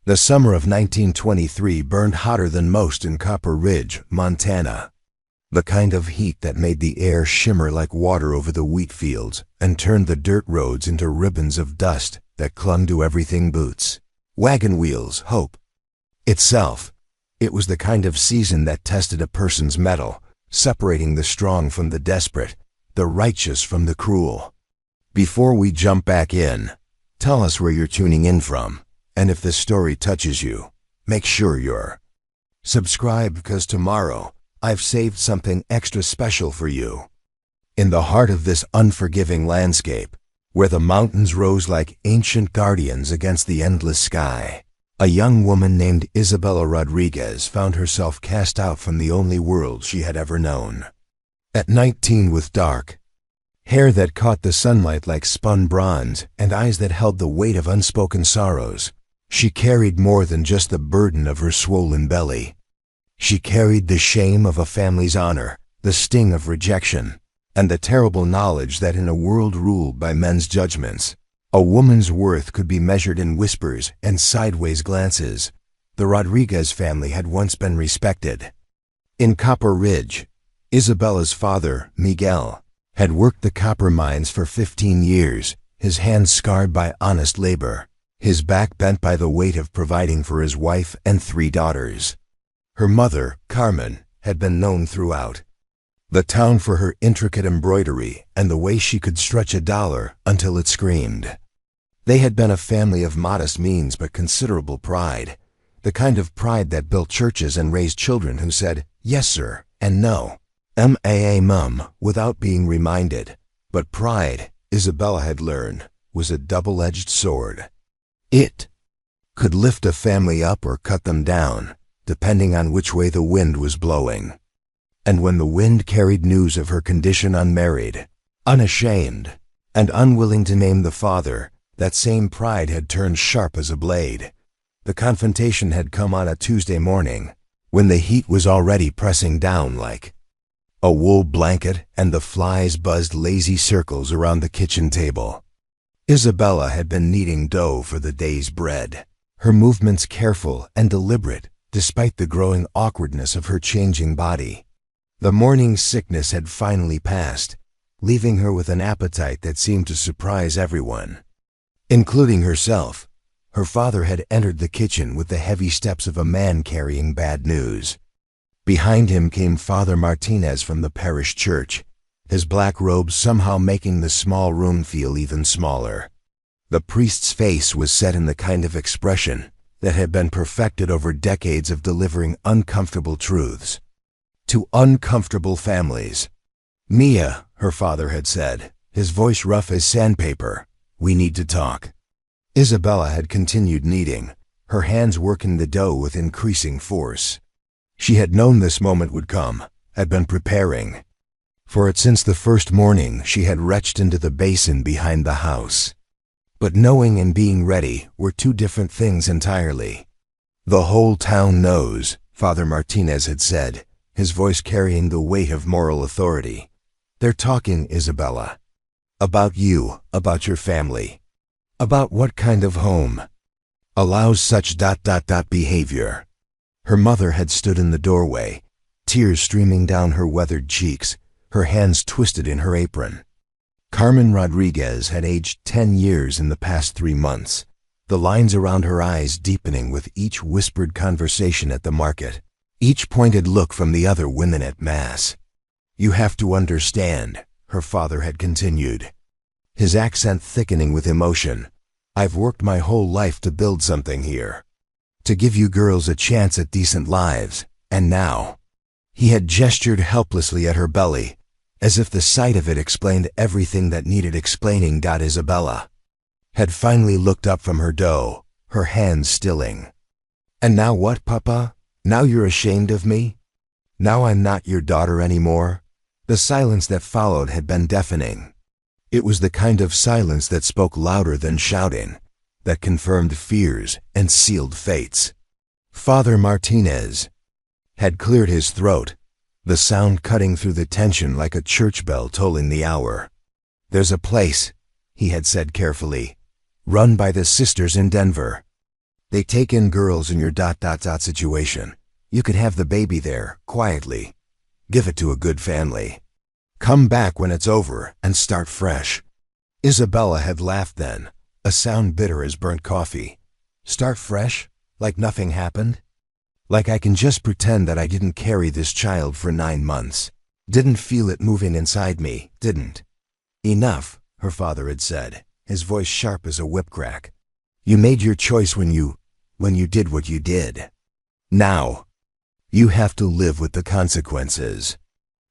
The summer of 1923 burned hotter than most in Copper Ridge, Montana. The kind of heat that made the air shimmer like water over the wheat fields and turned the dirt roads into ribbons of dust that clung to everything: boots, wagon wheels, hope itself. It was the kind of season that tested a person's mettle, separating the strong from the desperate, the righteous from the cruel. Before we jump back in, tell us where you're tuning in from, and if this story touches you, make sure you're subscribed, because tomorrow I've saved something extra special for you. In the heart of this unforgiving landscape, where the mountains rose like ancient guardians against the endless sky, a young woman named Isabella Rodriguez found herself cast out from the only world she had ever known. At 19, with dark hair that caught the sunlight like spun bronze and eyes that held the weight of unspoken sorrows, she carried more than just the burden of her swollen belly. She carried the shame of a family's honor, the sting of rejection, and the terrible knowledge that in a world ruled by men's judgments, a woman's worth could be measured in whispers and sideways glances. The Rodriguez family had once been respected. In Copper Ridge, Isabella's father, Miguel, had worked the copper mines for 15 years, his hands scarred by honest labor, his back bent by the weight of providing for his wife and 3 daughters. Her mother, Carmen, had been known throughout the town for her intricate embroidery and the way she could stretch a dollar until it screamed. They had been a family of modest means but considerable pride, the kind of pride that built churches and raised children who said, "Yes, sir," and "No, mum," without being reminded. But pride, Isabella had learned, was a double-edged sword. It could lift a family up or cut them down, depending on which way the wind was blowing. And when the wind carried news of her condition unmarried, unashamed, and unwilling to name the father, that same pride had turned sharp as a blade. The confrontation had come on a Tuesday morning, when the heat was already pressing down like a wool blanket and the flies buzzed lazy circles around the kitchen table. Isabella had been kneading dough for the day's bread, her movements careful and deliberate, despite the growing awkwardness of her changing body. The morning sickness had finally passed, leaving her with an appetite that seemed to surprise everyone, including herself. Her father had entered the kitchen with the heavy steps of a man carrying bad news. Behind him came Father Martinez from the parish church, his black robe somehow making the small room feel even smaller. The priest's face was set in the kind of expression that had been perfected over decades of delivering uncomfortable truths to uncomfortable families. "Mia," her father had said, his voice rough as sandpaper, "we need to talk." Isabella had continued kneading, her hands working the dough with increasing force. She had known this moment would come, had been preparing for it since the first morning she had retched into the basin behind the house. But knowing and being ready were 2 different things entirely. "The whole town knows," Father Martinez had said, his voice carrying the weight of moral authority. "They're talking, Isabella. About you, about your family. About what kind of home allows such ... behavior." Her mother had stood in the doorway, tears streaming down her weathered cheeks, her hands twisted in her apron. Carmen Rodriguez had aged 10 years in the past 3 months, the lines around her eyes deepening with each whispered conversation at the market, each pointed look from the other women at Mass. "You have to understand," her father had continued, his accent thickening with emotion, "I've worked my whole life to build something here, to give you girls a chance at decent lives, and now..." He had gestured helplessly at her belly, as if the sight of it explained everything that needed explaining. Isabella had finally looked up from her dough, her hands stilling. "And now what, Papa? Now you're ashamed of me? Now I'm not your daughter anymore?" The silence that followed had been deafening. It was the kind of silence that spoke louder than shouting, that confirmed fears and sealed fates. Father Martinez had cleared his throat, the sound cutting through the tension like a church bell tolling the hour. "There's a place," he had said carefully, "run by the sisters in Denver. They take in girls in your ... situation. You could have the baby there, quietly. Give it to a good family. Come back when it's over and start fresh. Isabella had laughed then, a sound bitter as burnt coffee. Start fresh? Like nothing happened? Like I can just pretend that I didn't carry this child for 9 months. Didn't feel it moving inside me, didn't. Enough, her father had said, his voice sharp as a whip crack. You made your choice when you did what you did. Now, you have to live with the consequences.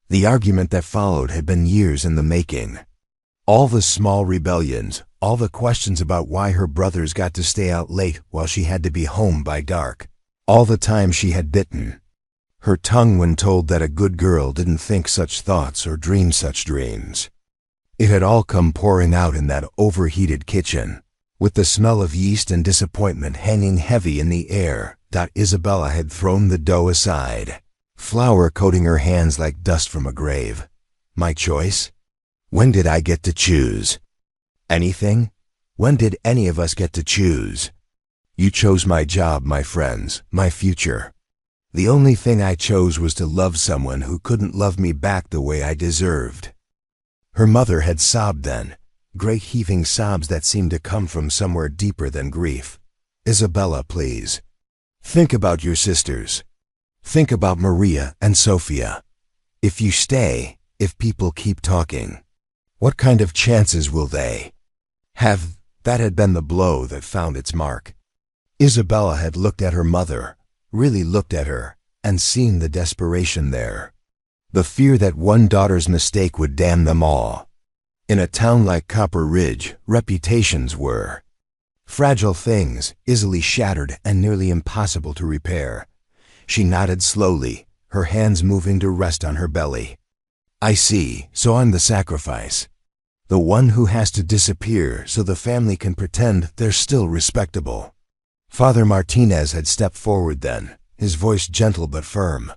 The argument that followed had been years in the making. All the small rebellions, all the questions about why her brothers got to stay out late while she had to be home by dark. All the time she had bitten her tongue when told that a good girl didn't think such thoughts or dream such dreams. It had all come pouring out in that overheated kitchen, with the smell of yeast and disappointment hanging heavy in the air. Isabella had thrown the dough aside, flour coating her hands like dust from a grave. My choice? When did I get to choose? Anything? When did any of us get to choose? You chose my job, my friends, my future. The only thing I chose was to love someone who couldn't love me back the way I deserved. Her mother had sobbed then, great heaving sobs that seemed to come from somewhere deeper than grief. Isabella, please. Think about your sisters. Think about Maria and Sophia. If you stay, if people keep talking, what kind of chances will they have? That had been the blow that found its mark. Isabella had looked at her mother, really looked at her, and seen the desperation there. The fear that one daughter's mistake would damn them all. In a town like Copper Ridge, reputations were fragile things, easily shattered and nearly impossible to repair. She nodded slowly, her hands moving to rest on her belly. I see, so I'm the sacrifice. The one who has to disappear so the family can pretend they're still respectable. Father Martinez had stepped forward then, his voice gentle but firm.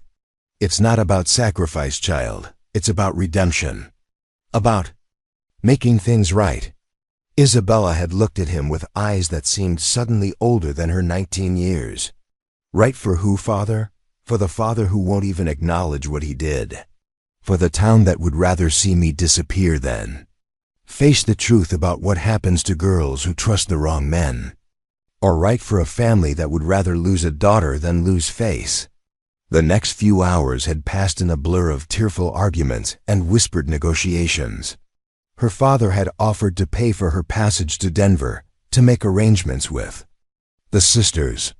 It's not about sacrifice, child. It's about redemption. About making things right. Isabella had looked at him with eyes that seemed suddenly older than her 19 years. Right for who, Father? For the father who won't even acknowledge what he did. For the town that would rather see me disappear than face the truth about what happens to girls who trust the wrong men. Or right for a family that would rather lose a daughter than lose face. The next few hours had passed in a blur of tearful arguments and whispered negotiations. Her father had offered to pay for her passage to Denver, to make arrangements with the sisters.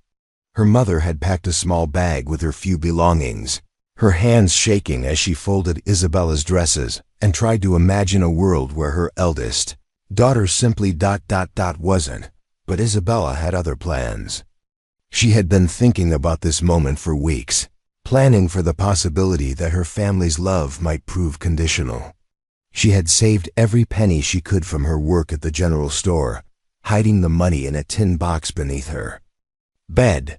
Her mother had packed a small bag with her few belongings, her hands shaking as she folded Isabella's dresses and tried to imagine a world where her eldest daughter simply ... wasn't. But Isabella had other plans. She had been thinking about this moment for weeks, planning for the possibility that her family's love might prove conditional. She had saved every penny she could from her work at the general store, hiding the money in a tin box beneath her bed.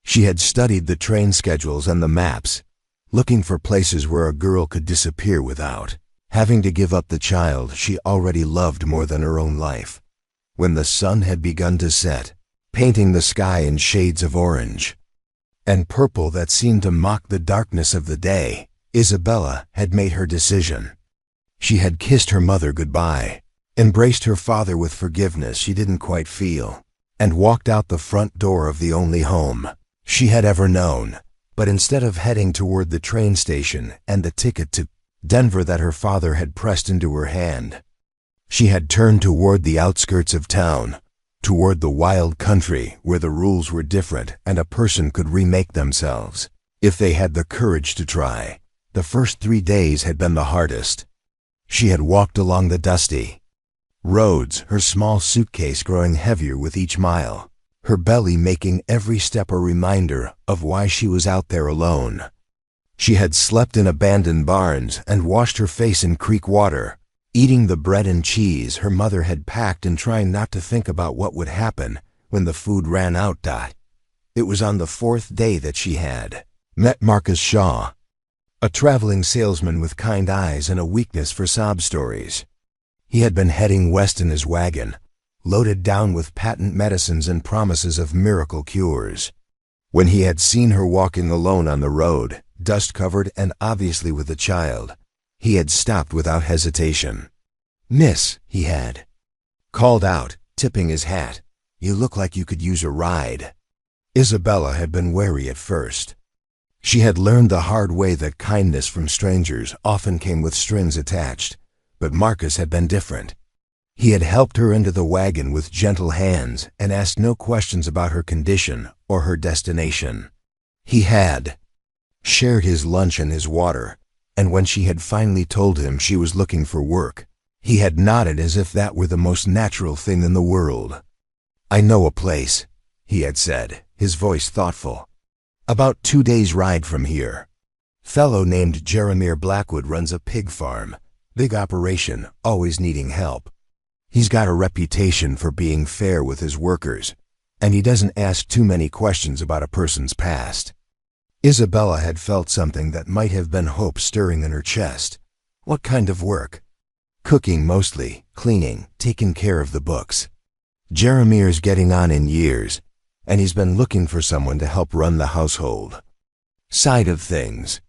She had studied the train schedules and the maps, looking for places where a girl could disappear without having to give up the child she already loved more than her own life. When the sun had begun to set, painting the sky in shades of orange and purple that seemed to mock the darkness of the day, Isabella had made her decision. She had kissed her mother goodbye, embraced her father with forgiveness she didn't quite feel, and walked out the front door of the only home she had ever known. But instead of heading toward the train station and the ticket to Denver that her father had pressed into her hand, she had turned toward the outskirts of town, toward the wild country where the rules were different and a person could remake themselves, if they had the courage to try. The first 3 days had been the hardest. She had walked along the dusty roads, her small suitcase growing heavier with each mile, her belly making every step a reminder of why she was out there alone. She had slept in abandoned barns and washed her face in creek water, eating the bread and cheese her mother had packed and trying not to think about what would happen when the food ran out. It was on the 4th day that she had met Marcus Shaw, a traveling salesman with kind eyes and a weakness for sob stories. He had been heading west in his wagon, loaded down with patent medicines and promises of miracle cures. When he had seen her walking alone on the road, dust-covered and obviously with a child, he had stopped without hesitation. "Miss," he had called out, tipping his hat, "you look like you could use a ride." Isabella had been wary at first. She had learned the hard way that kindness from strangers often came with strings attached, but Marcus had been different. He had helped her into the wagon with gentle hands and asked no questions about her condition or her destination. He had shared his lunch and his water, and when she had finally told him she was looking for work, he had nodded as if that were the most natural thing in the world. "I know a place," he had said, his voice thoughtful. "About 2 days' ride from here. Fellow named Jeremiah Blackwood runs a pig farm. Big operation, always needing help. He's got a reputation for being fair with his workers, and he doesn't ask too many questions about a person's past." Isabella had felt something that might have been hope stirring in her chest. What kind of work? Cooking mostly, cleaning, taking care of the books. Jeremiah's getting on in years, and he's been looking for someone to help run the household side of things.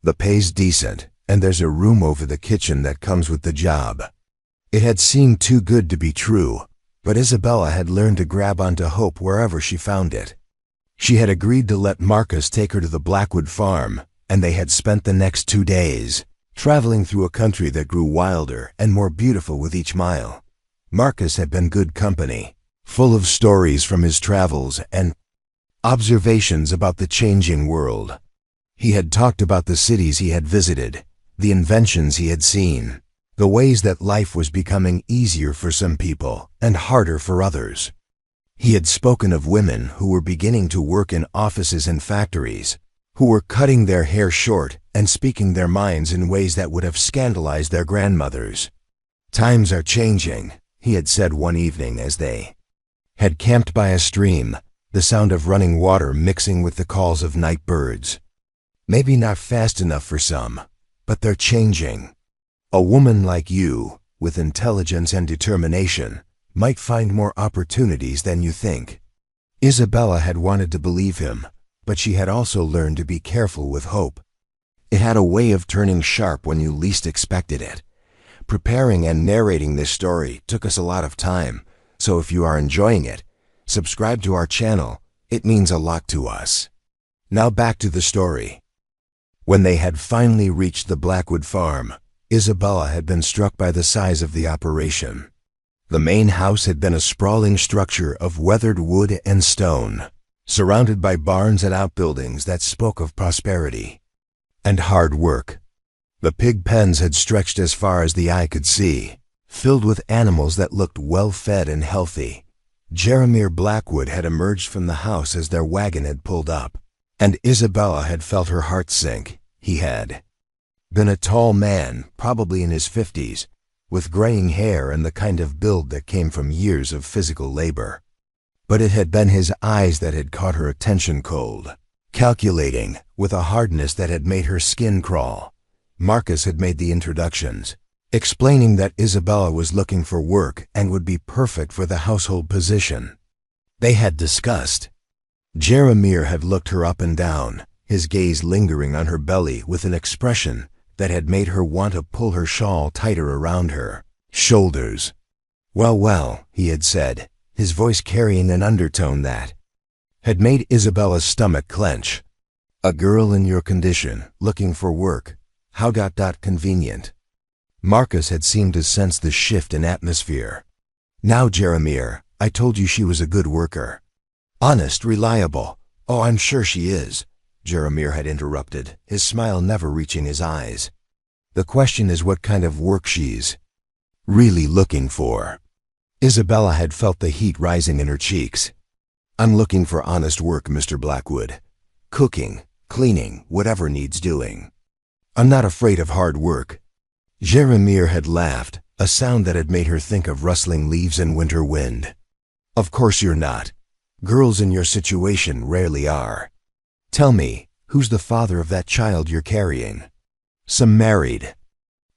The pay's decent, and there's a room over the kitchen that comes with the job. It had seemed too good to be true, but Isabella had learned to grab onto hope wherever she found it. She had agreed to let Marcus take her to the Blackwood farm, and they had spent the next 2 days traveling through a country that grew wilder and more beautiful with each mile. Marcus had been good company, full of stories from his travels and observations about the changing world. He had talked about the cities he had visited, the inventions he had seen, the ways that life was becoming easier for some people and harder for others. He had spoken of women who were beginning to work in offices and factories, who were cutting their hair short and speaking their minds in ways that would have scandalized their grandmothers. "Times are changing," he had said one evening as they had camped by a stream, the sound of running water mixing with the calls of night birds. "Maybe not fast enough for some, but they're changing. A woman like you, with intelligence and determination, might find more opportunities than you think." Isabella had wanted to believe him, but she had also learned to be careful with hope. It had a way of turning sharp when you least expected it. Preparing and narrating this story took us a lot of time, so if you are enjoying it, subscribe to our channel. It means a lot to us. Now back to the story. When they had finally reached the Blackwood farm, Isabella had been struck by the size of the operation. The main house had been a sprawling structure of weathered wood and stone, surrounded by barns and outbuildings that spoke of prosperity and hard work. The pig pens had stretched as far as the eye could see, filled with animals that looked well-fed and healthy. Jeremiah Blackwood had emerged from the house as their wagon had pulled up, and Isabella had felt her heart sink. He had been a tall man, probably in his 50s, with graying hair and the kind of build that came from years of physical labor. But it had been his eyes that had caught her attention, cold, calculating, with a hardness that had made her skin crawl. Marcus had made the introductions, explaining that Isabella was looking for work and would be perfect for the household position. They had discussed. Jeremiah had looked her up and down, his gaze lingering on her belly with an expression that had made her want to pull her shawl tighter around her shoulders. "Well, well," he had said, his voice carrying an undertone that had made Isabella's stomach clench. "A girl in your condition, looking for work. How convenient." Marcus had seemed to sense the shift in atmosphere. "Now, Jeremiah, I told you she was a good worker. Honest, reliable." "Oh, I'm sure she is," Jeremiah had interrupted, his smile never reaching his eyes. "The question is what kind of work she's really looking for." Isabella had felt the heat rising in her cheeks. "I'm looking for honest work, Mr. Blackwood. Cooking, cleaning, whatever needs doing. I'm not afraid of hard work." Jeremiah had laughed, a sound that had made her think of rustling leaves and winter wind. "Of course you're not. Girls in your situation rarely are. Tell me, who's the father of that child you're carrying?" "Some married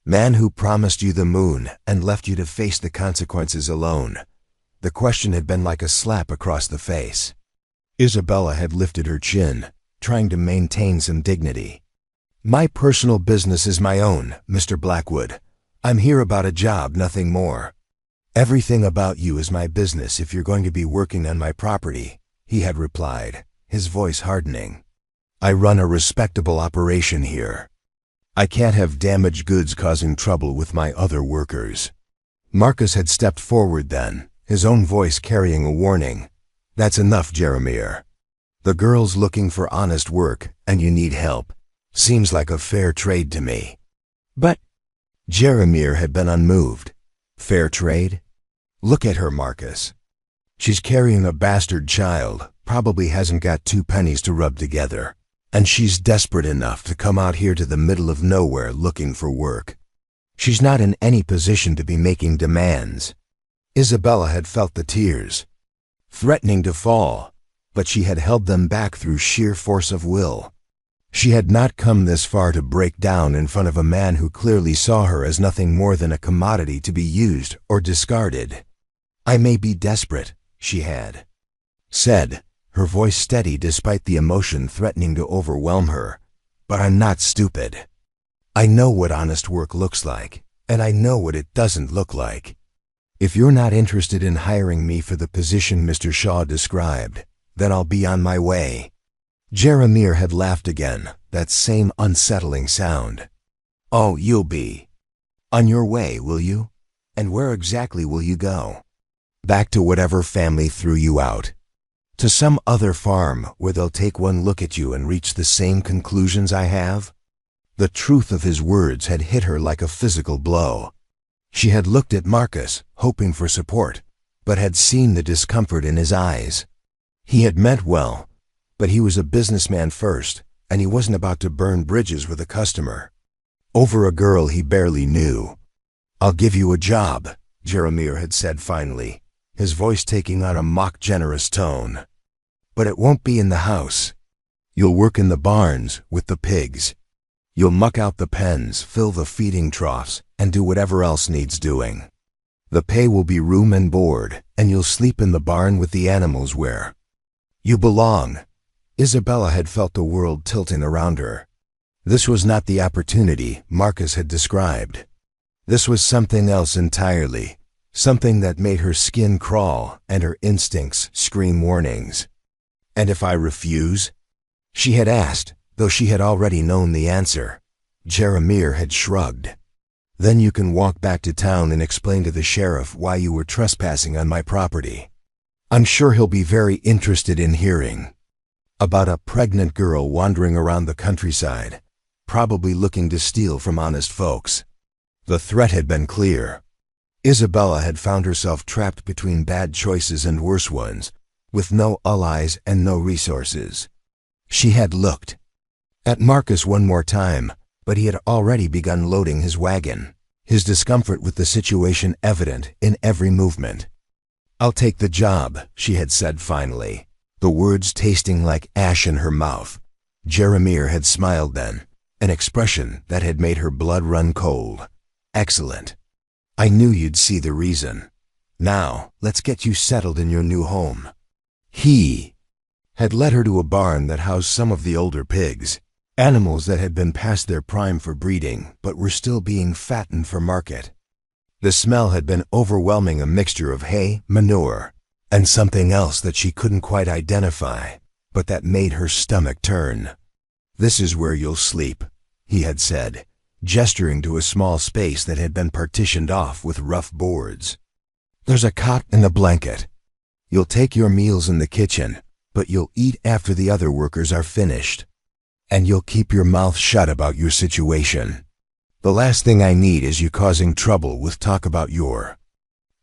man who promised you the moon and left you to face the consequences alone. The question had been like a slap across the face. Isabella had lifted her chin, trying to maintain some dignity. "My personal business is my own, Mr. Blackwood. I'm here about a job, nothing more. Everything about you is my business if you're going to be working on my property," he had replied, his voice hardening. "I run a respectable operation here. I can't have damaged goods causing trouble with my other workers." Marcus had stepped forward then, his own voice carrying a warning. "That's enough, Jeremiah. The girl's looking for honest work, and you need help. Seems like a fair trade to me." "But—" Jeremiah had been unmoved. "Fair trade? Look at her, Marcus. She's carrying a bastard child, probably hasn't got 2 pennies to rub together, and she's desperate enough to come out here to the middle of nowhere looking for work. She's not in any position to be making demands." Isabella had felt the tears, threatening to fall, but she had held them back through sheer force of will. She had not come this far to break down in front of a man who clearly saw her as nothing more than a commodity to be used or discarded. "I may be desperate," she had said, her voice steady despite the emotion threatening to overwhelm her, "but I'm not stupid. I know what honest work looks like, and I know what it doesn't look like. If you're not interested in hiring me for the position Mr. Shaw described, then I'll be on my way." Jeremiah had laughed again, that same unsettling sound. "Oh, you'll be on your way, will you? And where exactly will you go?" "Back to whatever family threw you out. To some other farm where they'll take one look at you and reach the same conclusions I have?" The truth of his words had hit her like a physical blow. She had looked at Marcus, hoping for support, but had seen the discomfort in his eyes. He had meant well, but he was a businessman first, and he wasn't about to burn bridges with a customer over a girl he barely knew. "I'll give you a job," Jeremiah had said finally, his voice taking on a mock-generous tone. "But it won't be in the house. You'll work in the barns with the pigs. You'll muck out the pens, fill the feeding troughs, and do whatever else needs doing. The pay will be room and board, and you'll sleep in the barn with the animals where you belong." Isabella had felt the world tilting around her. This was not the opportunity Marcus had described. This was something else entirely, something that made her skin crawl and her instincts scream warnings. "And if I refuse?" she had asked, though she had already known the answer. Jeremiah had shrugged. "Then you can walk back to town and explain to the sheriff why you were trespassing on my property. I'm sure he'll be very interested in hearing about a pregnant girl wandering around the countryside, probably looking to steal from honest folks." The threat had been clear. Isabella had found herself trapped between bad choices and worse ones, with no allies and no resources. She had looked at Marcus one more time, but he had already begun loading his wagon, his discomfort with the situation evident in every movement. "I'll take the job," she had said finally, the words tasting like ash in her mouth. Jeremiah had smiled then, an expression that had made her blood run cold. "Excellent. I knew you'd see the reason. Now, let's get you settled in your new home." He had led her to a barn that housed some of the older pigs, animals that had been past their prime for breeding but were still being fattened for market. The smell had been overwhelming, a mixture of hay, manure, and something else that she couldn't quite identify, but that made her stomach turn. "This is where you'll sleep," he had said, gesturing to a small space that had been partitioned off with rough boards. "There's a cot and a blanket. You'll take your meals in the kitchen, but you'll eat after the other workers are finished. And you'll keep your mouth shut about your situation. The last thing I need is you causing trouble with talk about your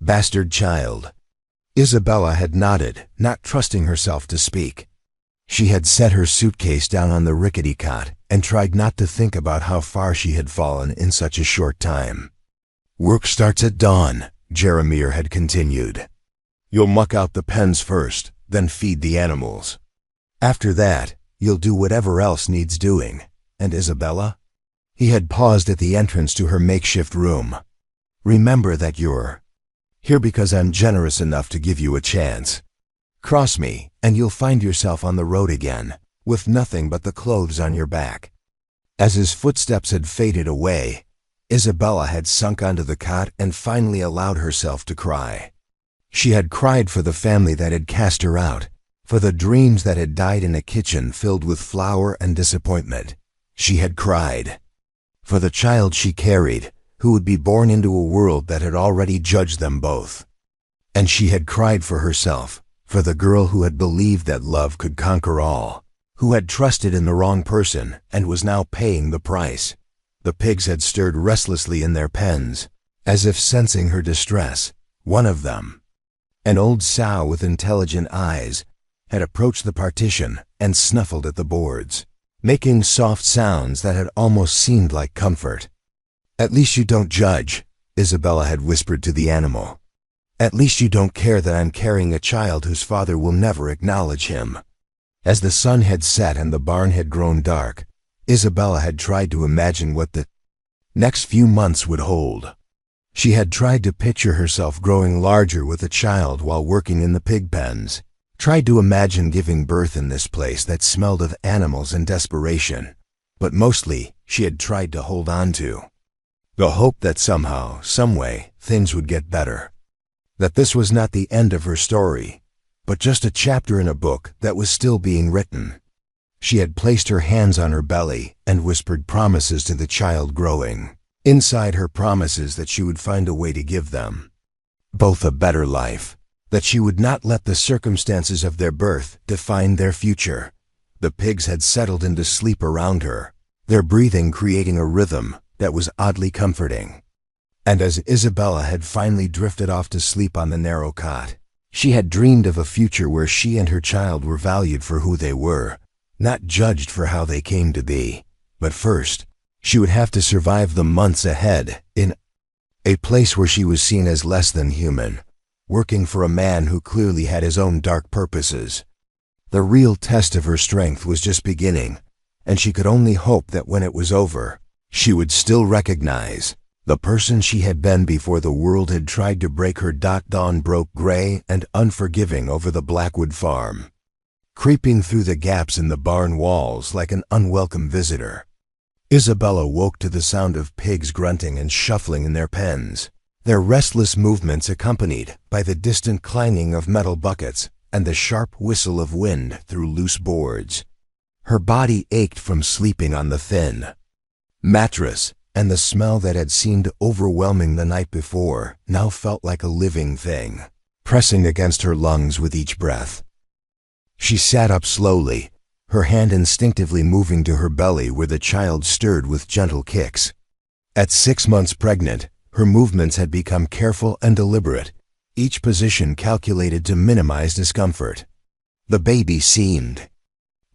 bastard child." Isabella had nodded, not trusting herself to speak. She had set her suitcase down on the rickety cot and tried not to think about how far she had fallen in such a short time. "Work starts at dawn," Jeremiah had continued. "You'll muck out the pens first, then feed the animals. After that, you'll do whatever else needs doing. And Isabella?" He had paused at the entrance to her makeshift room. "Remember that you're Here because I'm generous enough to give you a chance. Cross me, and you'll find yourself on the road again, with nothing but the clothes on your back." As his footsteps had faded away, Isabella had sunk onto the cot and finally allowed herself to cry. She had cried for the family that had cast her out, for the dreams that had died in a kitchen filled with flour and disappointment. She had cried for the child she carried, who would be born into a world that had already judged them both. And she had cried for herself, for the girl who had believed that love could conquer all, who had trusted in the wrong person and was now paying the price. The pigs had stirred restlessly in their pens, as if sensing her distress. One of them, an old sow with intelligent eyes, had approached the partition and snuffled at the boards, making soft sounds that had almost seemed like comfort. "At least you don't judge," Isabella had whispered to the animal. "At least you don't care that I'm carrying a child whose father will never acknowledge him." As the sun had set and the barn had grown dark, Isabella had tried to imagine what the next few months would hold. She had tried to picture herself growing larger with a child while working in the pig pens, tried to imagine giving birth in this place that smelled of animals and desperation, but mostly she had tried to hold on to the hope that somehow, someway, things would get better. That this was not the end of her story, but just a chapter in a book that was still being written. She had placed her hands on her belly and whispered promises to the child growing. Inside her promises that she would find a way to give them both a better life, that she would not let the circumstances of their birth define their future. The pigs had settled into sleep around her, their breathing creating a rhythm that was oddly comforting. And as Isabella had finally drifted off to sleep on the narrow cot, she had dreamed of a future where she and her child were valued for who they were, not judged for how they came to be. But first, she would have to survive the months ahead in a place where she was seen as less than human, working for a man who clearly had his own dark purposes. The real test of her strength was just beginning, and she could only hope that when it was over, she would still recognize the person she had been before the world had tried to break her. Dawn broke gray and unforgiving over the Blackwood farm, creeping through the gaps in the barn walls like an unwelcome visitor. Isabella woke to the sound of pigs grunting and shuffling in their pens, their restless movements accompanied by the distant clanging of metal buckets and the sharp whistle of wind through loose boards. Her body ached from sleeping on the thin mattress, and the smell that had seemed overwhelming the night before now felt like a living thing, pressing against her lungs with each breath. She sat up slowly, her hand instinctively moving to her belly where the child stirred with gentle kicks. At 6 months pregnant, her movements had become careful and deliberate, each position calculated to minimize discomfort. The baby seemed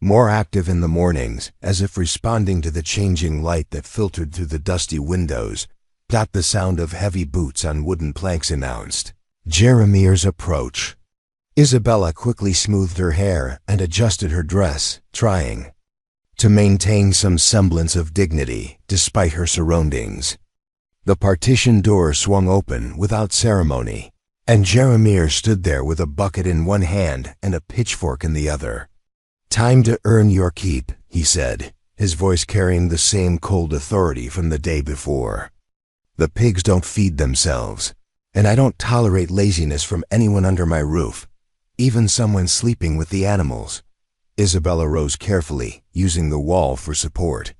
more active in the mornings, as if responding to the changing light that filtered through the dusty windows. The sound of heavy boots on wooden planks announced Jeremy's approach. Isabella quickly smoothed her hair and adjusted her dress, trying to maintain some semblance of dignity despite her surroundings. The partition door swung open without ceremony, and Jeremy stood there with a bucket in one hand and a pitchfork in the other. "Time to earn your keep," he said, his voice carrying the same cold authority from the day before. "The pigs don't feed themselves, and I don't tolerate laziness from anyone under my roof, even someone sleeping with the animals." Isabella rose carefully, using the wall for support.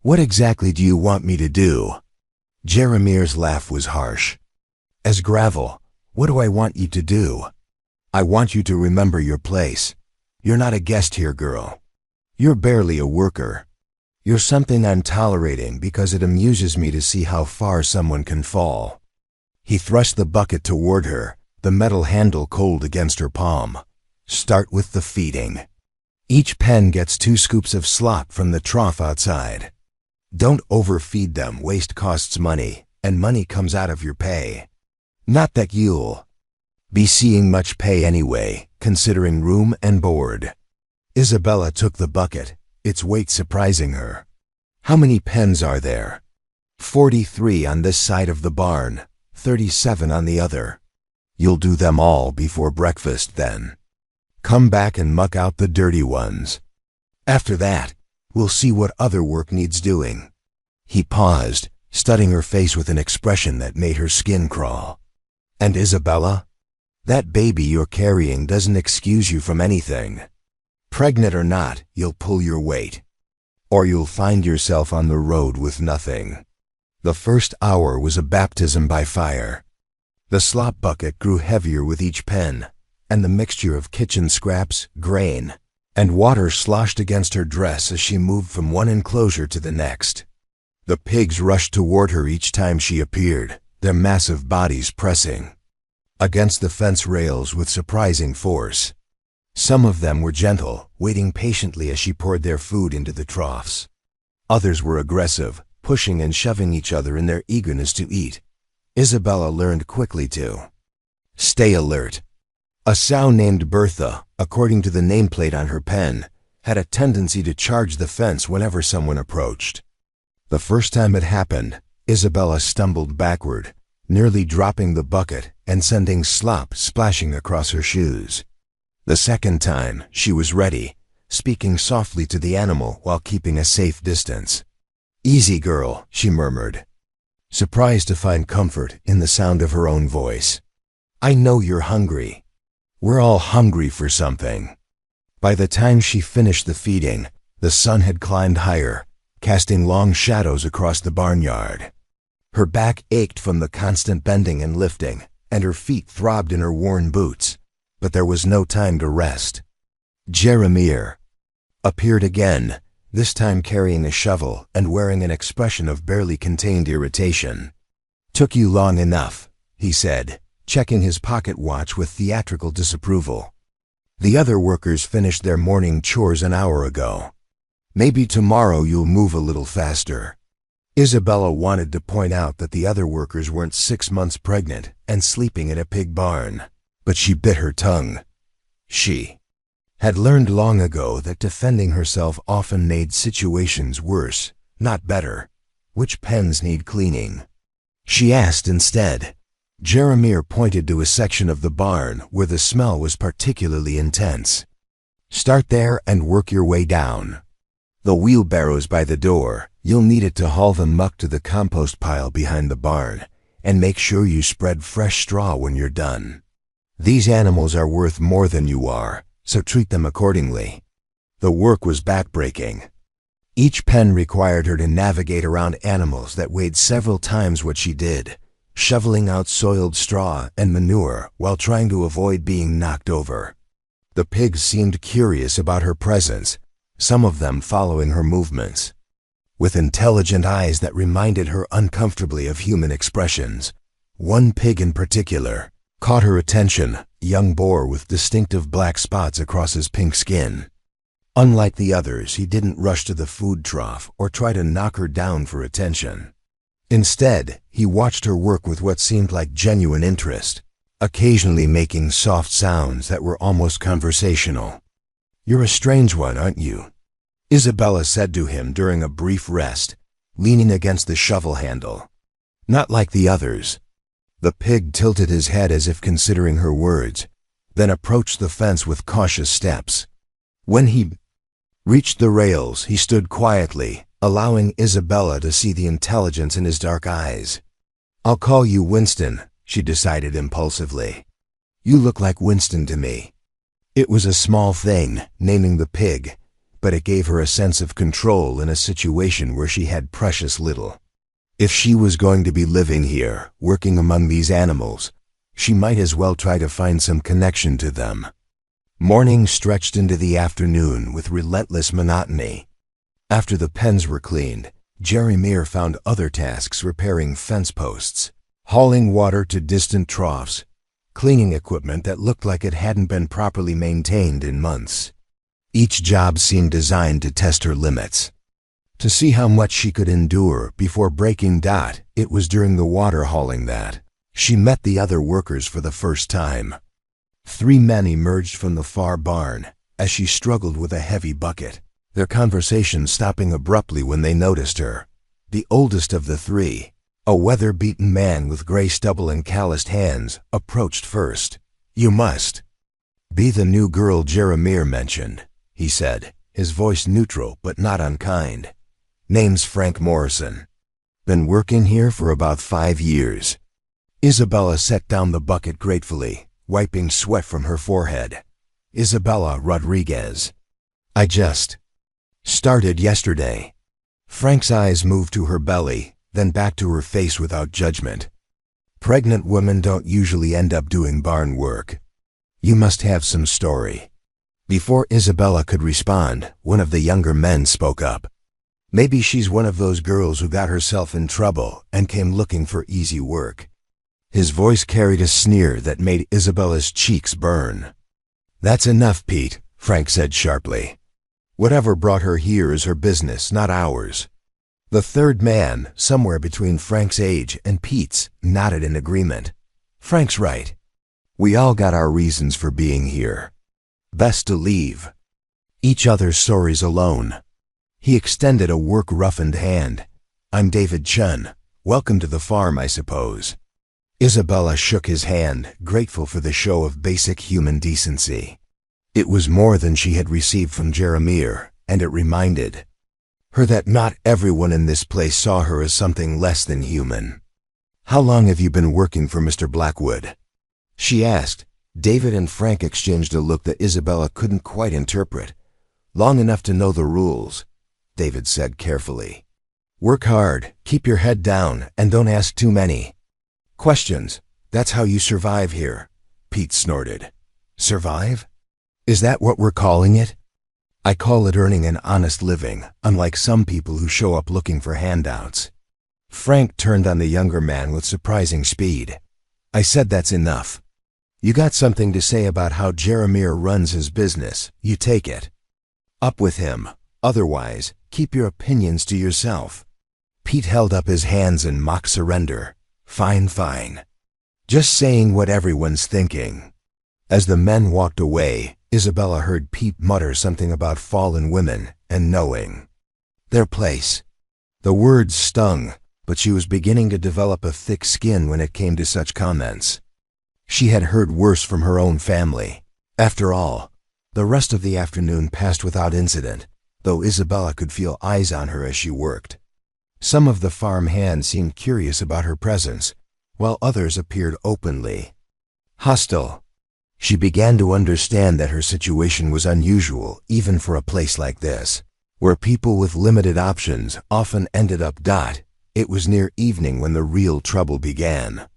"What exactly do you want me to do?" Jeremy's laugh was harsh. "As gravel, what do I want you to do? I want you to remember your place. You're not a guest here, girl. You're barely a worker. You're something I'm tolerating because it amuses me to see how far someone can fall." He thrust the bucket toward her, the metal handle cold against her palm. "Start with the feeding. Each pen gets 2 scoops of slop from the trough outside. Don't overfeed them, waste costs money, and money comes out of your pay. Not that you'll be seeing much pay anyway, considering room and board." Isabella took the bucket, its weight surprising her. "How many pens are there?" 43 on this side of the barn, 37 on the other." You'll do them all before breakfast then. Come back and muck out the dirty ones. After that, we'll see what other work needs doing." He paused, studying her face with an expression that made her skin crawl. "And Isabella? That baby you're carrying doesn't excuse you from anything. Pregnant or not, you'll pull your weight. Or you'll find yourself on the road with nothing." The first hour was a baptism by fire. The slop bucket grew heavier with each pen, and the mixture of kitchen scraps, grain, and water sloshed against her dress as she moved from one enclosure to the next. The pigs rushed toward her each time she appeared, their massive bodies pressing against the fence rails with surprising force. Some of them were gentle, waiting patiently as she poured their food into the troughs. Others were aggressive, pushing and shoving each other in their eagerness to eat. Isabella learned quickly to stay alert. A sow named Bertha, according to the nameplate on her pen, had a tendency to charge the fence whenever someone approached. The first time it happened, Isabella stumbled backward, nearly dropping the bucket and sending slop splashing across her shoes. The second time, she was ready, speaking softly to the animal while keeping a safe distance. "Easy, girl," she murmured, surprised to find comfort in the sound of her own voice. "I know you're hungry. We're all hungry for something." By the time she finished the feeding, the sun had climbed higher, casting long shadows across the barnyard. Her back ached from the constant bending and lifting, and her feet throbbed in her worn boots, but there was no time to rest. Jeremiah appeared again, this time carrying a shovel and wearing an expression of barely contained irritation. "Took you long enough," he said, checking his pocket watch with theatrical disapproval. "The other workers finished their morning chores an hour ago. Maybe tomorrow you'll move a little faster." Isabella wanted to point out that the other workers weren't 6 months pregnant and sleeping in a pig barn, but she bit her tongue. She had learned long ago that defending herself often made situations worse, not better. Which pens need cleaning? She asked instead. Jeremiah pointed to a section of the barn where the smell was particularly intense. "Start there and work your way down. The wheelbarrow's by the door. You'll need it to haul the muck to the compost pile behind the barn, and make sure you spread fresh straw when you're done. These animals are worth more than you are, so treat them accordingly." The work was backbreaking. Each pen required her to navigate around animals that weighed several times what she did, shoveling out soiled straw and manure while trying to avoid being knocked over. The pigs seemed curious about her presence, some of them following her movements. With intelligent eyes that reminded her uncomfortably of human expressions. One pig in particular caught her attention, a young boar with distinctive black spots across his pink skin. Unlike the others, he didn't rush to the food trough or try to knock her down for attention. Instead, he watched her work with what seemed like genuine interest, occasionally making soft sounds that were almost conversational. "You're a strange one, aren't you?" Isabella said to him during a brief rest, leaning against the shovel handle. "Not like the others." The pig tilted his head as if considering her words, then approached the fence with cautious steps. When he reached the rails, he stood quietly, allowing Isabella to see the intelligence in his dark eyes. "I'll call you Winston," she decided impulsively. "You look like Winston to me." It was a small thing, naming the pig, but it gave her a sense of control in a situation where she had precious little. If she was going to be living here, working among these animals, she might as well try to find some connection to them. Morning stretched into the afternoon with relentless monotony. After the pens were cleaned, Jeremiah found other tasks: repairing fence posts, hauling water to distant troughs, cleaning equipment that looked like it hadn't been properly maintained in months. Each job seemed designed to test her limits, to see how much she could endure before breaking. It was during the water hauling that she met the other workers for the first time. 3 men emerged from the far barn as she struggled with a heavy bucket, their conversation stopping abruptly when they noticed her. The oldest of the 3, A weather-beaten man with gray stubble and calloused hands approached first. "You must be the new girl Jeremiah mentioned," he said, his voice neutral but not unkind. "Name's Frank Morrison. Been working here for about 5 years. Isabella set down the bucket gratefully, wiping sweat from her forehead. "Isabella Rodriguez. I just started yesterday." Frank's eyes moved to her belly, then back to her face without judgment. "Pregnant women don't usually end up doing barn work. You must have some story." Before Isabella could respond, one of the younger men spoke up. "Maybe she's one of those girls who got herself in trouble and came looking for easy work." His voice carried a sneer that made Isabella's cheeks burn. "That's enough, Pete," Frank said sharply. "Whatever brought her here is her business, not ours." The third man, somewhere between Frank's age and Pete's, nodded in agreement. "Frank's right. We all got our reasons for being here. Best to leave each other's stories alone." He extended a work-roughened hand. "I'm David Chun. Welcome to the farm, I suppose." Isabella shook his hand, grateful for the show of basic human decency. It was more than she had received from Jeremiah, and it reminded her that not everyone in this place saw her as something less than human. "How long have you been working for Mr. Blackwood?" she asked. David and Frank exchanged a look that Isabella couldn't quite interpret. "Long enough to know the rules," David said carefully. "Work hard, keep your head down, and don't ask too many questions. That's how you survive here," Pete snorted. "Survive? Is that what we're calling it?" "I call it earning an honest living, unlike some people who show up looking for handouts." Frank turned on the younger man with surprising speed. "I said that's enough. You got something to say about how Jeremiah runs his business, you take it. Up with him. Otherwise, keep your opinions to yourself." Pete held up his hands in mock surrender. "Fine, fine. Just saying what everyone's thinking." As the men walked away, Isabella heard Pete mutter something about fallen women and knowing their place. The words stung, but she was beginning to develop a thick skin when it came to such comments. She had heard worse from her own family. After all, the rest of the afternoon passed without incident, though Isabella could feel eyes on her as she worked. Some of the farm hands seemed curious about her presence, while others appeared openly hostile. She began to understand that her situation was unusual even for a place like this, where people with limited options often ended up. It was near evening when the real trouble began.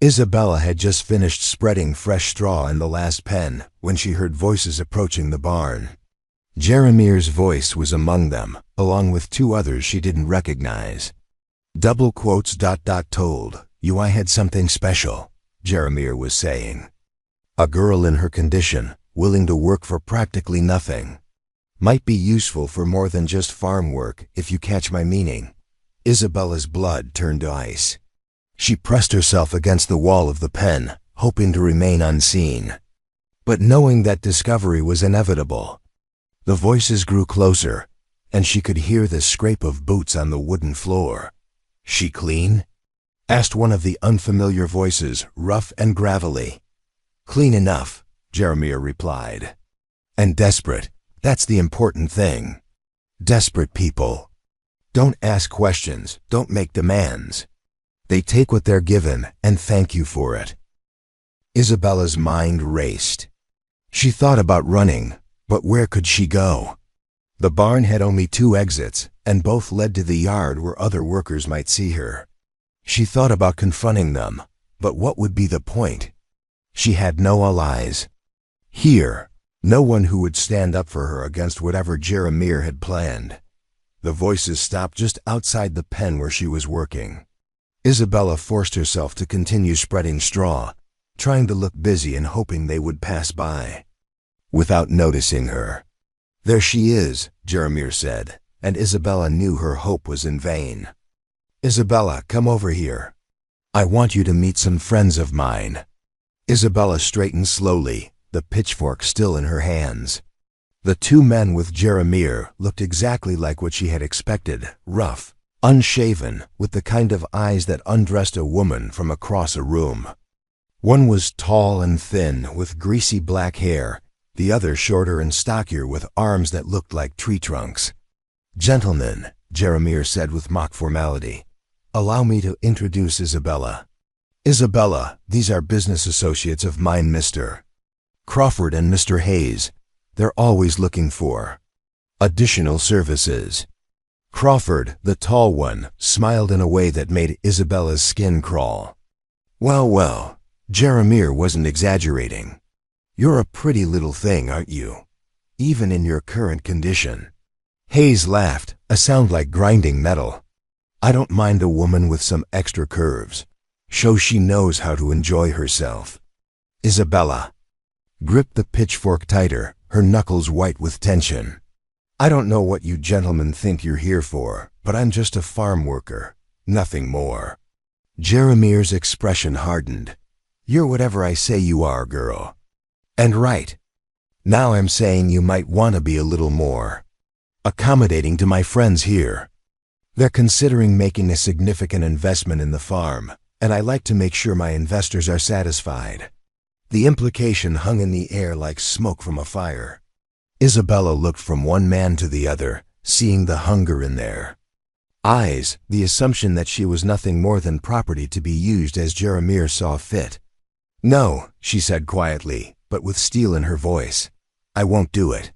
Isabella had just finished spreading fresh straw in the last pen when she heard voices approaching the barn. Jeremiah's voice was among them, along with 2 others she didn't recognize. "Double quotes ... told you I had something special," Jeremiah was saying. "A girl in her condition, willing to work for practically nothing. Might be useful for more than just farm work, if you catch my meaning." Isabella's blood turned to ice. She pressed herself against the wall of the pen, hoping to remain unseen. But knowing that discovery was inevitable. The voices grew closer, and she could hear the scrape of boots on the wooden floor. "She clean?" asked one of the unfamiliar voices, rough and gravelly. "Clean enough," Jeremiah replied. "And desperate. That's the important thing. Desperate people don't ask questions, don't make demands. They take what they're given and thank you for it." Isabella's mind raced. She thought about running, but where could she go? The barn had only 2 exits, and both led to the yard where other workers might see her. She thought about confronting them, but what would be the point? She had no allies. Here, no one who would stand up for her against whatever Jeremiah had planned. The voices stopped just outside the pen where she was working. Isabella forced herself to continue spreading straw, trying to look busy and hoping they would pass by without noticing her. "There she is," Jeremiah said, and Isabella knew her hope was in vain. "Isabella, come over here. I want you to meet some friends of mine." Isabella straightened slowly, the pitchfork still in her hands. The 2 men with Jeremiah looked exactly like what she had expected, rough, unshaven, with the kind of eyes that undressed a woman from across a room. One was tall and thin, with greasy black hair, the other shorter and stockier, with arms that looked like tree trunks. "Gentlemen," Jeremiah said with mock formality, "allow me to introduce Isabella. Isabella, these are business associates of mine, Mr. Crawford and Mr. Hayes. They're always looking for additional services." Crawford, the tall one, smiled in a way that made Isabella's skin crawl. "Well, well," Jeremiah wasn't exaggerating. "You're a pretty little thing, aren't you? Even in your current condition." Hayes laughed, a sound like grinding metal. "I don't mind a woman with some extra curves. Shows she knows how to enjoy herself." Isabella gripped the pitchfork tighter, her knuckles white with tension. "I don't know what you gentlemen think you're here for, but I'm just a farm worker, nothing more." Jeremiah's expression hardened. "You're whatever I say you are, girl. And right. Now I'm saying you might want to be a little more accommodating to my friends here. They're considering making a significant investment in the farm, and I like to make sure my investors are satisfied." The implication hung in the air like smoke from a fire. Isabella looked from one man to the other, seeing the hunger in their eyes, the assumption that she was nothing more than property to be used as Jeremiah saw fit. "No," she said quietly, but with steel in her voice. "I won't do it.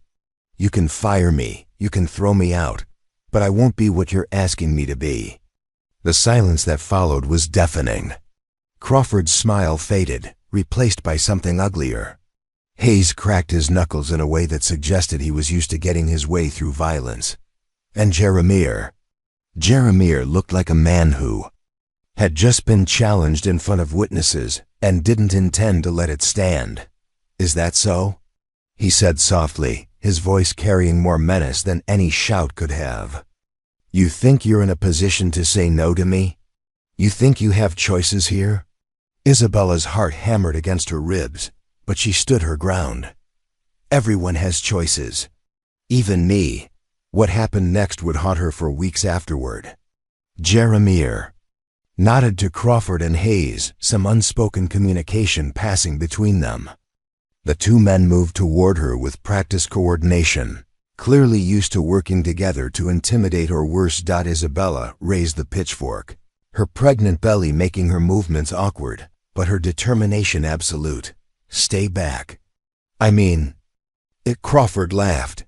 You can fire me, you can throw me out, but I won't be what you're asking me to be." The silence that followed was deafening. Crawford's smile faded, replaced by something uglier. Hayes cracked his knuckles in a way that suggested he was used to getting his way through violence. And Jeremiah looked like a man who had just been challenged in front of witnesses and didn't intend to let it stand. "Is that so?" he said softly, his voice carrying more menace than any shout could have. "You think you're in a position to say no to me? You think you have choices here?" Isabella's heart hammered against her ribs, but she stood her ground. "Everyone has choices. Even me." What happened next would haunt her for weeks afterward. Jeremiah nodded to Crawford and Hayes, some unspoken communication passing between them. The two men moved toward her with practiced coordination, clearly used to working together to intimidate or worse. Isabella raised the pitchfork, her pregnant belly making her movements awkward, but her determination absolute. "Stay back. I mean it." Crawford laughed.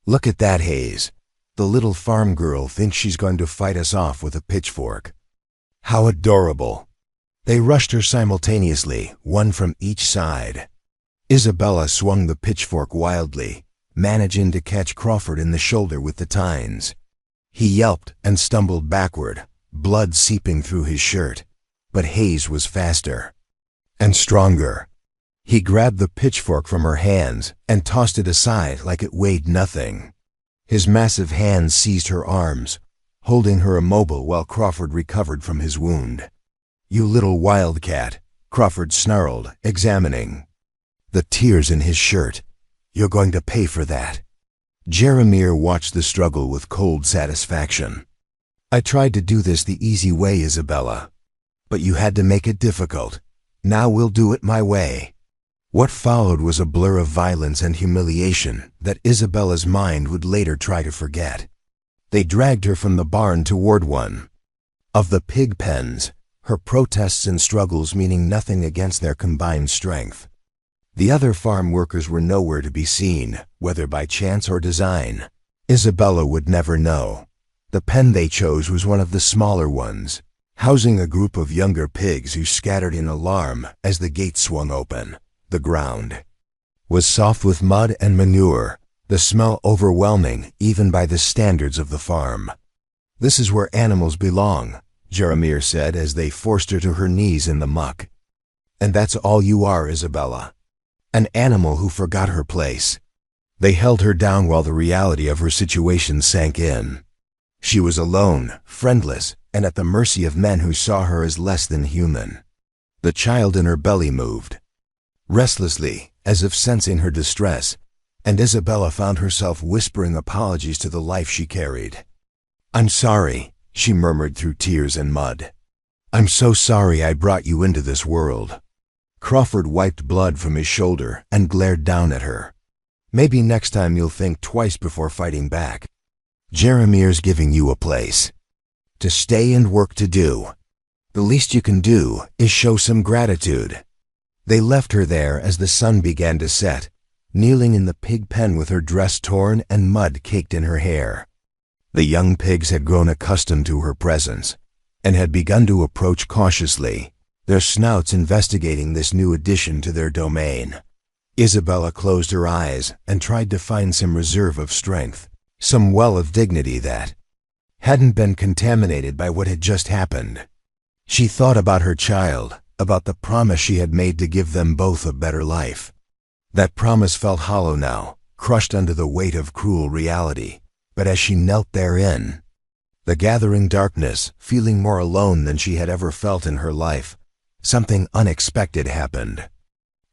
"Look at that, Hayes. The little farm girl thinks she's going to fight us off with a pitchfork. How adorable." They rushed her simultaneously, one from each side. Isabella swung the pitchfork wildly, managing to catch Crawford in the shoulder with the tines. He yelped and stumbled backward, blood seeping through his shirt. But Hayes was faster and stronger. He grabbed the pitchfork from her hands and tossed it aside like it weighed nothing. His massive hands seized her arms, holding her immobile while Crawford recovered from his wound. "You little wildcat," Crawford snarled, examining the tears in his shirt. "You're going to pay for that." Jeremiah watched the struggle with cold satisfaction. "I tried to do this the easy way, Isabella, but you had to make it difficult. Now we'll do it my way." What followed was a blur of violence and humiliation that Isabella's mind would later try to forget. They dragged her from the barn toward one of the pig pens, her protests and struggles meaning nothing against their combined strength. The other farm workers were nowhere to be seen, whether by chance or design. Isabella would never know. The pen they chose was one of the smaller ones, housing a group of younger pigs who scattered in alarm as the gate swung open. The ground was soft with mud and manure, the smell overwhelming even by the standards of the farm. "This is where animals belong," Jeremiah said as they forced her to her knees in the muck. "And that's all you are, Isabella. An animal who forgot her place." They held her down while the reality of her situation sank in. She was alone, friendless, and at the mercy of men who saw her as less than human. The child in her belly moved restlessly, as if sensing her distress, and Isabella found herself whispering apologies to the life she carried. "I'm sorry," she murmured through tears and mud. "I'm so sorry I brought you into this world." Crawford wiped blood from his shoulder and glared down at her. "Maybe next time you'll think twice before fighting back. Jaramir's giving you a place to stay and work to do. The least you can do is show some gratitude." They left her there as the sun began to set, kneeling in the pig pen with her dress torn and mud caked in her hair. The young pigs had grown accustomed to her presence and had begun to approach cautiously, their snouts investigating this new addition to their domain. Isabella closed her eyes and tried to find some reserve of strength, some well of dignity that hadn't been contaminated by what had just happened. She thought about her child, about the promise she had made to give them both a better life. That promise felt hollow now, crushed under the weight of cruel reality. But as she knelt therein, the gathering darkness, feeling more alone than she had ever felt in her life, something unexpected happened.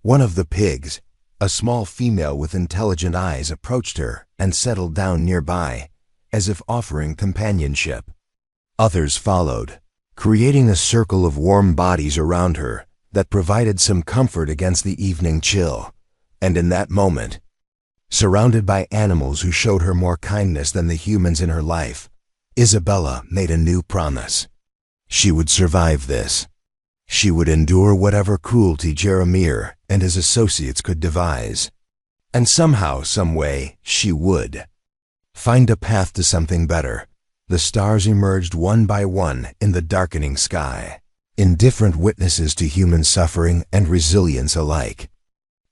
One of the pigs, a small female with intelligent eyes, approached her and settled down nearby, as if offering companionship. Others followed, creating a circle of warm bodies around her that provided some comfort against the evening chill. And in that moment, surrounded by animals who showed her more kindness than the humans in her life, Isabella made a new promise. She would survive this. She would endure whatever cruelty Jaramir and his associates could devise. And somehow, some way, she would find a path to something better. The stars emerged one by one in the darkening sky, indifferent witnesses to human suffering and resilience alike.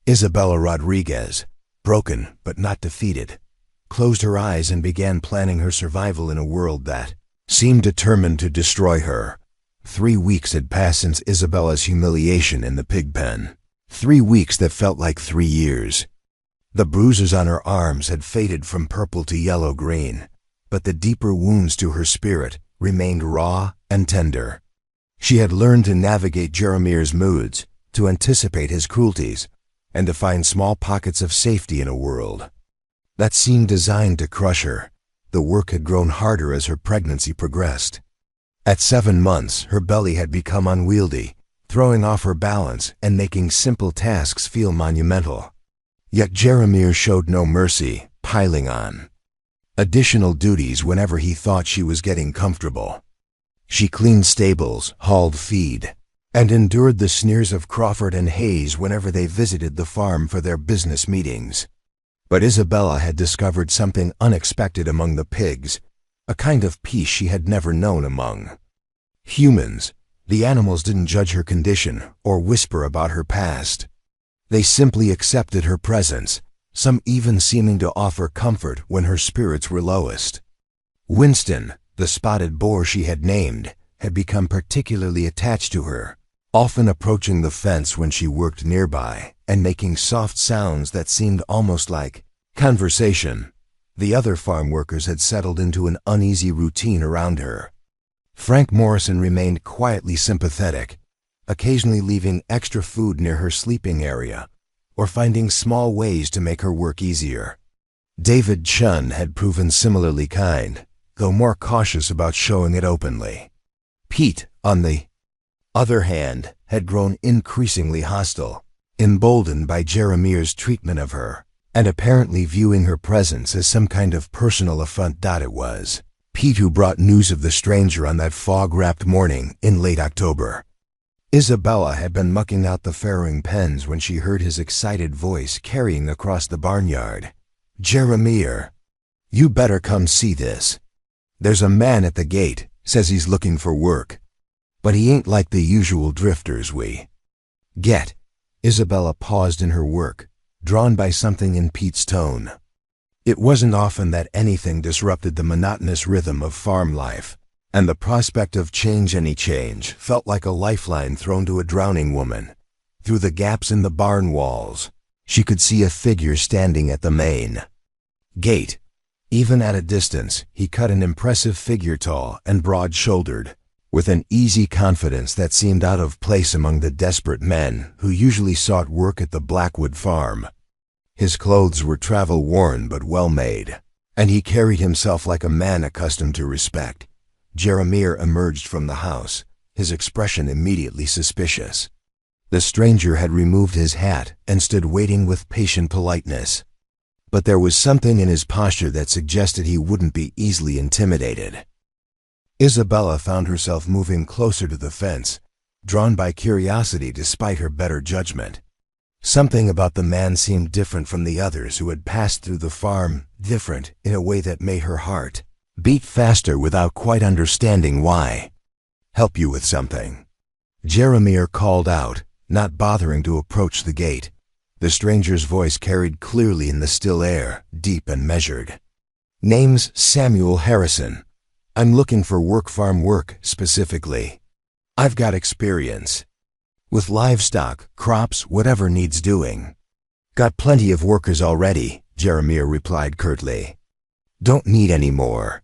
Isabella Rodriguez, broken but not defeated, closed her eyes and began planning her survival in a world that seemed determined to destroy her. 3 weeks had passed since Isabella's humiliation in the pig pen. 3 weeks that felt like 3 years. The bruises on her arms had faded from purple to yellow-green, but the deeper wounds to her spirit remained raw and tender. She had learned to navigate Jaramir's moods, to anticipate his cruelties, and to find small pockets of safety in a world that seemed designed to crush her. The work had grown harder as her pregnancy progressed. At 7 months, her belly had become unwieldy, throwing off her balance and making simple tasks feel monumental. Yet Jaramir showed no mercy, piling on additional duties whenever he thought she was getting comfortable. She cleaned stables, hauled feed, and endured the sneers of Crawford and Hayes whenever they visited the farm for their business meetings. But Isabella had discovered something unexpected among the pigs, a kind of peace she had never known among humans. The animals didn't judge her condition or whisper about her past. They simply accepted her presence, some even seeming to offer comfort when her spirits were lowest. Winston, the spotted boar she had named, had become particularly attached to her, often approaching the fence when she worked nearby and making soft sounds that seemed almost like conversation. The other farm workers had settled into an uneasy routine around her. Frank Morrison remained quietly sympathetic, occasionally leaving extra food near her sleeping area or finding small ways to make her work easier. David Chun had proven similarly kind, though more cautious about showing it openly. Pete, on the other hand, had grown increasingly hostile, emboldened by Jaramir's treatment of her, and apparently viewing her presence as some kind of personal affront. It was Pete who brought news of the stranger on that fog-wrapped morning in late October. Isabella had been mucking out the farrowing pens when she heard his excited voice carrying across the barnyard. "Jaramir, you better come see this. There's a man at the gate, says he's looking for work. But he ain't like the usual drifters we get." Isabella paused in her work, drawn by something in Pete's tone. It wasn't often that anything disrupted the monotonous rhythm of farm life, and the prospect of any change, felt like a lifeline thrown to a drowning woman. Through the gaps in the barn walls, she could see a figure standing at the main gate. Even at a distance, he cut an impressive figure, tall and broad-shouldered, with an easy confidence that seemed out of place among the desperate men who usually sought work at the Blackwood farm. His clothes were travel-worn but well-made, and he carried himself like a man accustomed to respect, Jeremiah emerged from the house, his expression immediately suspicious. The stranger had removed his hat and stood waiting with patient politeness. But there was something in his posture that suggested he wouldn't be easily intimidated. Isabella found herself moving closer to the fence, drawn by curiosity despite her better judgment. Something about the man seemed different from the others who had passed through the farm, different in a way that made her heart beat faster without quite understanding why. "Help you with something?" Jeremiah called out, not bothering to approach the gate. The stranger's voice carried clearly in the still air, deep and measured. "Name's Samuel Harrison. I'm looking for farm work, specifically. I've got experience with livestock, crops, whatever needs doing." "Got plenty of workers already," Jeremiah replied curtly. "Don't need any more."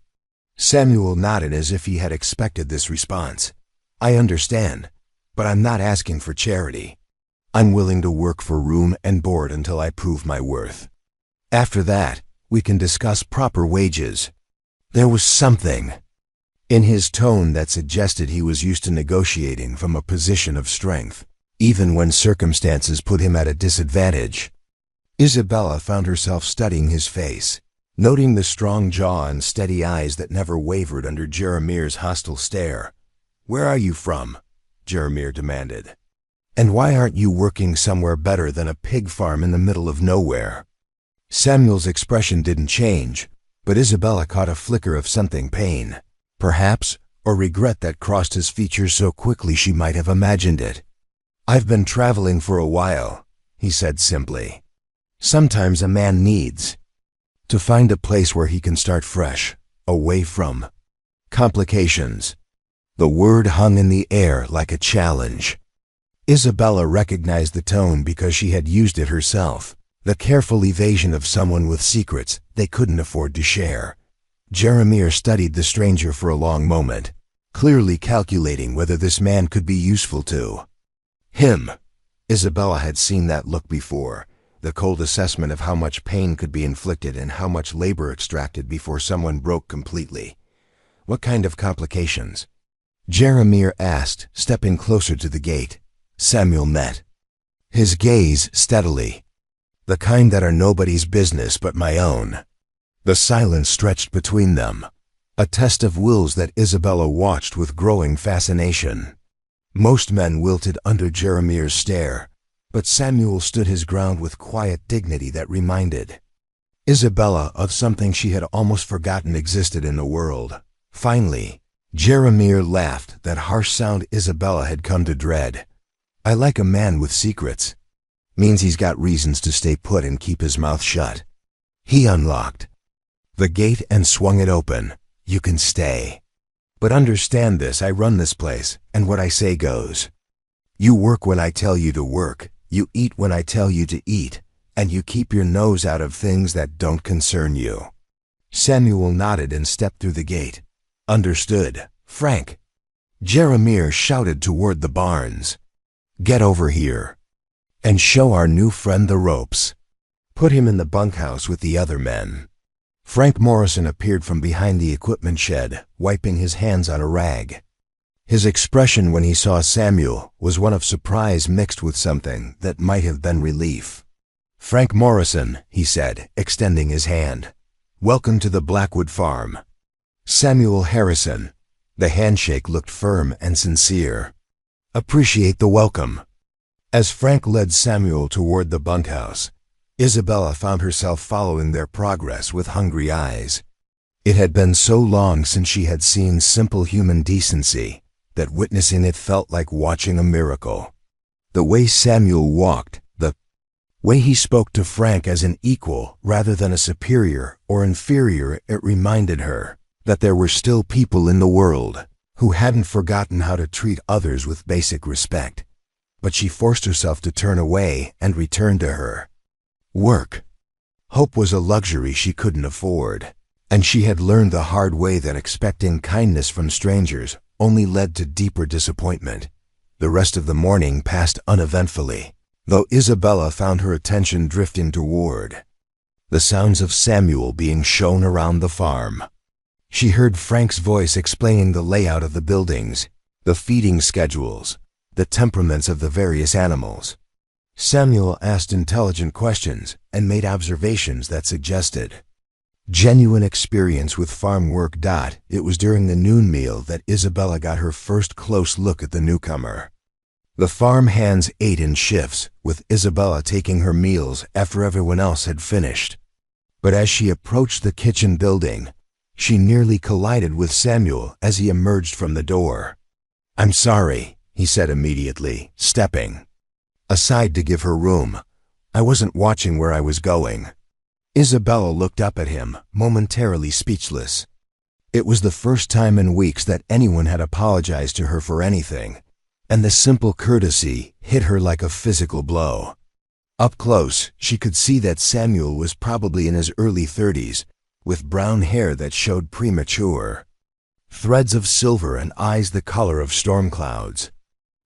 Samuel nodded as if he had expected this response. "I understand, but I'm not asking for charity. I'm willing to work for room and board until I prove my worth. After that, we can discuss proper wages." There was something in his tone that suggested he was used to negotiating from a position of strength, even when circumstances put him at a disadvantage. Isabella found herself studying his face, noting the strong jaw and steady eyes that never wavered under Jeremiah's hostile stare. "Where are you from?" Jeremiah demanded. "And why aren't you working somewhere better than a pig farm in the middle of nowhere?" Samuel's expression didn't change, but Isabella caught a flicker of something pain, perhaps, or regret that crossed his features so quickly she might have imagined it. "I've been traveling for a while," he said simply. "Sometimes a man needs to find a place where he can start fresh, away from complications." The word hung in the air like a challenge. Isabella recognized the tone because she had used it herself, the careful evasion of someone with secrets they couldn't afford to share. Jeremiah studied the stranger for a long moment, clearly calculating whether this man could be useful to him. Isabella had seen that look before, the cold assessment of how much pain could be inflicted and how much labor extracted before someone broke completely. "What kind of complications?" Jeremiah asked, stepping closer to the gate. Samuel met his gaze steadily. "The kind that are nobody's business but my own." The silence stretched between them, a test of wills that Isabella watched with growing fascination. Most men wilted under Jeremiah's stare, but Samuel stood his ground with quiet dignity that reminded Isabella of something she had almost forgotten existed in the world. Finally, Jeremiah laughed, that harsh sound Isabella had come to dread. "I like a man with secrets. Means he's got reasons to stay put and keep his mouth shut." He unlocked the gate and swung it open. "You can stay. But understand this, I run this place, and what I say goes. You work when I tell you to work, you eat when I tell you to eat, and you keep your nose out of things that don't concern you." Samuel nodded and stepped through the gate. "Understood, Frank." Jeremiah shouted toward the barns. "Get over here and show our new friend the ropes. Put him in the bunkhouse with the other men." Frank Morrison appeared from behind the equipment shed, wiping his hands on a rag. His expression when he saw Samuel was one of surprise mixed with something that might have been relief. "Frank Morrison," he said, extending his hand. "Welcome to the Blackwood farm." "Samuel Harrison." The handshake looked firm and sincere. "Appreciate the welcome." As Frank led Samuel toward the bunkhouse, Isabella found herself following their progress with hungry eyes. It had been so long since she had seen simple human decency that witnessing it felt like watching a miracle. The way Samuel walked, the way he spoke to Frank as an equal rather than a superior or inferior, it reminded her that there were still people in the world who hadn't forgotten how to treat others with basic respect. But she forced herself to turn away and return to her work. Hope was a luxury she couldn't afford, and she had learned the hard way that expecting kindness from strangers only led to deeper disappointment. The rest of the morning passed uneventfully, though Isabella found her attention drifting toward the sounds of Samuel being shown around the farm. She heard Frank's voice explaining the layout of the buildings, the feeding schedules, the temperaments of the various animals. Samuel asked intelligent questions and made observations that suggested genuine experience with farm work. It was during the noon meal that Isabella got her first close look at the newcomer. The farm hands ate in shifts, with Isabella taking her meals after everyone else had finished. But as she approached the kitchen building, she nearly collided with Samuel as he emerged from the door. "I'm sorry," he said immediately, stepping aside to give her room. "I wasn't watching where I was going." Isabella looked up at him, momentarily speechless. It was the first time in weeks that anyone had apologized to her for anything, and the simple courtesy hit her like a physical blow. Up close, she could see that Samuel was probably in his early 30s, with brown hair that showed premature, threads of silver and eyes the color of storm clouds.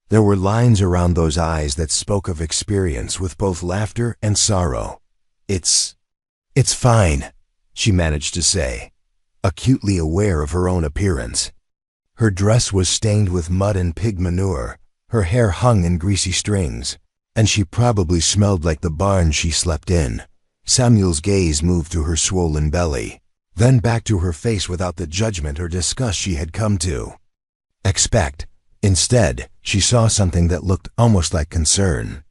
There were lines around those eyes that spoke of experience with both laughter and sorrow. It's fine," she managed to say, acutely aware of her own appearance. Her dress was stained with mud and pig manure, her hair hung in greasy strings, and she probably smelled like the barn she slept in. Samuel's gaze moved to her swollen belly, then back to her face without the judgment or disgust she had come to expect. Instead, she saw something that looked almost like concern.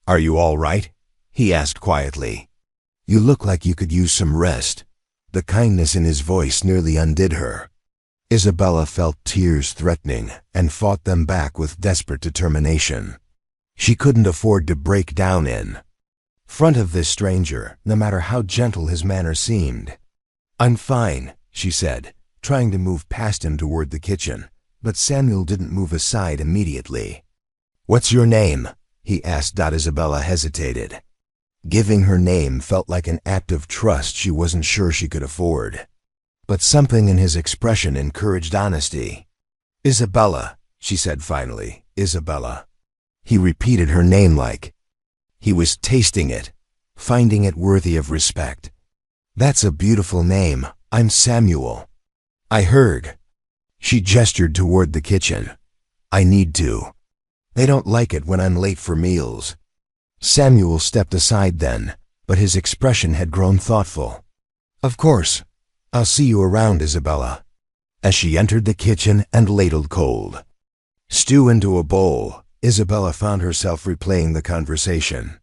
"Are you all right?" he asked quietly. "You look like you could use some rest." The kindness in his voice nearly undid her. Isabella felt tears threatening and fought them back with desperate determination. She couldn't afford to break down in front of this stranger, no matter how gentle his manner seemed. "I'm fine," she said, trying to move past him toward the kitchen, but Samuel didn't move aside immediately. "What's your name?" he asked. Isabella hesitated. Giving her name felt like an act of trust she wasn't sure she could afford. But something in his expression encouraged honesty. "Isabella," she said finally. "Isabella." He repeated her name like he was tasting it, finding it worthy of respect. "That's a beautiful name. I'm Samuel." "I heard." She gestured toward the kitchen. "I need to. They don't like it when I'm late for meals." Samuel stepped aside then, but his expression had grown thoughtful. "Of course. I'll see you around, Isabella." As she entered the kitchen and ladled cold stew into a bowl, Isabella found herself replaying the conversation.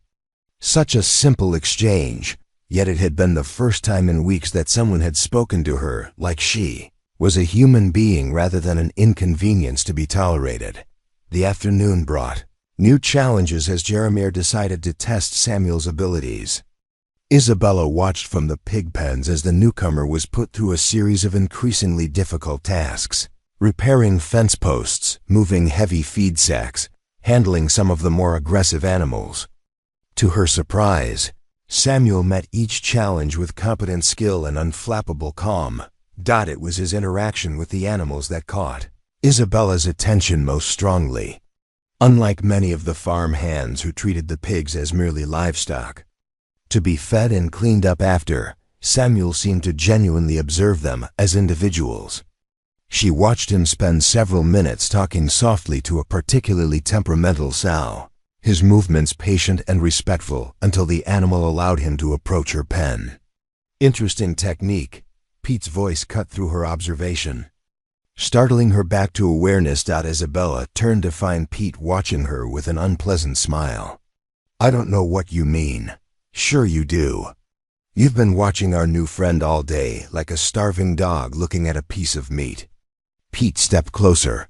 Such a simple exchange, yet it had been the first time in weeks that someone had spoken to her like she was a human being rather than an inconvenience to be tolerated. The afternoon brought new challenges as Jeremiah decided to test Samuel's abilities. Isabella watched from the pig pens as the newcomer was put through a series of increasingly difficult tasks, repairing fence posts, moving heavy feed sacks, handling some of the more aggressive animals. To her surprise, Samuel met each challenge with competent skill and unflappable calm. It was his interaction with the animals that caught Isabella's attention most strongly. Unlike many of the farm hands who treated the pigs as merely livestock to be fed and cleaned up after, Samuel seemed to genuinely observe them as individuals. She watched him spend several minutes talking softly to a particularly temperamental sow, his movements patient and respectful until the animal allowed him to approach her pen. "Interesting technique," Pete's voice cut through her observation. Startling her back to awareness, Isabella turned to find Pete watching her with an unpleasant smile. "I don't know what you mean." "Sure you do. You've been watching our new friend all day, like a starving dog looking at a piece of meat." Pete stepped closer,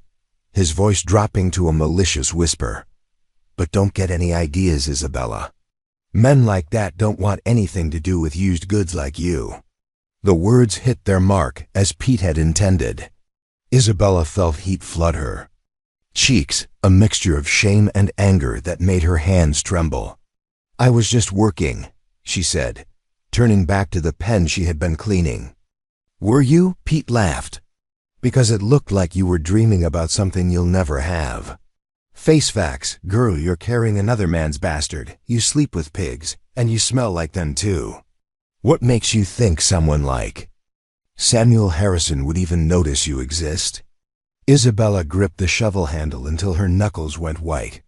his voice dropping to a malicious whisper. "But don't get any ideas, Isabella. Men like that don't want anything to do with used goods like you." The words hit their mark as Pete had intended. Isabella felt heat flood her cheeks, a mixture of shame and anger that made her hands tremble. "I was just working," she said, turning back to the pen she had been cleaning. "Were you?" Pete laughed. "Because it looked like you were dreaming about something you'll never have. Face facts, girl, you're carrying another man's bastard, you sleep with pigs, and you smell like them too. What makes you think someone like..." Samuel Harrison would even notice you exist? Isabella gripped the shovel handle until her knuckles went white.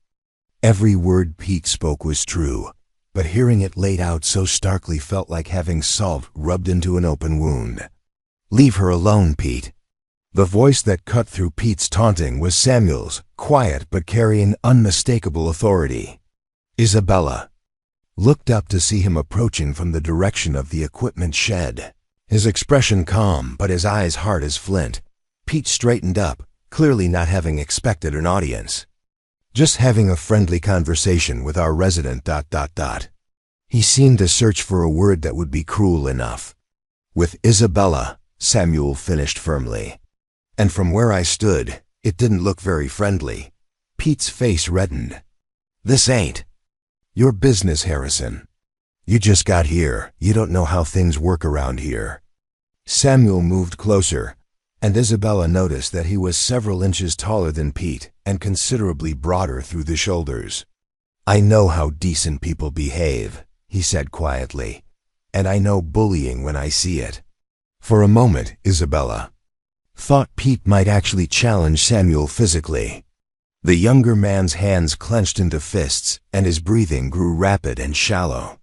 Every word Pete spoke was true, but hearing it laid out so starkly felt like having salt rubbed into an open wound. Leave her alone, Pete. The voice that cut through Pete's taunting was Samuel's, quiet but carrying unmistakable authority. Isabella looked up to see him approaching from the direction of the equipment shed. His expression calm, but his eyes hard as flint. Pete straightened up, clearly not having expected an audience. Just having a friendly conversation with our resident ... He seemed to search for a word that would be cruel enough. With Isabella, Samuel finished firmly. And from where I stood, it didn't look very friendly. Pete's face reddened. This ain't your business, Harrison. You just got here. You don't know how things work around here. Samuel moved closer, and Isabella noticed that he was several inches taller than Pete and considerably broader through the shoulders. I know how decent people behave, he said quietly, and I know bullying when I see it. For a moment, Isabella thought Pete might actually challenge Samuel physically. The younger man's hands clenched into fists, and his breathing grew rapid and shallow.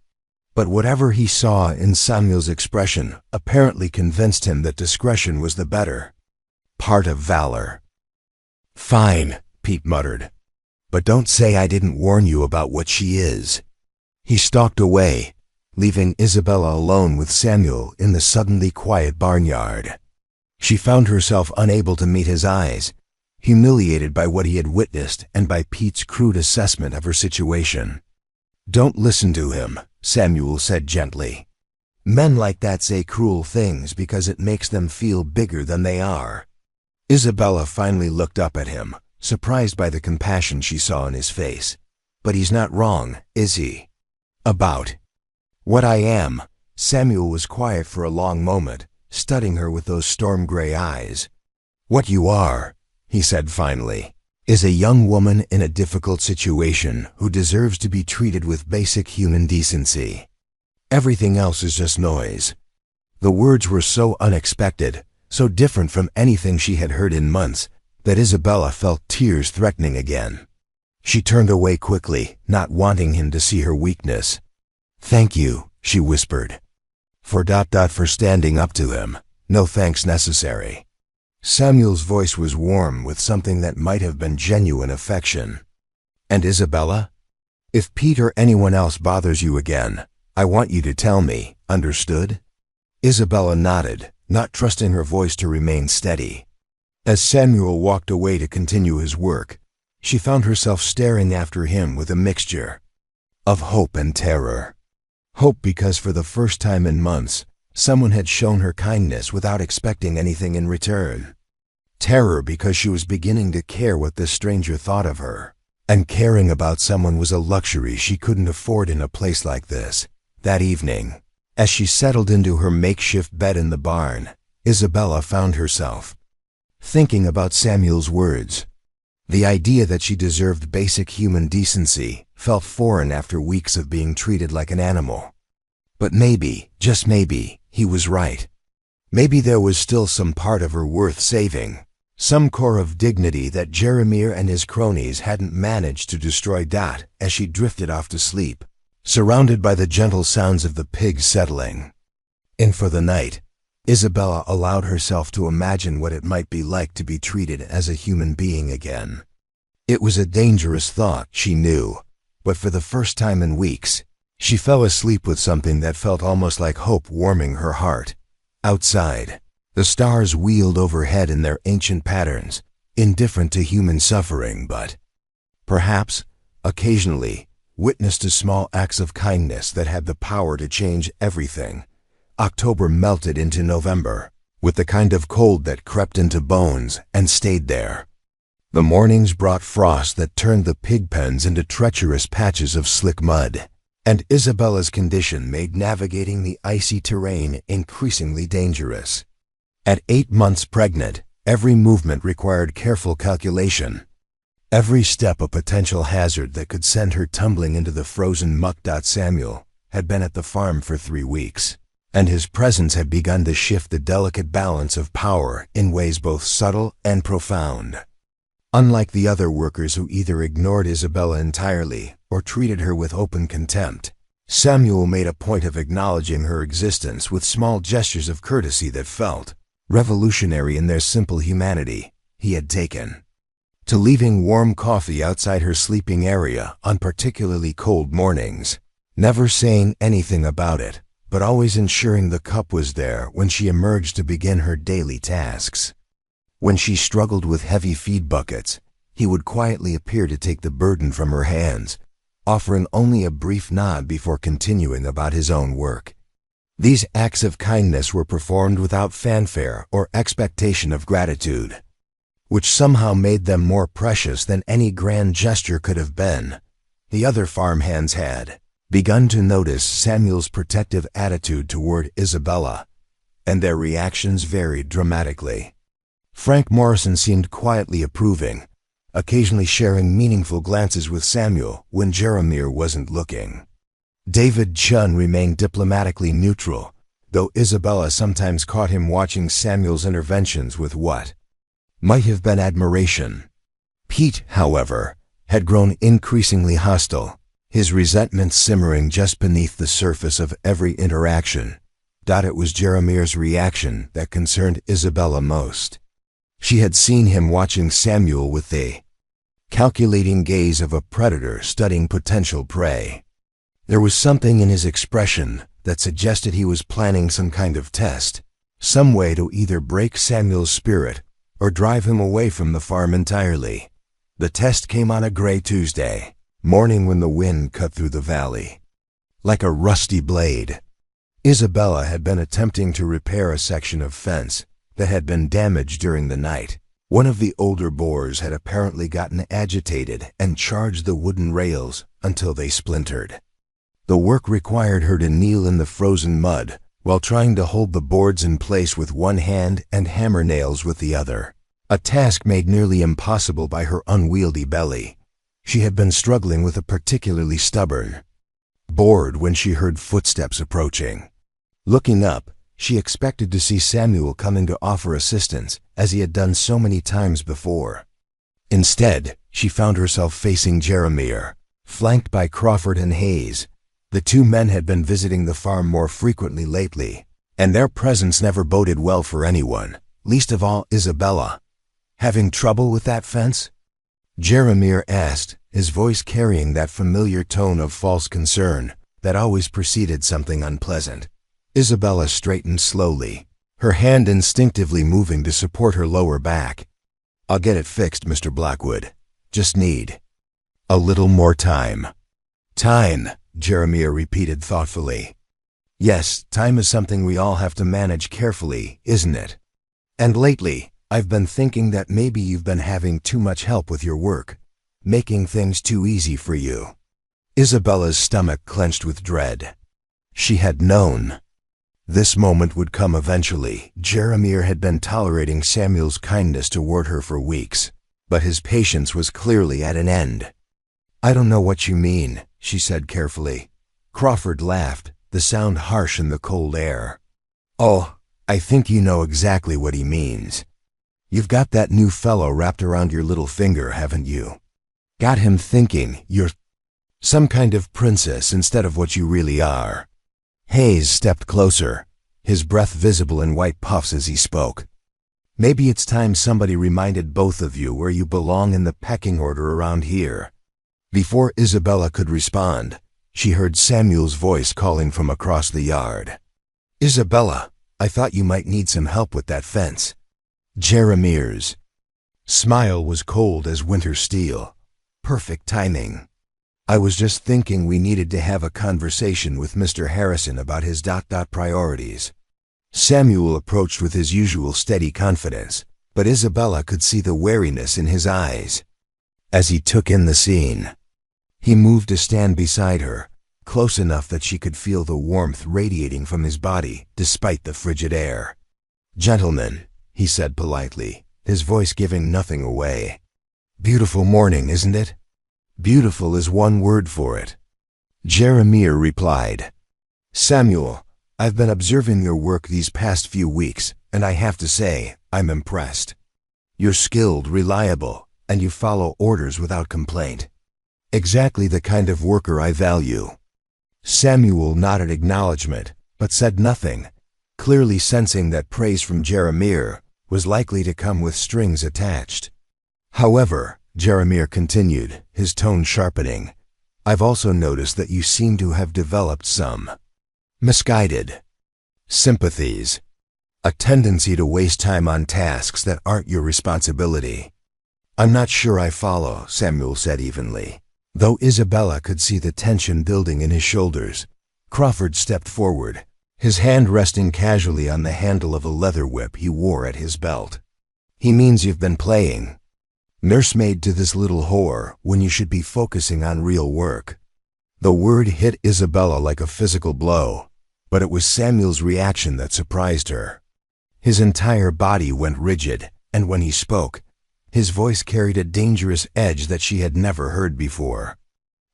But whatever he saw in Samuel's expression apparently convinced him that discretion was the better part of valor. Fine, Pete muttered. But don't say I didn't warn you about what she is. He stalked away, leaving Isabella alone with Samuel in the suddenly quiet barnyard. She found herself unable to meet his eyes, humiliated by what he had witnessed and by Pete's crude assessment of her situation. Don't listen to him, Samuel said gently. Men like that say cruel things because it makes them feel bigger than they are. Isabella finally looked up at him, surprised by the compassion she saw in his face. But he's not wrong, is he? About what I am. Samuel was quiet for a long moment, studying her with those storm-gray eyes. What you are, he said finally, is a young woman in a difficult situation who deserves to be treated with basic human decency. Everything else is just noise. The words were so unexpected, so different from anything she had heard in months, that Isabella felt tears threatening again. She turned away quickly, not wanting him to see her weakness. Thank you, she whispered. For standing up to him. No thanks necessary. Samuel's voice was warm with something that might have been genuine affection. And Isabella? If Pete or anyone else bothers you again, I want you to tell me, understood? Isabella nodded, not trusting her voice to remain steady. As Samuel walked away to continue his work, she found herself staring after him with a mixture of hope and terror. Hope because for the first time in months, someone had shown her kindness without expecting anything in return. Terror because she was beginning to care what this stranger thought of her. And caring about someone was a luxury she couldn't afford in a place like this. That evening, as she settled into her makeshift bed in the barn, Isabella found herself thinking about Samuel's words. The idea that she deserved basic human decency felt foreign after weeks of being treated like an animal. But maybe, just maybe, he was right. Maybe there was still some part of her worth saving. Some core of dignity that Jeremiah and his cronies hadn't managed to destroy. As she drifted off to sleep, surrounded by the gentle sounds of the pigs settling. And for the night, Isabella allowed herself to imagine what it might be like to be treated as a human being again. It was a dangerous thought, she knew, but for the first time in weeks, she fell asleep with something that felt almost like hope warming her heart. Outside, the stars wheeled overhead in their ancient patterns, indifferent to human suffering, but perhaps, occasionally, witness to small acts of kindness that had the power to change everything. October melted into November, with the kind of cold that crept into bones and stayed there. The mornings brought frost that turned the pig pens into treacherous patches of slick mud, and Isabella's condition made navigating the icy terrain increasingly dangerous. At 8 months pregnant, every movement required careful calculation. Every step a potential hazard that could send her tumbling into the frozen muck. Samuel had been at the farm for 3 weeks, and his presence had begun to shift the delicate balance of power in ways both subtle and profound. Unlike the other workers who either ignored Isabella entirely or treated her with open contempt, Samuel made a point of acknowledging her existence with small gestures of courtesy that felt revolutionary in their simple humanity. He had taken to leaving warm coffee outside her sleeping area on particularly cold mornings, never saying anything about it, but always ensuring the cup was there when she emerged to begin her daily tasks. When she struggled with heavy feed buckets, he would quietly appear to take the burden from her hands, offering only a brief nod before continuing about his own work. These acts of kindness were performed without fanfare or expectation of gratitude, which somehow made them more precious than any grand gesture could have been. The other farmhands had begun to notice Samuel's protective attitude toward Isabella, and their reactions varied dramatically. Frank Morrison seemed quietly approving, occasionally sharing meaningful glances with Samuel when Jeremiah wasn't looking. David Chun remained diplomatically neutral, though Isabella sometimes caught him watching Samuel's interventions with what might have been admiration. Pete, however, had grown increasingly hostile, his resentment simmering just beneath the surface of every interaction. It was Jeremiah's reaction that concerned Isabella most. She had seen him watching Samuel with the calculating gaze of a predator studying potential prey. There was something in his expression that suggested he was planning some kind of test, some way to either break Samuel's spirit or drive him away from the farm entirely. The test came on a gray Tuesday morning when the wind cut through the valley like a rusty blade. Isabella had been attempting to repair a section of fence that had been damaged during the night. One of the older boars had apparently gotten agitated and charged the wooden rails until they splintered. The work required her to kneel in the frozen mud while trying to hold the boards in place with one hand and hammer nails with the other, a task made nearly impossible by her unwieldy belly. She had been struggling with a particularly stubborn board when she heard footsteps approaching. Looking up, she expected to see Samuel coming to offer assistance, as he had done so many times before. Instead, she found herself facing Jeremiah, flanked by Crawford and Hayes. The two men had been visiting the farm more frequently lately, and their presence never boded well for anyone, least of all Isabella. "Having trouble with that fence?" Jeremiah asked, his voice carrying that familiar tone of false concern that always preceded something unpleasant. Isabella straightened slowly, her hand instinctively moving to support her lower back. "I'll get it fixed, Mr. Blackwood. Just need a little more time." "Time," Jeremiah repeated thoughtfully. "Yes, time is something we all have to manage carefully, isn't it? And lately, I've been thinking that maybe you've been having too much help with your work, making things too easy for you." Isabella's stomach clenched with dread. She had known this moment would come eventually. Jeremiah had been tolerating Samuel's kindness toward her for weeks, but his patience was clearly at an end. "I don't know what you mean," she said carefully. Crawford laughed, the sound harsh in the cold air. "Oh, I think you know exactly what he means. You've got that new fellow wrapped around your little finger, haven't you? Got him thinking you're some kind of princess instead of what you really are." Hayes stepped closer, his breath visible in white puffs as he spoke. "Maybe it's time somebody reminded both of you where you belong in the pecking order around here." Before Isabella could respond, she heard Samuel's voice calling from across the yard. "Isabella, I thought you might need some help with that fence." Jeremiah's smile was cold as winter steel. Perfect timing. "I was just thinking we needed to have a conversation with Mr. Harrison about his priorities." Samuel approached with his usual steady confidence, but Isabella could see the wariness in his eyes. As he took in the scene, he moved to stand beside her, close enough that she could feel the warmth radiating from his body despite the frigid air. "Gentlemen," he said politely, his voice giving nothing away. "Beautiful morning, isn't it?" "Beautiful is one word for it," Jeremiah replied. "Samuel, I've been observing your work these past few weeks, and I have to say, I'm impressed. You're skilled, reliable, and you follow orders without complaint. Exactly the kind of worker I value." Samuel nodded acknowledgement, but said nothing, clearly sensing that praise from Jeremiah was likely to come with strings attached. "However," Jeremiah continued, his tone sharpening, "I've also noticed that you seem to have developed some misguided sympathies, a tendency to waste time on tasks that aren't your responsibility." "I'm not sure I follow," Samuel said evenly. Though Isabella could see the tension building in his shoulders, Crawford stepped forward, his hand resting casually on the handle of a leather whip he wore at his belt. "He means you've been playing nursemaid to this little whore when you should be focusing on real work." The word hit Isabella like a physical blow, but it was Samuel's reaction that surprised her. His entire body went rigid, and when he spoke, his voice carried a dangerous edge that she had never heard before.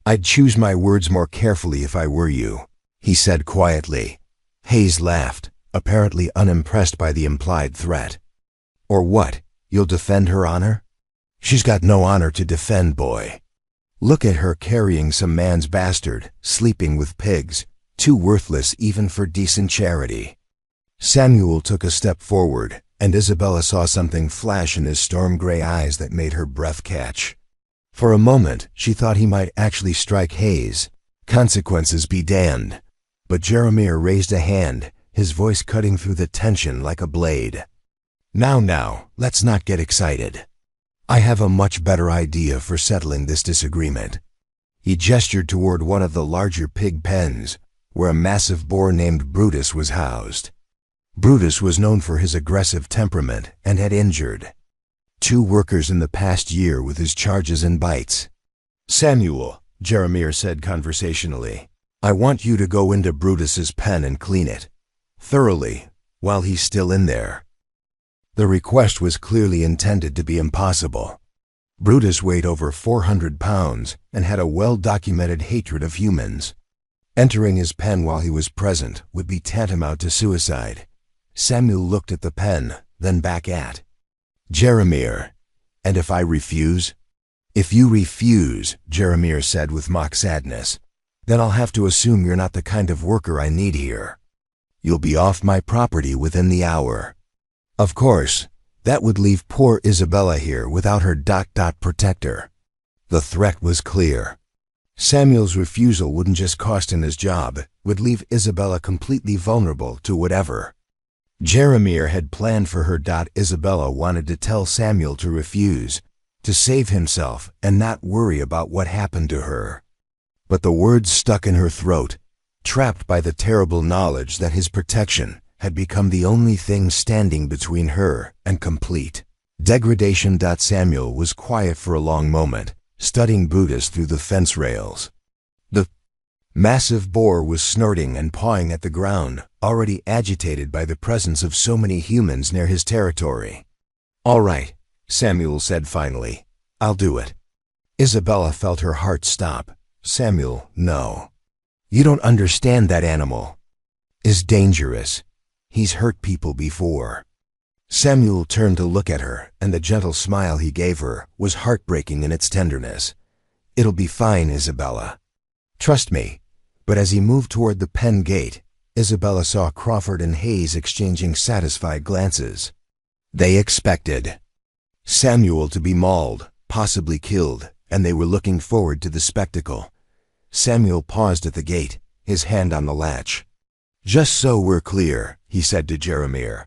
"I'd choose my words more carefully if I were you," he said quietly. Hayes laughed, apparently unimpressed by the implied threat. "Or what? You'll defend her honor?" "She's got no honor to defend, boy. Look at her carrying some man's bastard, sleeping with pigs, too worthless even for decent charity." Samuel took a step forward, and Isabella saw something flash in his storm-gray eyes that made her breath catch. For a moment, she thought he might actually strike Hayes. Consequences be damned. But Jeremiah raised a hand, his voice cutting through the tension like a blade. Now, let's not get excited. I have a much better idea for settling this disagreement." He gestured toward one of the larger pig pens, where a massive boar named Brutus was housed. Brutus was known for his aggressive temperament and had injured 2 workers in the past year with his charges and bites. "Samuel," Jeremiah said conversationally, "I want you to go into Brutus's pen and clean it thoroughly while he's still in there." The request was clearly intended to be impossible. Brutus weighed over 400 pounds and had a well-documented hatred of humans. Entering his pen while he was present would be tantamount to suicide. Samuel looked at the pen, then back at Jeremiah. "And if I refuse?" "If you refuse," Jeremiah said with mock sadness, "then I'll have to assume you're not the kind of worker I need here. You'll be off my property within the hour. Of course, that would leave poor Isabella here without her ... protector." The threat was clear. Samuel's refusal wouldn't just cost him his job, it would leave Isabella completely vulnerable to whatever Jeremiah had planned for her. Isabella wanted to tell Samuel to refuse, to save himself and not worry about what happened to her. But the words stuck in her throat, trapped by the terrible knowledge that his protection had become the only thing standing between her and complete degradation. Samuel was quiet for a long moment, studying Brutus through the fence rails. The massive boar was snorting and pawing at the ground, already agitated by the presence of so many humans near his territory. "All right," Samuel said finally. "I'll do it." Isabella felt her heart stop. "Samuel, no. You don't understand. That animal is dangerous. He's hurt people before." Samuel turned to look at her, and the gentle smile he gave her was heartbreaking in its tenderness. "It'll be fine, Isabella. Trust me." But as he moved toward the pen gate, Isabella saw Crawford and Hayes exchanging satisfied glances. They expected Samuel to be mauled, possibly killed, and they were looking forward to the spectacle. Samuel paused at the gate, his hand on the latch. "Just so we're clear," he said to Jeremiah,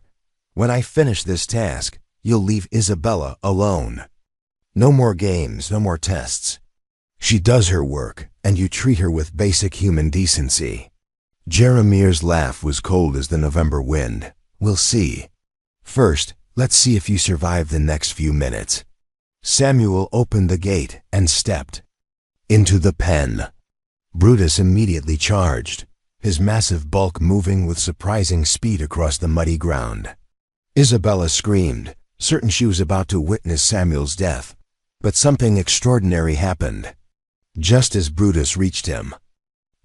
"when I finish this task, you'll leave Isabella alone. No more games, no more tests. She does her work, and you treat her with basic human decency." Jeremiah's laugh was cold as the November wind. "We'll see. First, let's see if you survive the next few minutes." Samuel opened the gate and stepped into the pen. Brutus immediately charged, his massive bulk moving with surprising speed across the muddy ground. Isabella screamed, certain she was about to witness Samuel's death. But something extraordinary happened. Just as Brutus reached him,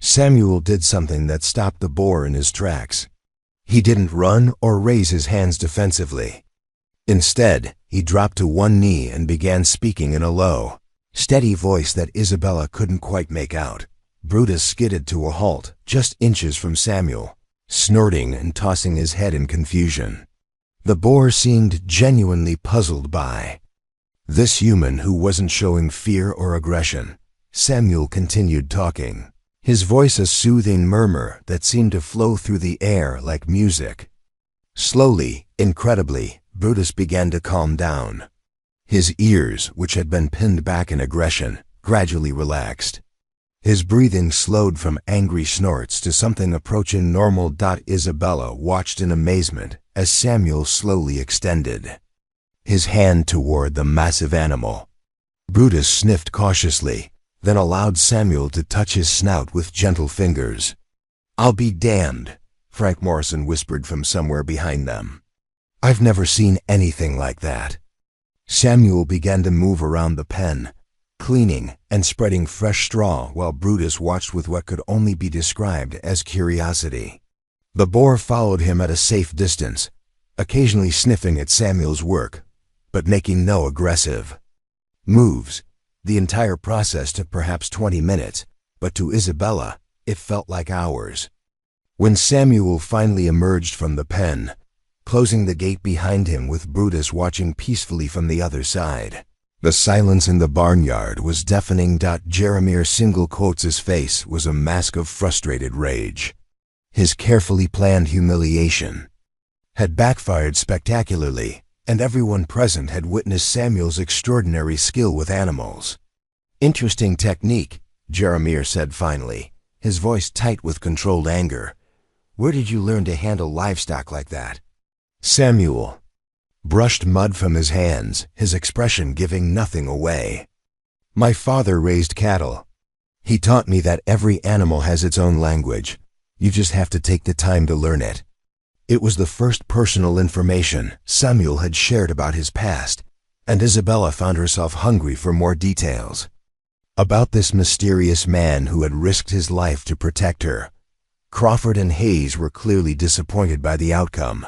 Samuel did something that stopped the boar in his tracks. He didn't run or raise his hands defensively. Instead, he dropped to one knee and began speaking in a low, steady voice that Isabella couldn't quite make out. Brutus skidded to a halt, just inches from Samuel, snorting and tossing his head in confusion. The boar seemed genuinely puzzled by this human who wasn't showing fear or aggression. Samuel continued talking, his voice a soothing murmur that seemed to flow through the air like music. Slowly, incredibly, Brutus began to calm down. His ears, which had been pinned back in aggression, gradually relaxed. His breathing slowed from angry snorts to something approaching normal. Isabella watched in amazement as Samuel slowly extended his hand toward the massive animal. Brutus sniffed cautiously, then allowed Samuel to touch his snout with gentle fingers. "I'll be damned," Frank Morrison whispered from somewhere behind them. "I've never seen anything like that." Samuel began to move around the pen, cleaning and spreading fresh straw while Brutus watched with what could only be described as curiosity. The boar followed him at a safe distance, occasionally sniffing at Samuel's work, but making no aggressive moves. The entire process took perhaps 20 minutes, but to Isabella, it felt like hours. When Samuel finally emerged from the pen, closing the gate behind him with Brutus watching peacefully from the other side, the silence in the barnyard was deafening. Jeremiah single quotes' face was a mask of frustrated rage. His carefully planned humiliation had backfired spectacularly, and everyone present had witnessed Samuel's extraordinary skill with animals. "Interesting technique," Jeremiah said finally, his voice tight with controlled anger. "Where did you learn to handle livestock like that?" Samuel brushed mud from his hands, his expression giving nothing away. "My father raised cattle. He taught me that every animal has its own language. You just have to take the time to learn it." It was the first personal information Samuel had shared about his past, and Isabella found herself hungry for more details about this mysterious man who had risked his life to protect her. Crawford and Hayes were clearly disappointed by the outcome.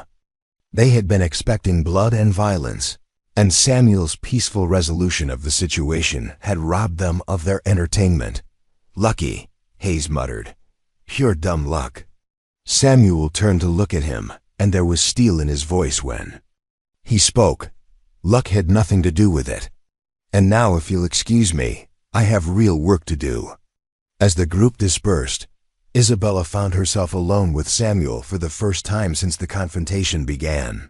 They had been expecting blood and violence, and Samuel's peaceful resolution of the situation had robbed them of their entertainment. "Lucky," Hayes muttered. "Pure dumb luck." Samuel turned to look at him, and there was steel in his voice when he spoke. "Luck had nothing to do with it. And now, if you'll excuse me, I have real work to do." As the group dispersed, Isabella found herself alone with Samuel for the first time since the confrontation began.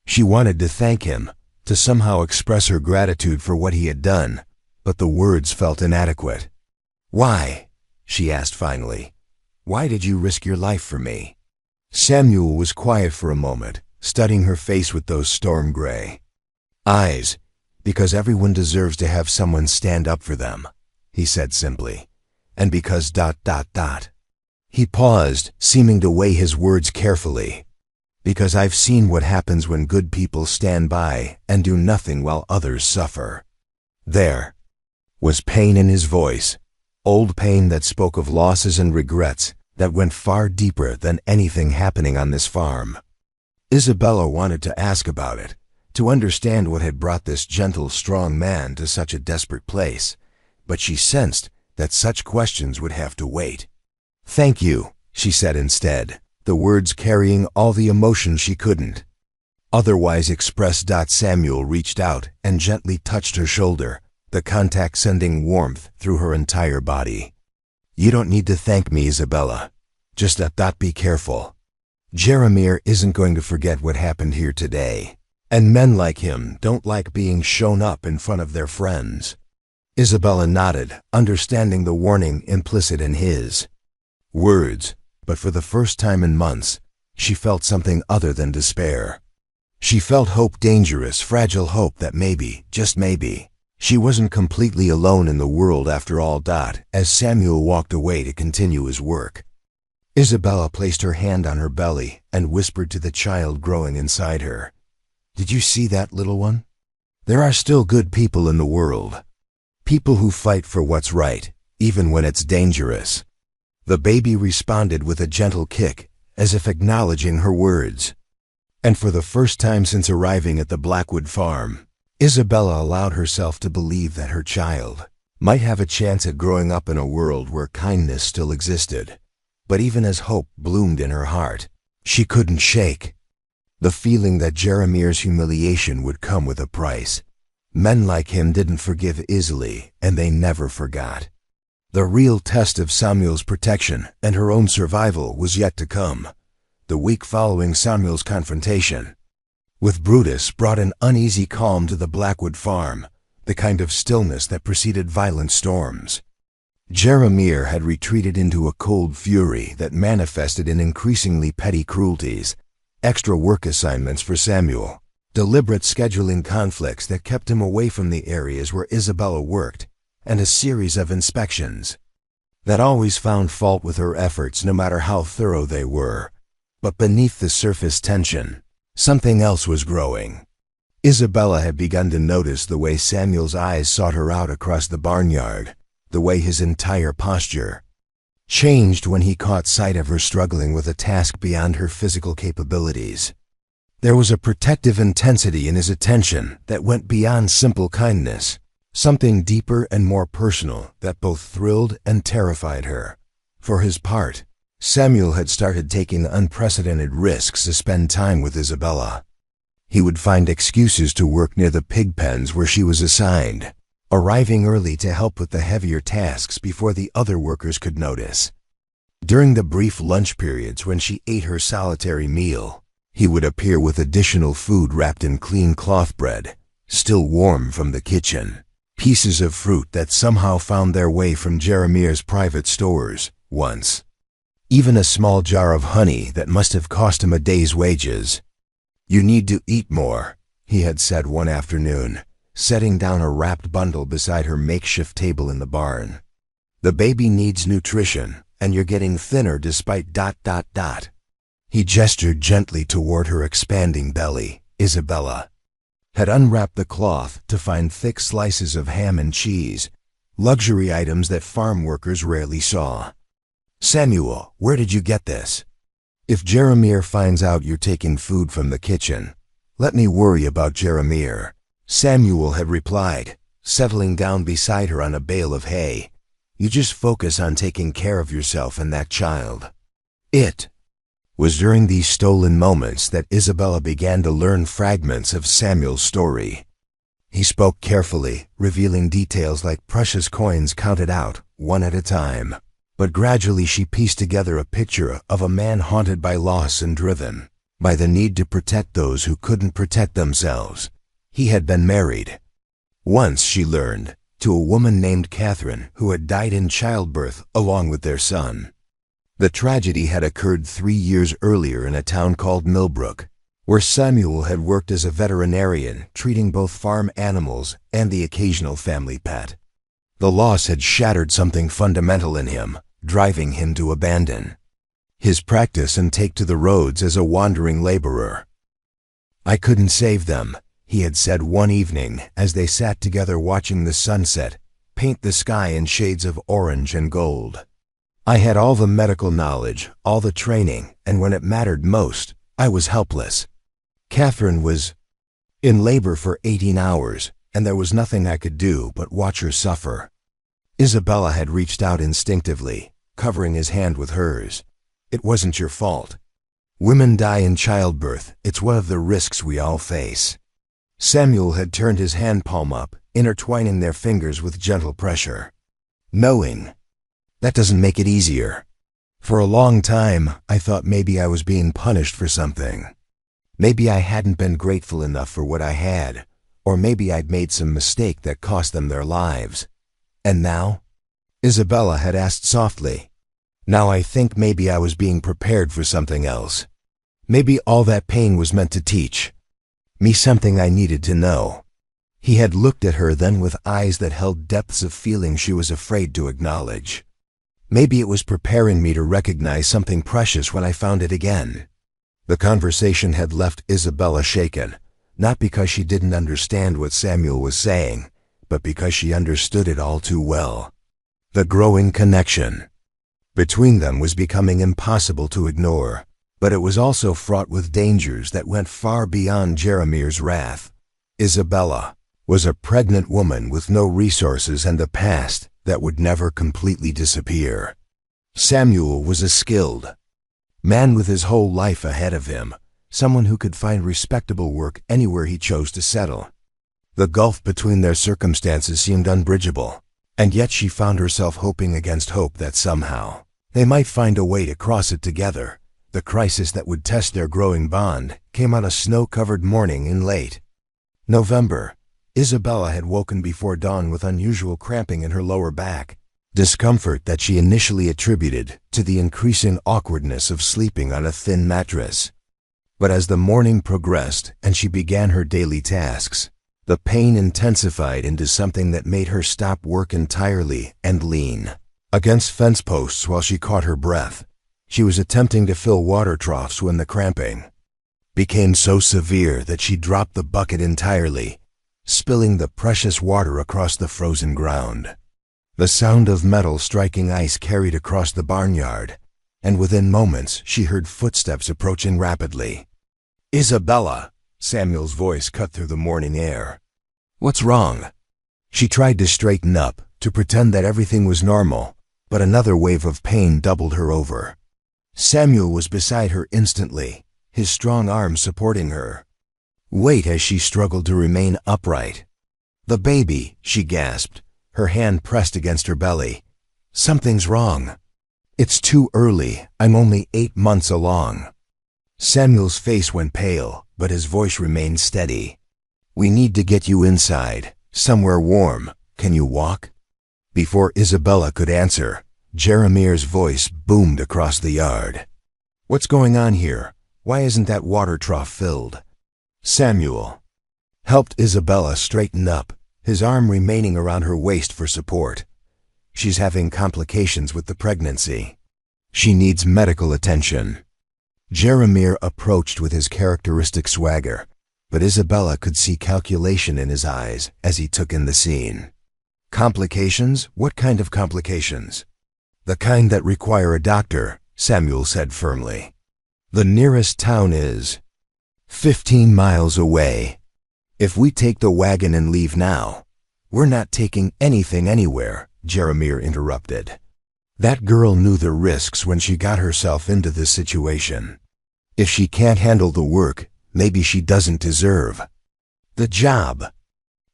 She wanted to thank him, to somehow express her gratitude for what he had done, but the words felt inadequate. "Why?" she asked finally. "Why did you risk your life for me?" Samuel was quiet for a moment, studying her face with those storm-gray eyes. "Because everyone deserves to have someone stand up for them," he said simply. "And because ... He paused, seeming to weigh his words carefully. "Because I've seen what happens when good people stand by and do nothing while others suffer." There was pain in his voice, old pain that spoke of losses and regrets that went far deeper than anything happening on this farm. Isabella wanted to ask about it, to understand what had brought this gentle, strong man to such a desperate place, but she sensed that such questions would have to wait. "Thank you," she said instead, the words carrying all the emotion she couldn't otherwise express. Samuel reached out and gently touched her shoulder, the contact sending warmth through her entire body. "You don't need to thank me, Isabella. Just be careful. Jeremiah isn't going to forget what happened here today, and men like him don't like being shown up in front of their friends." Isabella nodded, understanding the warning implicit in his words, but for the first time in months, she felt something other than despair. She felt hope, dangerous, fragile hope that maybe, just maybe, she wasn't completely alone in the world after all. As Samuel walked away to continue his work, Isabella placed her hand on her belly and whispered to the child growing inside her, "Did you see that, little one? There are still good people in the world. People who fight for what's right, even when it's dangerous." The baby responded with a gentle kick, as if acknowledging her words. And for the first time since arriving at the Blackwood farm, Isabella allowed herself to believe that her child might have a chance at growing up in a world where kindness still existed. But even as hope bloomed in her heart, she couldn't shake the feeling that Jeremiah's humiliation would come with a price. Men like him didn't forgive easily, and they never forgot. The real test of Samuel's protection and her own survival was yet to come. The week following Samuel's confrontation with Brutus brought an uneasy calm to the Blackwood farm, the kind of stillness that preceded violent storms. Jeremiah had retreated into a cold fury that manifested in increasingly petty cruelties, extra work assignments for Samuel, deliberate scheduling conflicts that kept him away from the areas where Isabella worked, and a series of inspections that always found fault with her efforts no matter how thorough they were. But beneath the surface tension, something else was growing. Isabella had begun to notice the way Samuel's eyes sought her out across the barnyard, the way his entire posture changed when he caught sight of her struggling with a task beyond her physical capabilities. There was a protective intensity in his attention that went beyond simple kindness, something deeper and more personal that both thrilled and terrified her. For his part, Samuel had started taking unprecedented risks to spend time with Isabella. He would find excuses to work near the pig pens where she was assigned, arriving early to help with the heavier tasks before the other workers could notice. During the brief lunch periods when she ate her solitary meal, he would appear with additional food wrapped in clean cloth bread, still warm from the kitchen, pieces of fruit that somehow found their way from Jeremiah's private stores once, even a small jar of honey that must have cost him a day's wages. "You need to eat more," he had said one afternoon, setting down a wrapped bundle beside her makeshift table in the barn. "The baby needs nutrition, and you're getting thinner despite ... He gestured gently toward her expanding belly. Isabella had unwrapped the cloth to find thick slices of ham and cheese, luxury items that farm workers rarely saw. "Samuel, where did you get this? If Jeremiah finds out you're taking food from the kitchen, let me worry about Jeremiah," Samuel had replied, settling down beside her on a bale of hay. "You just focus on taking care of yourself and that child." It was during these stolen moments that Isabella began to learn fragments of Samuel's story. He spoke carefully, revealing details like precious coins counted out, one at a time. But gradually she pieced together a picture of a man haunted by loss and driven by the need to protect those who couldn't protect themselves. He had been married once, she learned, to a woman named Catherine who had died in childbirth along with their son. The tragedy had occurred 3 years earlier in a town called Millbrook, where Samuel had worked as a veterinarian, treating both farm animals and the occasional family pet. The loss had shattered something fundamental in him, driving him to abandon his practice and take to the roads as a wandering laborer. "I couldn't save them," he had said one evening as they sat together watching the sunset paint the sky in shades of orange and gold. "I had all the medical knowledge, all the training, and when it mattered most, I was helpless. Catherine was in labor for 18 hours, and there was nothing I could do but watch her suffer." Isabella had reached out instinctively, covering his hand with hers. "It wasn't your fault. Women die in childbirth. It's one of the risks we all face." Samuel had turned his hand palm up, intertwining their fingers with gentle pressure. "Knowing that doesn't make it easier. For a long time, I thought maybe I was being punished for something. Maybe I hadn't been grateful enough for what I had, or maybe I'd made some mistake that cost them their lives. And now?" Isabella had asked softly. "Now I think maybe I was being prepared for something else. Maybe all that pain was meant to teach me something I needed to know." He had looked at her then with eyes that held depths of feeling she was afraid to acknowledge. "Maybe it was preparing me to recognize something precious when I found it again." The conversation had left Isabella shaken, not because she didn't understand what Samuel was saying, but because she understood it all too well. The growing connection between them was becoming impossible to ignore, but it was also fraught with dangers that went far beyond Jaramir's wrath. Isabella was a pregnant woman with no resources and a past that would never completely disappear. Samuel was a skilled man with his whole life ahead of him, someone who could find respectable work anywhere he chose to settle. The gulf between their circumstances seemed unbridgeable, and yet she found herself hoping against hope that somehow they might find a way to cross it together. The crisis that would test their growing bond came on a snow-covered morning in late November. Isabella had woken before dawn with unusual cramping in her lower back, discomfort that she initially attributed to the increasing awkwardness of sleeping on a thin mattress. But as the morning progressed and she began her daily tasks, the pain intensified into something that made her stop work entirely and lean against fence posts while she caught her breath. She was attempting to fill water troughs when the cramping became so severe that she dropped the bucket entirely, spilling the precious water across the frozen ground. The sound of metal striking ice carried across the barnyard, and within moments she heard footsteps approaching rapidly. "Isabella!" Samuel's voice cut through the morning air. "What's wrong?" She tried to straighten up, to pretend that everything was normal, but another wave of pain doubled her over. Samuel was beside her instantly, his strong arms supporting her weight as she struggled to remain upright. "The baby," she gasped, her hand pressed against her belly. "Something's wrong." "It's too early. I'm only 8 months along." Samuel's face went pale, but his voice remained steady. "We need to get you inside, somewhere warm. Can you walk?" Before Isabella could answer, Jaramir's voice boomed across the yard. "What's going on here? Why isn't that water trough filled?" Samuel helped Isabella straighten up, his arm remaining around her waist for support. "She's having complications with the pregnancy. She needs medical attention." Jaramir approached with his characteristic swagger, but Isabella could see calculation in his eyes as he took in the scene. "Complications? What kind of complications?" "The kind that require a doctor," Samuel said firmly. "The nearest town is 15 miles away. If we take the wagon and leave now—" "We're not taking anything anywhere," Jaramir interrupted. "That girl knew the risks when she got herself into this situation. If she can't handle the work, maybe she doesn't deserve the job."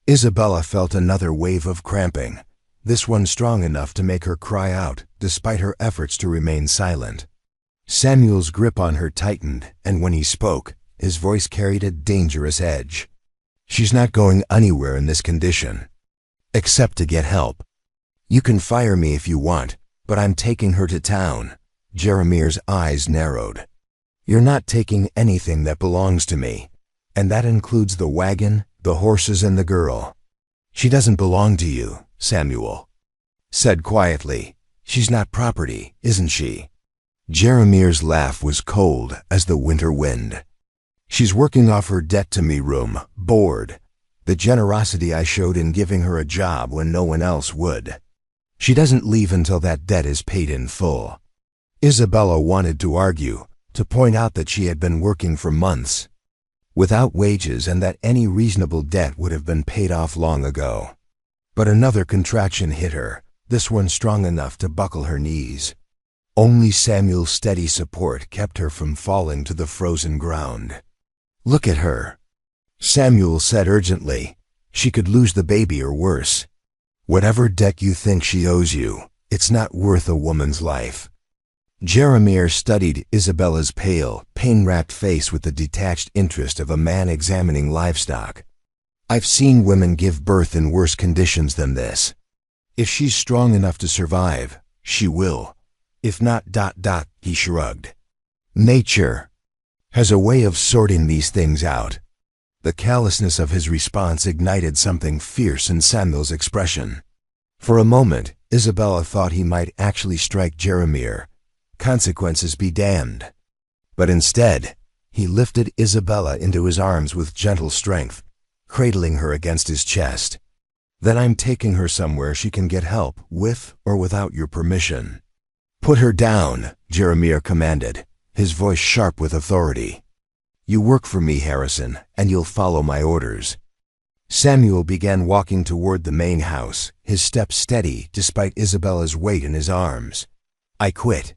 Isabella felt another wave of cramping, this one strong enough to make her cry out, despite her efforts to remain silent. Samuel's grip on her tightened, and when he spoke, his voice carried a dangerous edge. "She's not going anywhere in this condition, except to get help. You can fire me if you want, but I'm taking her to town." Jaramir's eyes narrowed. "You're not taking anything that belongs to me, and that includes the wagon, the horses, and the girl." "She doesn't belong to you," Samuel said quietly. "She's not property, isn't she?" Jaramir's laugh was cold as the winter wind. "She's working off her debt to me, board. The generosity I showed in giving her a job when no one else would. She doesn't leave until that debt is paid in full." Isabella wanted to argue, to point out that she had been working for months without wages and that any reasonable debt would have been paid off long ago. But another contraction hit her, this one strong enough to buckle her knees. Only Samuel's steady support kept her from falling to the frozen ground. "Look at her," Samuel said urgently. "She could lose the baby or worse. Whatever debt you think she owes you, it's not worth a woman's life." Jaramir studied Isabella's pale, pain-wrapped face with the detached interest of a man examining livestock. "I've seen women give birth in worse conditions than this. If she's strong enough to survive, she will. If not, he shrugged. Nature has a way of sorting these things out." The callousness of his response ignited something fierce in Samuel's expression. For a moment, Isabella thought he might actually strike Jaramir. Consequences be damned. But instead, he lifted Isabella into his arms with gentle strength, cradling her against his chest. "Then I'm taking her somewhere she can get help, with or without your permission." "Put her down," Jeremiah commanded, his voice sharp with authority. "You work for me, Harrison, and you'll follow my orders." Samuel began walking toward the main house, his steps steady despite Isabella's weight in his arms. "I quit.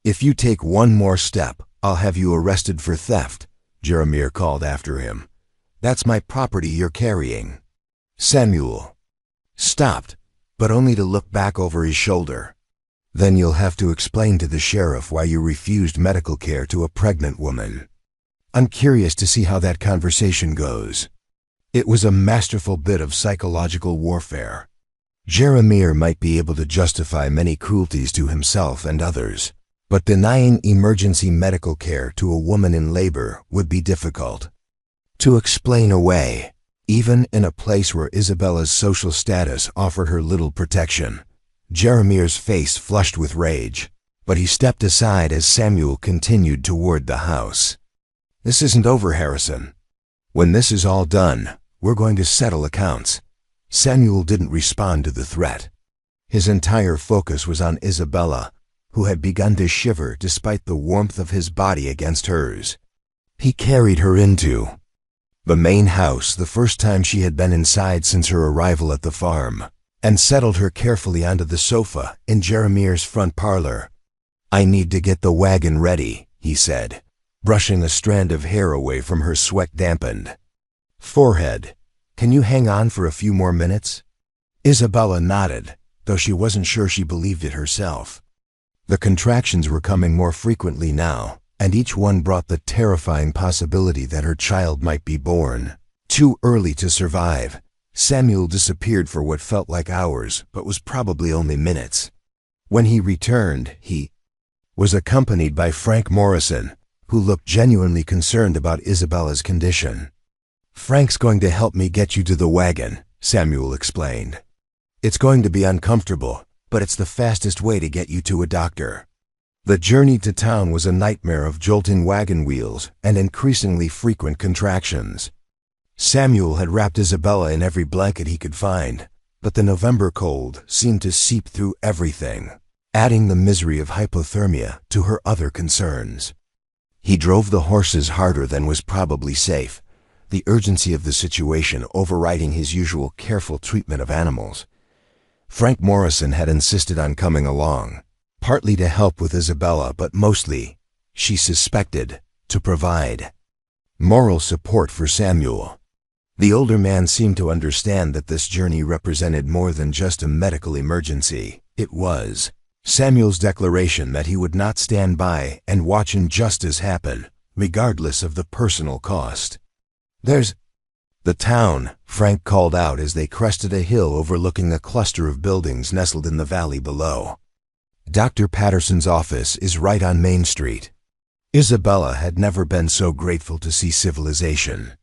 If you take one more step, I'll have you arrested for theft," Jeremiah called after him. "That's my property you're carrying." Samuel stopped, but only to look back over his shoulder. "Then you'll have to explain to the sheriff why you refused medical care to a pregnant woman. I'm curious to see how that conversation goes." It was a masterful bit of psychological warfare. Jeremiah might be able to justify many cruelties to himself and others, but denying emergency medical care to a woman in labor would be difficult to explain away, even in a place where Isabella's social status offered her little protection. Jeremiah's face flushed with rage, but he stepped aside as Samuel continued toward the house. "This isn't over, Harrison. When this is all done, we're going to settle accounts." Samuel didn't respond to the threat. His entire focus was on Isabella, who had begun to shiver despite the warmth of his body against hers. He carried her into the main house the first time she had been inside since her arrival at the farm, and settled her carefully onto the sofa in Jeremiah's front parlor. "I need to get the wagon ready," he said, brushing a strand of hair away from her sweat-dampened forehead. "Can you hang on for a few more minutes?" Isabella nodded, though she wasn't sure she believed it herself. The contractions were coming more frequently now, and each one brought the terrifying possibility that her child might be born too early to survive. Samuel disappeared for what felt like hours, but was probably only minutes. When he returned, he was accompanied by Frank Morrison, who looked genuinely concerned about Isabella's condition. "Frank's going to help me get you to the wagon," Samuel explained. "It's going to be uncomfortable, but it's the fastest way to get you to a doctor." The journey to town was a nightmare of jolting wagon wheels and increasingly frequent contractions. Samuel had wrapped Isabella in every blanket he could find, but the November cold seemed to seep through everything, adding the misery of hypothermia to her other concerns. He drove the horses harder than was probably safe, the urgency of the situation overriding his usual careful treatment of animals. Frank Morrison had insisted on coming along, partly to help with Isabella, but mostly, she suspected, to provide moral support for Samuel. The older man seemed to understand that this journey represented more than just a medical emergency. It was Samuel's declaration that he would not stand by and watch injustice happen, regardless of the personal cost. "There's the town," Frank called out as they crested a hill overlooking a cluster of buildings nestled in the valley below. "Dr. Patterson's office is right on Main Street." Isabella had never been so grateful to see civilization.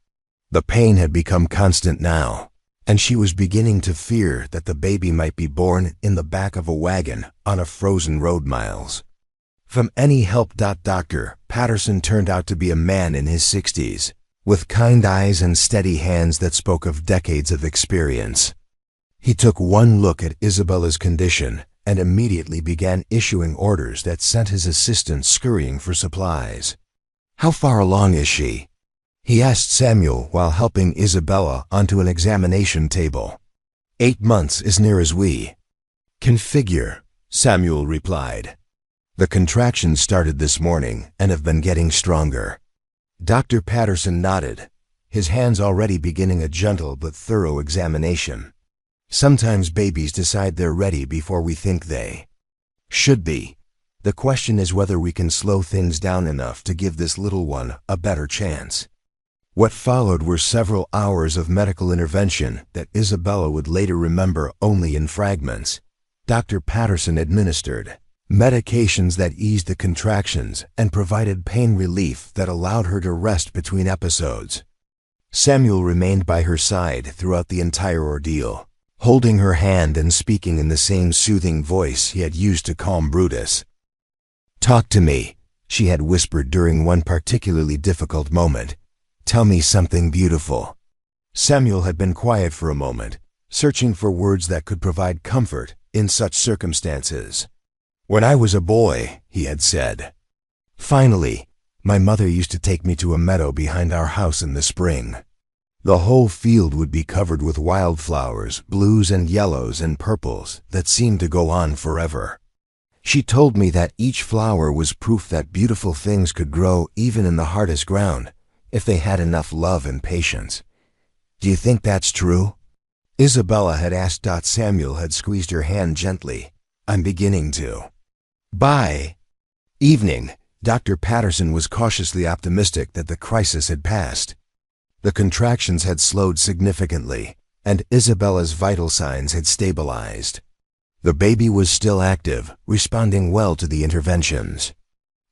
The pain had become constant now, and she was beginning to fear that the baby might be born in the back of a wagon on a frozen road miles. From any help. Dr. Patterson turned out to be a man in his 60s, with kind eyes and steady hands that spoke of decades of experience. He took one look at Isabella's condition and immediately began issuing orders that sent his assistant scurrying for supplies. "How far along is she?" he asked Samuel while helping Isabella onto an examination table. 8 months, as near as we can figure," Samuel replied. "The contractions started this morning and have been getting stronger." Dr. Patterson nodded, his hands already beginning a gentle but thorough examination. "Sometimes babies decide they're ready before we think they should be. The question is whether we can slow things down enough to give this little one a better chance." What followed were several hours of medical intervention that Isabella would later remember only in fragments. Dr. Patterson administered medications that eased the contractions and provided pain relief that allowed her to rest between episodes. Samuel remained by her side throughout the entire ordeal, holding her hand and speaking in the same soothing voice he had used to calm Brutus. "Talk to me," she had whispered during one particularly difficult moment. "Tell me something beautiful." Samuel had been quiet for a moment, searching for words that could provide comfort in such circumstances. "When I was a boy," he had said. "Finally, my mother used to take me to a meadow behind our house in the spring. The whole field would be covered with wildflowers, blues and yellows and purples that seemed to go on forever. She told me that each flower was proof that beautiful things could grow even in the hardest ground if they had enough love and patience. Do you think that's true?" Isabella had asked. Samuel had squeezed her hand gently. "I'm beginning to." By evening, Dr. Patterson was cautiously optimistic that the crisis had passed. The contractions had slowed significantly, and Isabella's vital signs had stabilized. The baby was still active, responding well to the interventions.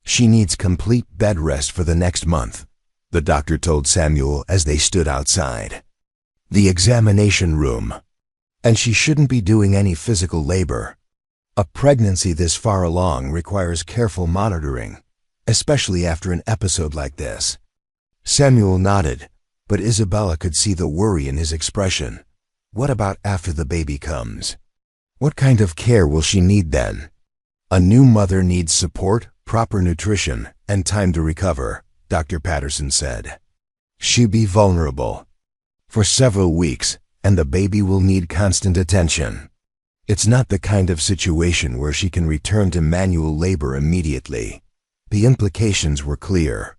"She needs complete bed rest for the next month," the doctor told Samuel as they stood outside the examination room. "And she shouldn't be doing any physical labor. A pregnancy this far along requires careful monitoring, especially after an episode like this." Samuel nodded, but Isabella could see the worry in his expression. "What about after the baby comes? What kind of care will she need then?" "A new mother needs support, proper nutrition, and time to recover," Dr. Patterson said. "She'll be vulnerable for several weeks, and the baby will need constant attention. It's not the kind of situation where she can return to manual labor immediately." The implications were clear.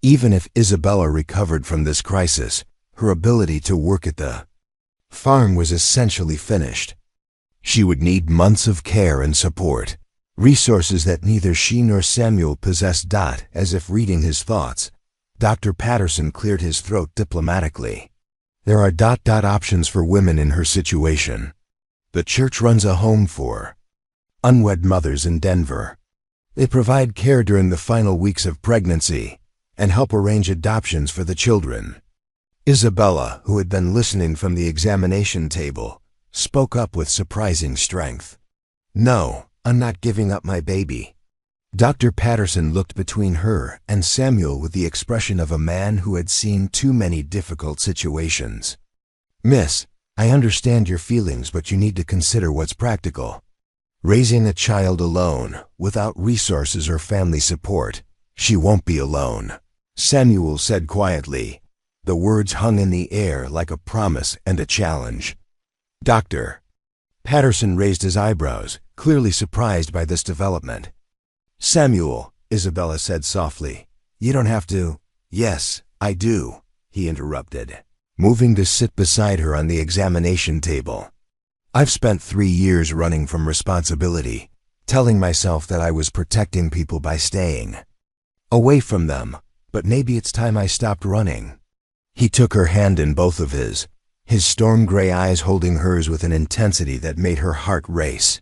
Even if Isabella recovered from this crisis, her ability to work at the farm was essentially finished. She would need months of care and support, resources that neither she nor Samuel possessed. As if reading his thoughts, Dr. Patterson cleared his throat diplomatically. "There are options for women in her situation. The church runs a home for unwed mothers in Denver. They provide care during the final weeks of pregnancy and help arrange adoptions for the children." Isabella, who had been listening from the examination table, spoke up with surprising strength. "No, I'm not giving up my baby." Dr. Patterson looked between her and Samuel with the expression of a man who had seen too many difficult situations. "Miss, I understand your feelings, but you need to consider what's practical. Raising a child alone, without resources or family support, she won't be alone," Samuel said quietly. The words hung in the air like a promise and a challenge. "Doctor." Patterson raised his eyebrows, clearly surprised by this development. "Samuel," Isabella said softly, "you don't have to." "Yes, I do," he interrupted, moving to sit beside her on the examination table. "I've spent 3 years running from responsibility, telling myself that I was protecting people by staying away from them, but maybe it's time I stopped running." He took her hand in both of his storm gray eyes holding hers with an intensity that made her heart race.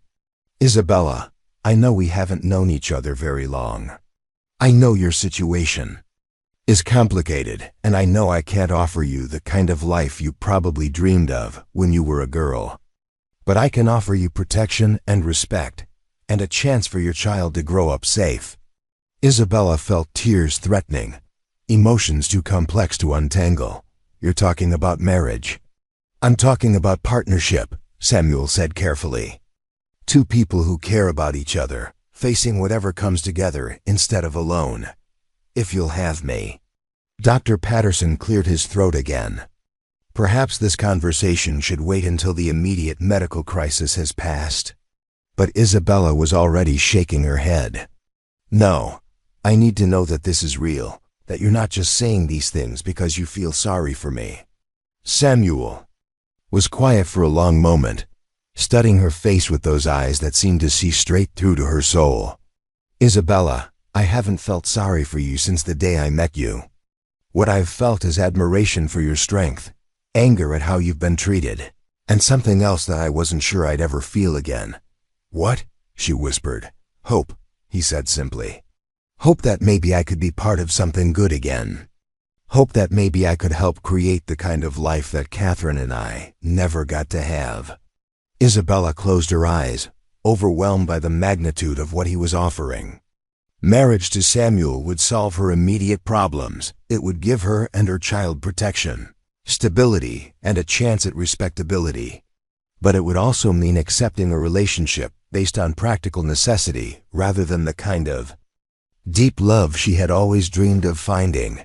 "Isabella, I know we haven't known each other very long. I know your situation is complicated, and I know I can't offer you the kind of life you probably dreamed of when you were a girl. But I can offer you protection and respect, and a chance for your child to grow up safe." Isabella felt tears threatening, emotions too complex to untangle. "You're talking about marriage." "I'm talking about partnership," Samuel said carefully. "Two people who care about each other, facing whatever comes together instead of alone. If you'll have me." Dr. Patterson cleared his throat again. "Perhaps this conversation should wait until the immediate medical crisis has passed." But Isabella was already shaking her head. "No, I need to know that this is real, that you're not just saying these things because you feel sorry for me." Samuel was quiet for a long moment, studying her face with those eyes that seemed to see straight through to her soul. "Isabella, I haven't felt sorry for you since the day I met you. What I've felt is admiration for your strength, anger at how you've been treated, and something else that I wasn't sure I'd ever feel again." "What?" she whispered. "Hope," he said simply. "Hope that maybe I could be part of something good again. Hope that maybe I could help create the kind of life that Catherine and I never got to have." Isabella closed her eyes, overwhelmed by the magnitude of what he was offering. Marriage to Samuel would solve her immediate problems. It would give her and her child protection, stability, and a chance at respectability. But it would also mean accepting a relationship based on practical necessity rather than the kind of deep love she had always dreamed of finding.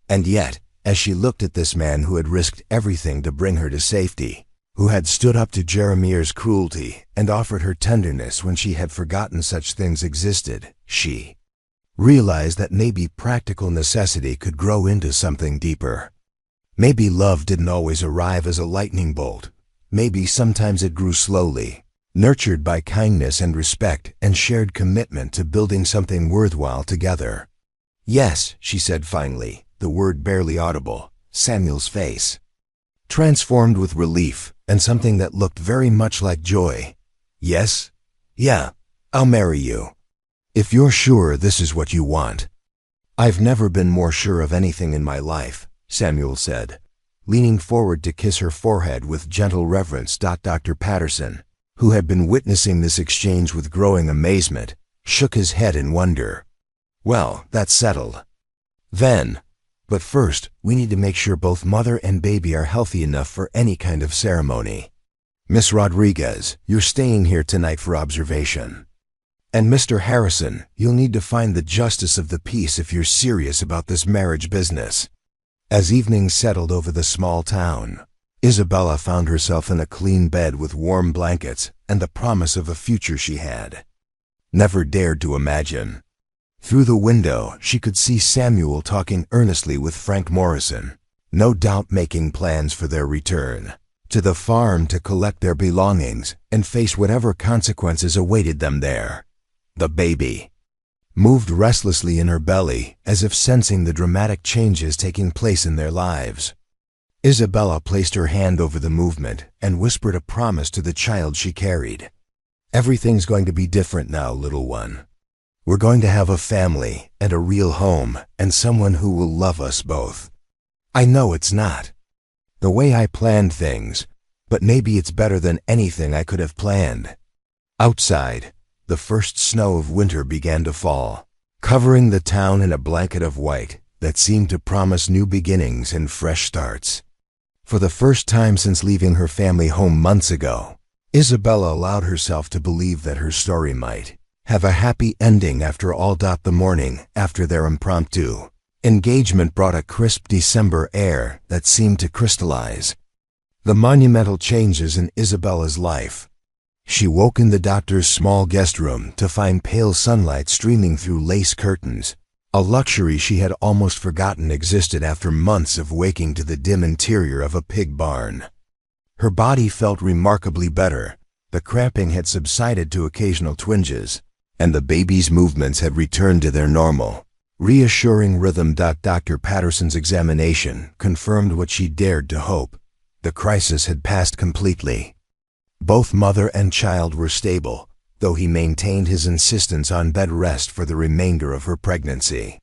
And yet, as she looked at this man who had risked everything to bring her to safety, who had stood up to Jeremiah's cruelty and offered her tenderness when she had forgotten such things existed, she realized that maybe practical necessity could grow into something deeper. Maybe love didn't always arrive as a lightning bolt. Maybe sometimes it grew slowly, nurtured by kindness and respect and shared commitment to building something worthwhile together. "Yes," she said finally, the word barely audible. Samuel's face transformed with relief and something that looked very much like joy. "Yes? Yeah, I'll marry you. If you're sure this is what you want." "I've never been more sure of anything in my life," Samuel said, leaning forward to kiss her forehead with gentle reverence. Dr. Patterson, who had been witnessing this exchange with growing amazement, shook his head in wonder. "Well, that's settled. Then, but first, we need to make sure both mother and baby are healthy enough for any kind of ceremony. Miss Rodriguez, you're staying here tonight for observation. And Mr. Harrison, you'll need to find the justice of the peace if you're serious about this marriage business." As evening settled over the small town, Isabella found herself in a clean bed with warm blankets and the promise of a future she had never dared to imagine. Through the window, she could see Samuel talking earnestly with Frank Morrison, no doubt making plans for their return to the farm to collect their belongings and face whatever consequences awaited them there. The baby moved restlessly in her belly, as if sensing the dramatic changes taking place in their lives. Isabella placed her hand over the movement and whispered a promise to the child she carried. "Everything's going to be different now, little one. We're going to have a family and a real home and someone who will love us both. I know it's not the way I planned things, but maybe it's better than anything I could have planned." Outside, the first snow of winter began to fall, covering the town in a blanket of white that seemed to promise new beginnings and fresh starts. For the first time since leaving her family home months ago, Isabella allowed herself to believe that her story might have a happy ending after all. The morning after their impromptu engagement brought a crisp December air that seemed to crystallize the monumental changes in Isabella's life. She woke in the doctor's small guest room to find pale sunlight streaming through lace curtains, a luxury she had almost forgotten existed after months of waking to the dim interior of a pig barn. Her body felt remarkably better. The cramping had subsided to occasional twinges, and the baby's movements had returned to their normal, reassuring rhythm. Dr. Patterson's examination confirmed what she dared to hope. The crisis had passed completely. Both mother and child were stable, though he maintained his insistence on bed rest for the remainder of her pregnancy.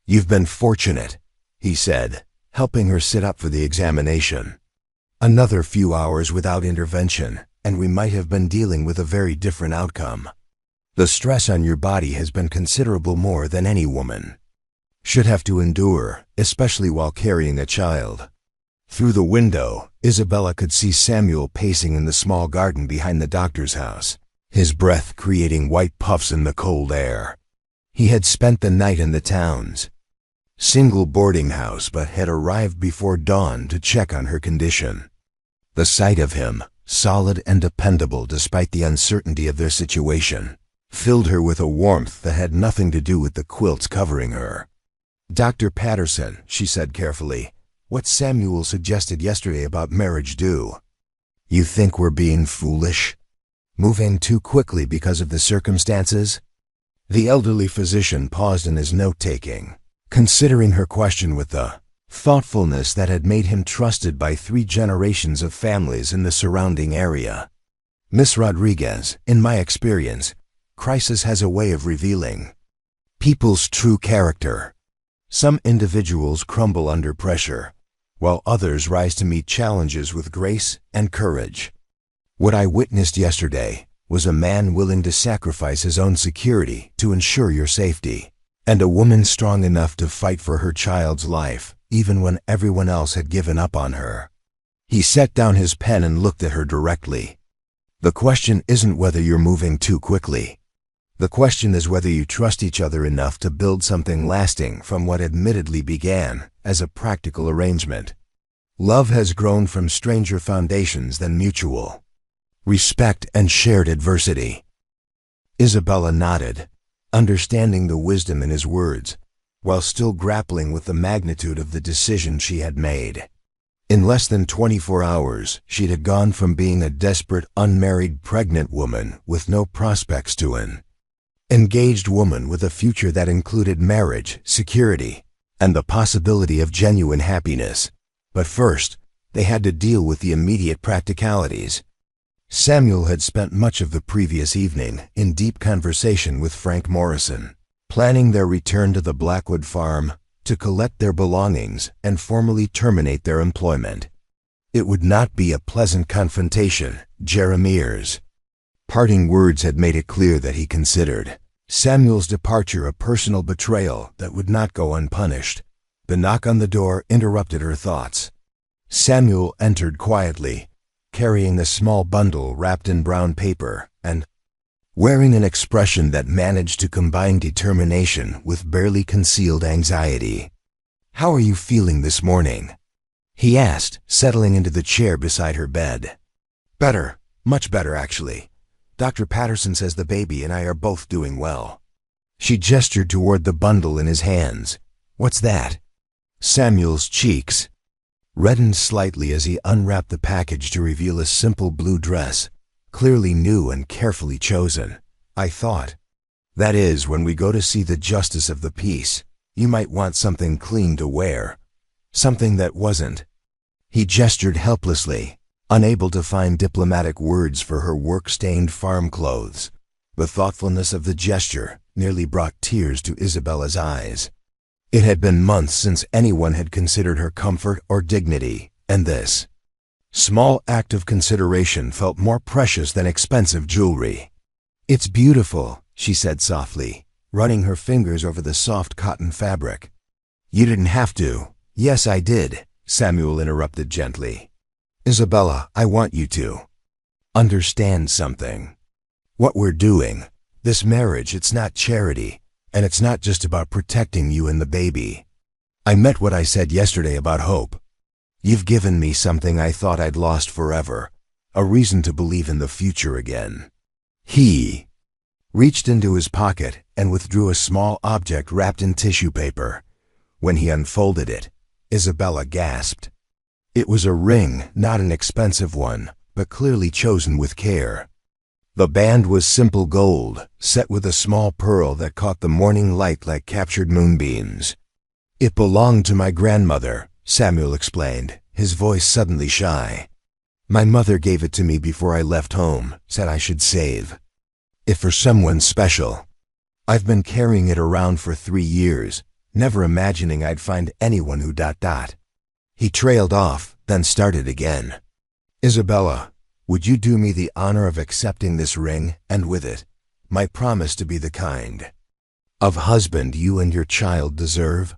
"You've been fortunate," he said, helping her sit up for the examination. "Another few hours without intervention, and we might have been dealing with a very different outcome. The stress on your body has been considerable, more than any woman should have to endure, especially while carrying a child." Through the window, Isabella could see Samuel pacing in the small garden behind the doctor's house, his breath creating white puffs in the cold air. He had spent the night in the town's single boarding house but had arrived before dawn to check on her condition. The sight of him, solid and dependable despite the uncertainty of their situation, filled her with a warmth that had nothing to do with the quilts covering her. "Dr. Patterson," she said carefully, "what Samuel suggested yesterday about marriage do? You think we're being foolish? Moving too quickly because of the circumstances?" The elderly physician paused in his note-taking, considering her question with the thoughtfulness that had made him trusted by 3 generations of families in the surrounding area. "Miss Rodriguez, in my experience, crisis has a way of revealing people's true character. Some individuals crumble under pressure, while others rise to meet challenges with grace and courage. What I witnessed yesterday was a man willing to sacrifice his own security to ensure your safety, and a woman strong enough to fight for her child's life, even when everyone else had given up on her." He set down his pen and looked at her directly. The question isn't whether you're moving too quickly. The question is whether you trust each other enough to build something lasting from what admittedly began as a practical arrangement. Love has grown from stranger foundations than mutual respect and shared adversity. Isabella nodded, understanding the wisdom in his words, while still grappling with the magnitude of the decision she had made. In less than 24 hours, she'd have gone from being a desperate, unmarried, pregnant woman with no prospects to an engaged woman with a future that included marriage, security, and the possibility of genuine happiness. But first, they had to deal with the immediate practicalities. Samuel had spent much of the previous evening in deep conversation with Frank Morrison, planning their return to the Blackwood farm to collect their belongings and formally terminate their employment. It would not be a pleasant confrontation, Jeremiah's parting words had made it clear that he considered Samuel's departure a personal betrayal that would not go unpunished. The knock on the door interrupted her thoughts. Samuel entered quietly, carrying a small bundle wrapped in brown paper and wearing an expression that managed to combine determination with barely concealed anxiety. "How are you feeling this morning?" he asked, settling into the chair beside her bed. "Better, much better actually. Dr. Patterson says the baby and I are both doing well." She gestured toward the bundle in his hands. "What's that?" Samuel's cheeks reddened slightly as he unwrapped the package to reveal a simple blue dress, clearly new and carefully chosen. "I thought, that is, when we go to see the justice of the peace, you might want something clean to wear. Something that wasn't." He gestured helplessly, unable to find diplomatic words for her work-stained farm clothes. The thoughtfulness of the gesture nearly brought tears to Isabella's eyes. It had been months since anyone had considered her comfort or dignity, and this small act of consideration felt more precious than expensive jewelry. "It's beautiful," she said softly, running her fingers over the soft cotton fabric. "You didn't have to." "Yes, I did," Samuel interrupted gently. "Isabella, I want you to understand something. What we're doing, this marriage, it's not charity, and it's not just about protecting you and the baby. I meant what I said yesterday about hope. You've given me something I thought I'd lost forever, a reason to believe in the future again." He reached into his pocket and withdrew a small object wrapped in tissue paper. When he unfolded it, Isabella gasped. It was a ring, not an expensive one, but clearly chosen with care. The band was simple gold, set with a small pearl that caught the morning light like captured moonbeams. "It belonged to my grandmother," Samuel explained, his voice suddenly shy. "My mother gave it to me before I left home, said I should save it for someone special. I've been carrying it around for 3 years, never imagining I'd find anyone who ... He trailed off, then started again. "Isabella, would you do me the honor of accepting this ring, and with it, my promise to be the kind of husband you and your child deserve?"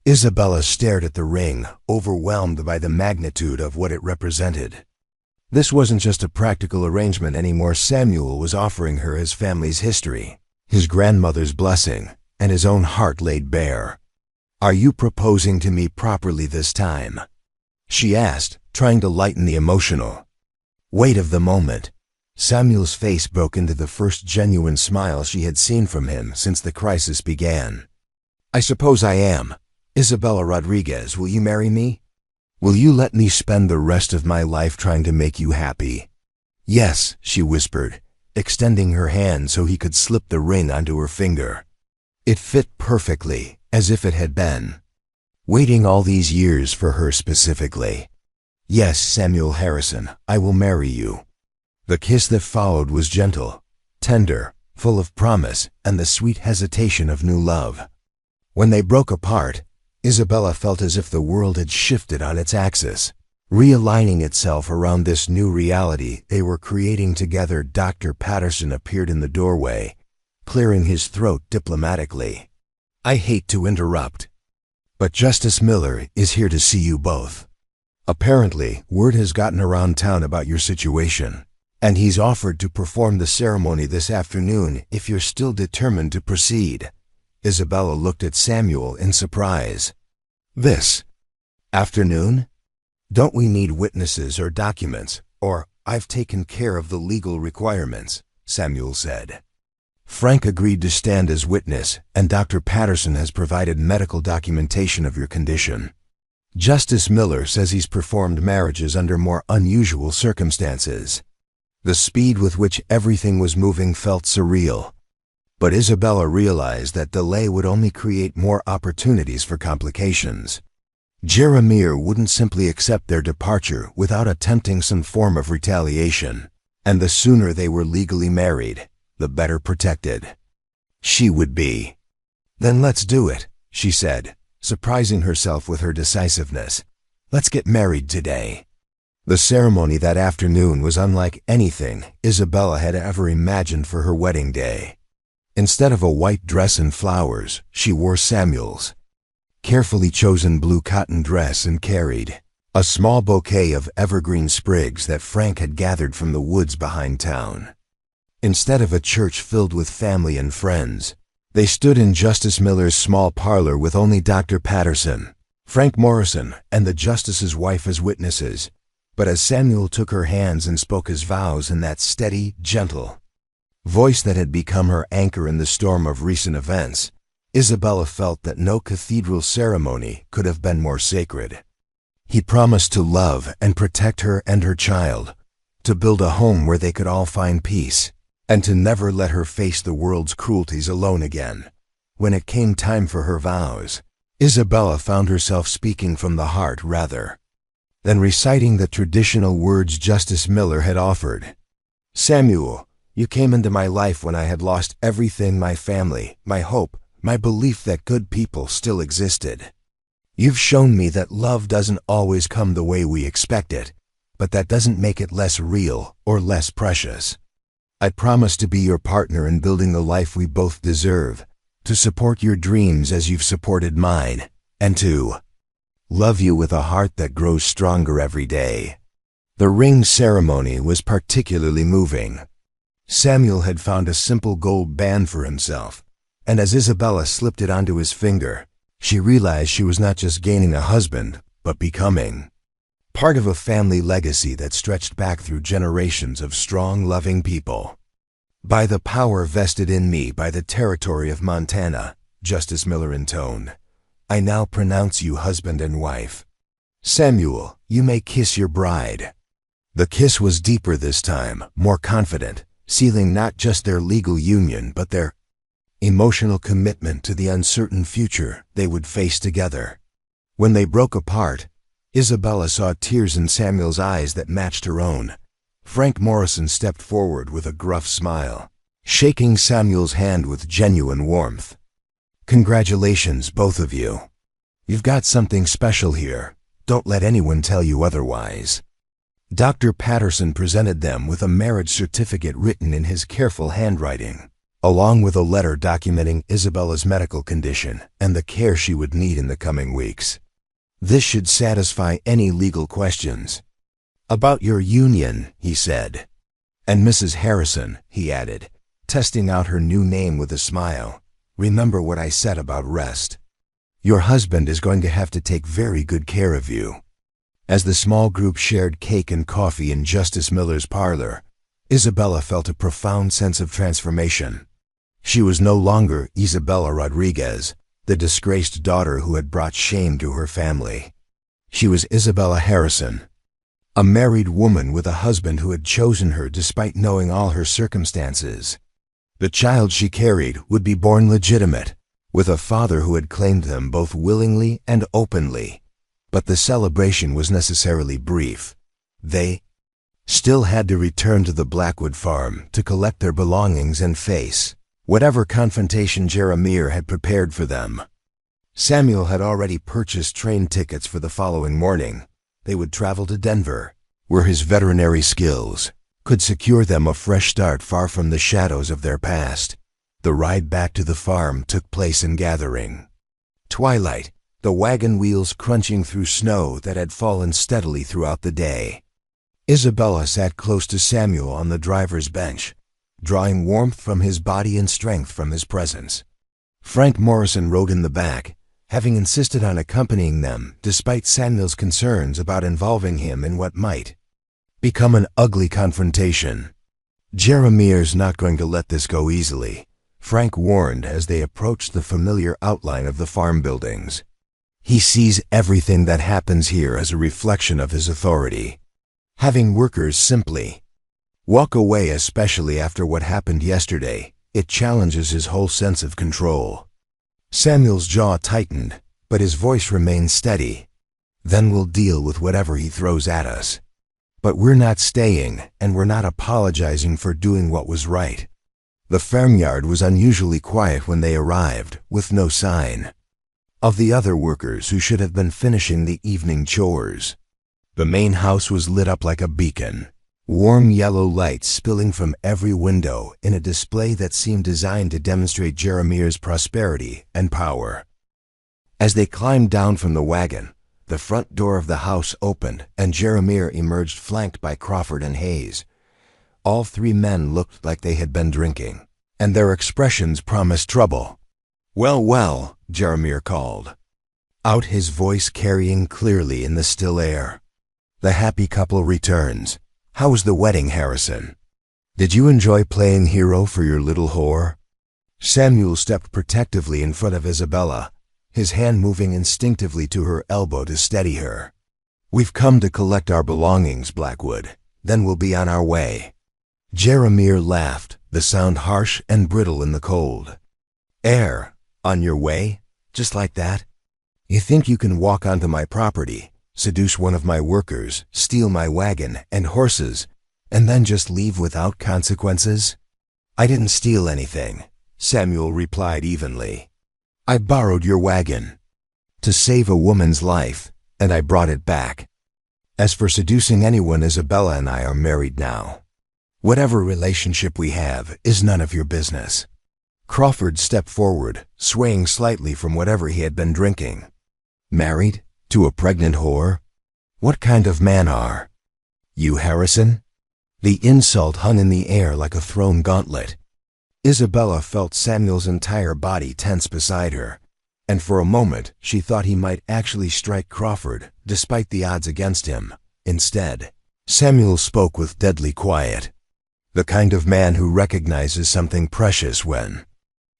Isabella stared at the ring, overwhelmed by the magnitude of what it represented. This wasn't just a practical arrangement anymore. Samuel was offering her his family's history, his grandmother's blessing, and his own heart laid bare. "Are you proposing to me properly this time?" she asked, trying to lighten the emotional weight of the moment. Samuel's face broke into the first genuine smile she had seen from him since the crisis began. "I suppose I am. Isabella Rodriguez, will you marry me? Will you let me spend the rest of my life trying to make you happy?" "Yes," she whispered, extending her hand so he could slip the ring onto her finger. It fit perfectly, as if it had been waiting all these years for her specifically. "Yes, Samuel Harrison, I will marry you." The kiss that followed was gentle, tender, full of promise and the sweet hesitation of new love. When they broke apart, Isabella felt as if the world had shifted on its axis, realigning itself around this new reality they were creating together. Dr. Patterson appeared in the doorway, clearing his throat diplomatically. "I hate to interrupt, but Justice Miller is here to see you both. Apparently, word has gotten around town about your situation. And he's offered to perform the ceremony this afternoon if you're still determined to proceed. Isabella looked at Samuel in surprise. This afternoon? Don't we need witnesses or documents? Or, I've taken care of the legal requirements, Samuel said. Frank agreed to stand as witness, and Dr. Patterson has provided medical documentation of your condition. Justice Miller says he's performed marriages under more unusual circumstances. The speed with which everything was moving felt surreal. But Isabella realized that delay would only create more opportunities for complications. Jeremiah wouldn't simply accept their departure without attempting some form of retaliation, and the sooner they were legally married, the better protected she would be. Then let's do it, she said, surprising herself with her decisiveness. Let's get married today. The ceremony that afternoon was unlike anything Isabella had ever imagined for her wedding day. Instead of a white dress and flowers, she wore Samuel's carefully chosen blue cotton dress and carried a small bouquet of evergreen sprigs that Frank had gathered from the woods behind town. Instead of a church filled with family and friends, they stood in Justice Miller's small parlor with only Dr. Patterson, Frank Morrison, and the justice's wife as witnesses. But as Samuel took her hands and spoke his vows in that steady, gentle voice that had become her anchor in the storm of recent events, Isabella felt that no cathedral ceremony could have been more sacred. He promised to love and protect her and her child, to build a home where they could all find peace, and to never let her face the world's cruelties alone again. When it came time for her vows, Isabella found herself speaking from the heart rather than reciting the traditional words Justice Miller had offered. Samuel, you came into my life when I had lost everything, my family, my hope, my belief that good people still existed. You've shown me that love doesn't always come the way we expect it, but that doesn't make it less real or less precious. I promise to be your partner in building the life we both deserve, to support your dreams as you've supported mine, and to love you with a heart that grows stronger every day. The ring ceremony was particularly moving. Samuel had found a simple gold band for himself, and as Isabella slipped it onto his finger, she realized she was not just gaining a husband, but becoming part of a family legacy that stretched back through generations of strong, loving people. By the power vested in me by the territory of Montana, Justice Miller intoned, I now pronounce you husband and wife. Samuel, you may kiss your bride. The kiss was deeper this time, more confident, sealing not just their legal union but their emotional commitment to the uncertain future they would face together. When they broke apart, Isabella saw tears in Samuel's eyes that matched her own. Frank Morrison stepped forward with a gruff smile, shaking Samuel's hand with genuine warmth. Congratulations, both of you. You've got something special here. Don't let anyone tell you otherwise. Dr. Patterson presented them with a marriage certificate written in his careful handwriting, along with a letter documenting Isabella's medical condition and the care she would need in the coming weeks. This should satisfy any legal questions. About your union, he said. And Mrs. Harrison, he added, testing out her new name with a smile. Remember what I said about rest. Your husband is going to have to take very good care of you. As the small group shared cake and coffee in Justice Miller's parlor, Isabella felt a profound sense of transformation. She was no longer Isabella Rodriguez, the disgraced daughter who had brought shame to her family. She was Isabella Harrison, a married woman with a husband who had chosen her despite knowing all her circumstances. The child she carried would be born legitimate, with a father who had claimed them both willingly and openly. But the celebration was necessarily brief. They still had to return to the Blackwood farm to collect their belongings and face whatever confrontation Jeremiah had prepared for them. Samuel had already purchased train tickets for the following morning. They would travel to Denver, where his veterinary skills could secure them a fresh start far from the shadows of their past. The ride back to the farm took place in gathering twilight, the wagon wheels crunching through snow that had fallen steadily throughout the day. Isabella sat close to Samuel on the driver's bench, drawing warmth from his body and strength from his presence. Frank Morrison rode in the back, having insisted on accompanying them despite Samuel's concerns about involving him in what might become an ugly confrontation. "Jeremir's not going to let this go easily," Frank warned as they approached the familiar outline of the farm buildings. "He sees everything that happens here as a reflection of his authority. Having workers simply walk away, especially after what happened yesterday, it challenges his whole sense of control." Samuel's jaw tightened, but his voice remained steady. "Then we'll deal with whatever he throws at us. But we're not staying, and we're not apologizing for doing what was right." The farmyard was unusually quiet when they arrived, with no sign of the other workers who should have been finishing the evening chores. The main house was lit up like a beacon, warm yellow lights spilling from every window in a display that seemed designed to demonstrate Jeremir's prosperity and power. As they climbed down from the wagon, the front door of the house opened and Jeremir emerged, flanked by Crawford and Hayes. All three men looked like they had been drinking, and their expressions promised trouble. "Well, well," Jeremir called out, his voice carrying clearly in the still air. "The happy couple returns. How was the wedding, Harrison? Did you enjoy playing hero for your little whore?" Samuel stepped protectively in front of Isabella, his hand moving instinctively to her elbow to steady her. "We've come to collect our belongings, Blackwood. Then we'll be on our way." Jeremir laughed, the sound harsh and brittle in the cold. On your way? Just like that? You think you can walk onto my property, seduce one of my workers, steal my wagon and horses, and then just leave without consequences?" "I didn't steal anything," Samuel replied evenly. "I borrowed your wagon to save a woman's life, and I brought it back. As for seducing anyone, Isabella and I are married now. Whatever relationship we have is none of your business." Crawford stepped forward, swaying slightly from whatever he had been drinking. "Married? To a pregnant whore? What kind of man are you, Harrison?" The insult hung in the air like a thrown gauntlet. Isabella felt Samuel's entire body tense beside her, and for a moment she thought he might actually strike Crawford, despite the odds against him. Instead, Samuel spoke with deadly quiet. The kind of man who recognizes something precious when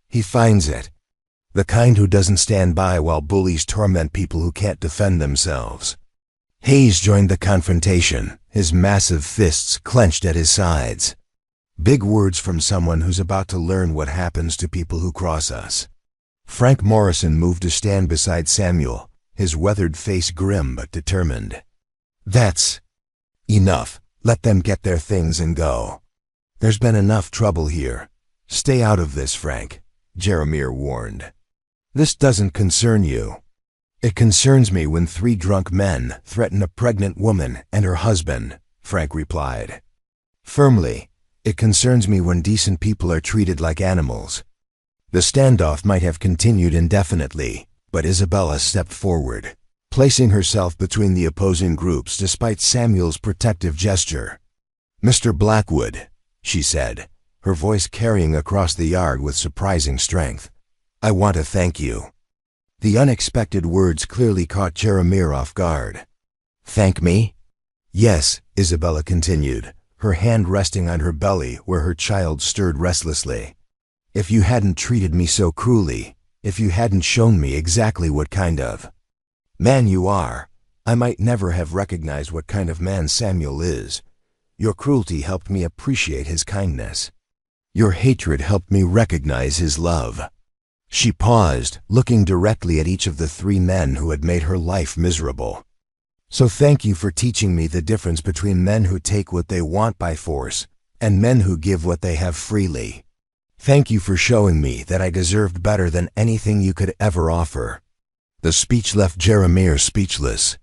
he finds it. The kind who doesn't stand by while bullies torment people who can't defend themselves. Hayes joined the confrontation, his massive fists clenched at his sides. Big words from someone who's about to learn what happens to people who cross us. Frank Morrison moved to stand beside Samuel, his weathered face grim but determined. "That's enough. Let them get their things and go. There's been enough trouble here. Stay out of this, Frank," Jeremir warned. "This doesn't concern you." "It concerns me when 3 drunk men threaten a pregnant woman and her husband," Frank replied. Firmly, "It concerns me when decent people are treated like animals." The standoff might have continued indefinitely, but Isabella stepped forward, placing herself between the opposing groups despite Samuel's protective gesture. "Mr. Blackwood," she said, her voice carrying across the yard with surprising strength, "I want to thank you." The unexpected words clearly caught Jeremir off guard. "Thank me?" "Yes," Isabella continued, her hand resting on her belly where her child stirred restlessly. "If you hadn't treated me so cruelly, if you hadn't shown me exactly what kind of man you are, I might never have recognized what kind of man Samuel is. Your cruelty helped me appreciate his kindness. Your hatred helped me recognize his love." She paused, looking directly at each of the 3 men who had made her life miserable. "So thank you for teaching me the difference between men who take what they want by force and men who give what they have freely. Thank you for showing me that I deserved better than anything you could ever offer." The speech left Jeremir speechless,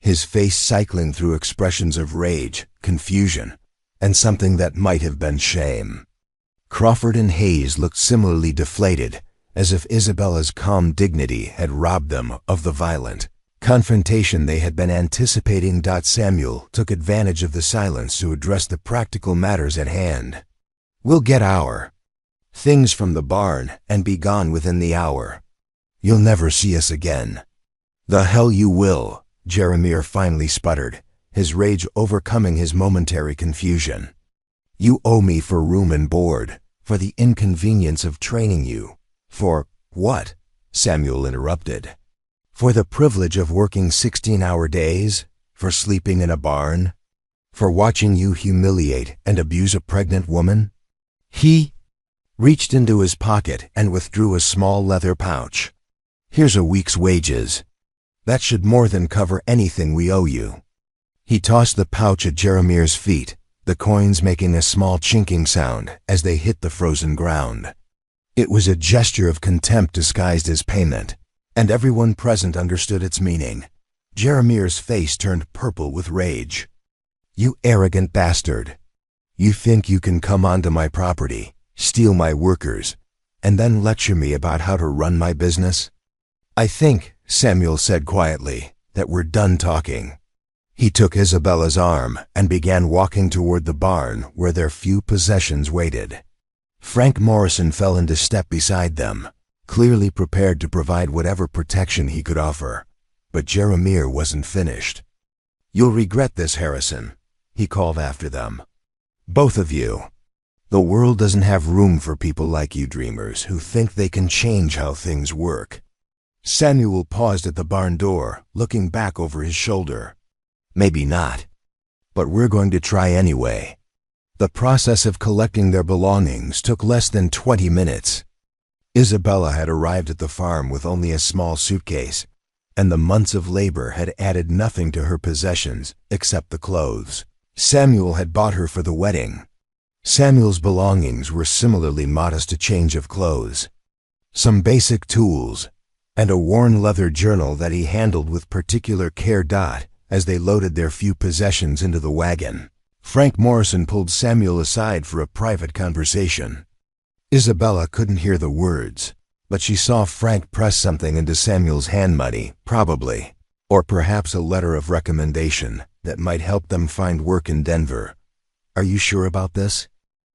his face cycling through expressions of rage, confusion, and something that might have been shame. Crawford and Hayes looked similarly deflated, as if Isabella's calm dignity had robbed them of the violent Confrontation they had been anticipating. Samuel took advantage of the silence to address the practical matters at hand. "We'll get our things from the barn and be gone within the hour. You'll never see us again." "The hell you will," Jeremiah finally sputtered, his rage overcoming his momentary confusion. "You owe me for room and board, for the inconvenience of training you." "For what?" Samuel interrupted. "For the privilege of working 16-hour days? For sleeping in a barn? For watching you humiliate and abuse a pregnant woman?" He reached into his pocket and withdrew a small leather pouch. "Here's a week's wages. That should more than cover anything we owe you." He tossed the pouch at Jeremiah's feet, the coins making a small chinking sound as they hit the frozen ground. It was a gesture of contempt disguised as payment, and everyone present understood its meaning. Jeremiah's face turned purple with rage. "You arrogant bastard. You think you can come onto my property, steal my workers, and then lecture me about how to run my business?" "I think," Samuel said quietly, "that we're done talking." He took Isabella's arm and began walking toward the barn where their few possessions waited. Frank Morrison fell into step beside them, clearly prepared to provide whatever protection he could offer. But Jeremiah wasn't finished. "You'll regret this, Harrison," he called after them. "Both of you. The world doesn't have room for people like you dreamers who think they can change how things work." Samuel paused at the barn door, looking back over his shoulder. "Maybe not. But we're going to try anyway." The process of collecting their belongings took less than 20 minutes. Isabella had arrived at the farm with only a small suitcase, and the months of labor had added nothing to her possessions except the clothes Samuel had bought her for the wedding. Samuel's belongings were similarly modest: a change of clothes, some basic tools, and a worn leather journal that he handled with particular care. As they loaded their few possessions into the wagon, Frank Morrison pulled Samuel aside for a private conversation. Isabella couldn't hear the words, but she saw Frank press something into Samuel's hand. Money, probably, or perhaps a letter of recommendation that might help them find work in Denver. "Are you sure about this?"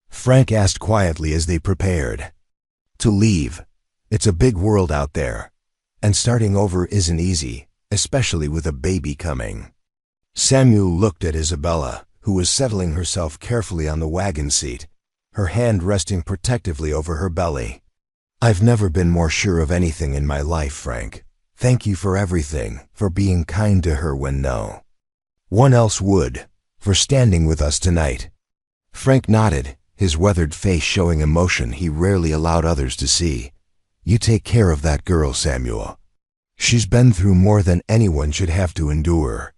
Frank asked quietly as they prepared to leave. "It's a big world out there, and starting over isn't easy, especially with a baby coming." Samuel looked at Isabella, who was settling herself carefully on the wagon seat, her hand resting protectively over her belly. "I've never been more sure of anything in my life, Frank. Thank you for everything, for being kind to her when no one else would, for standing with us tonight." Frank nodded, his weathered face showing emotion he rarely allowed others to see. "You take care of that girl, Samuel. She's been through more than anyone should have to endure."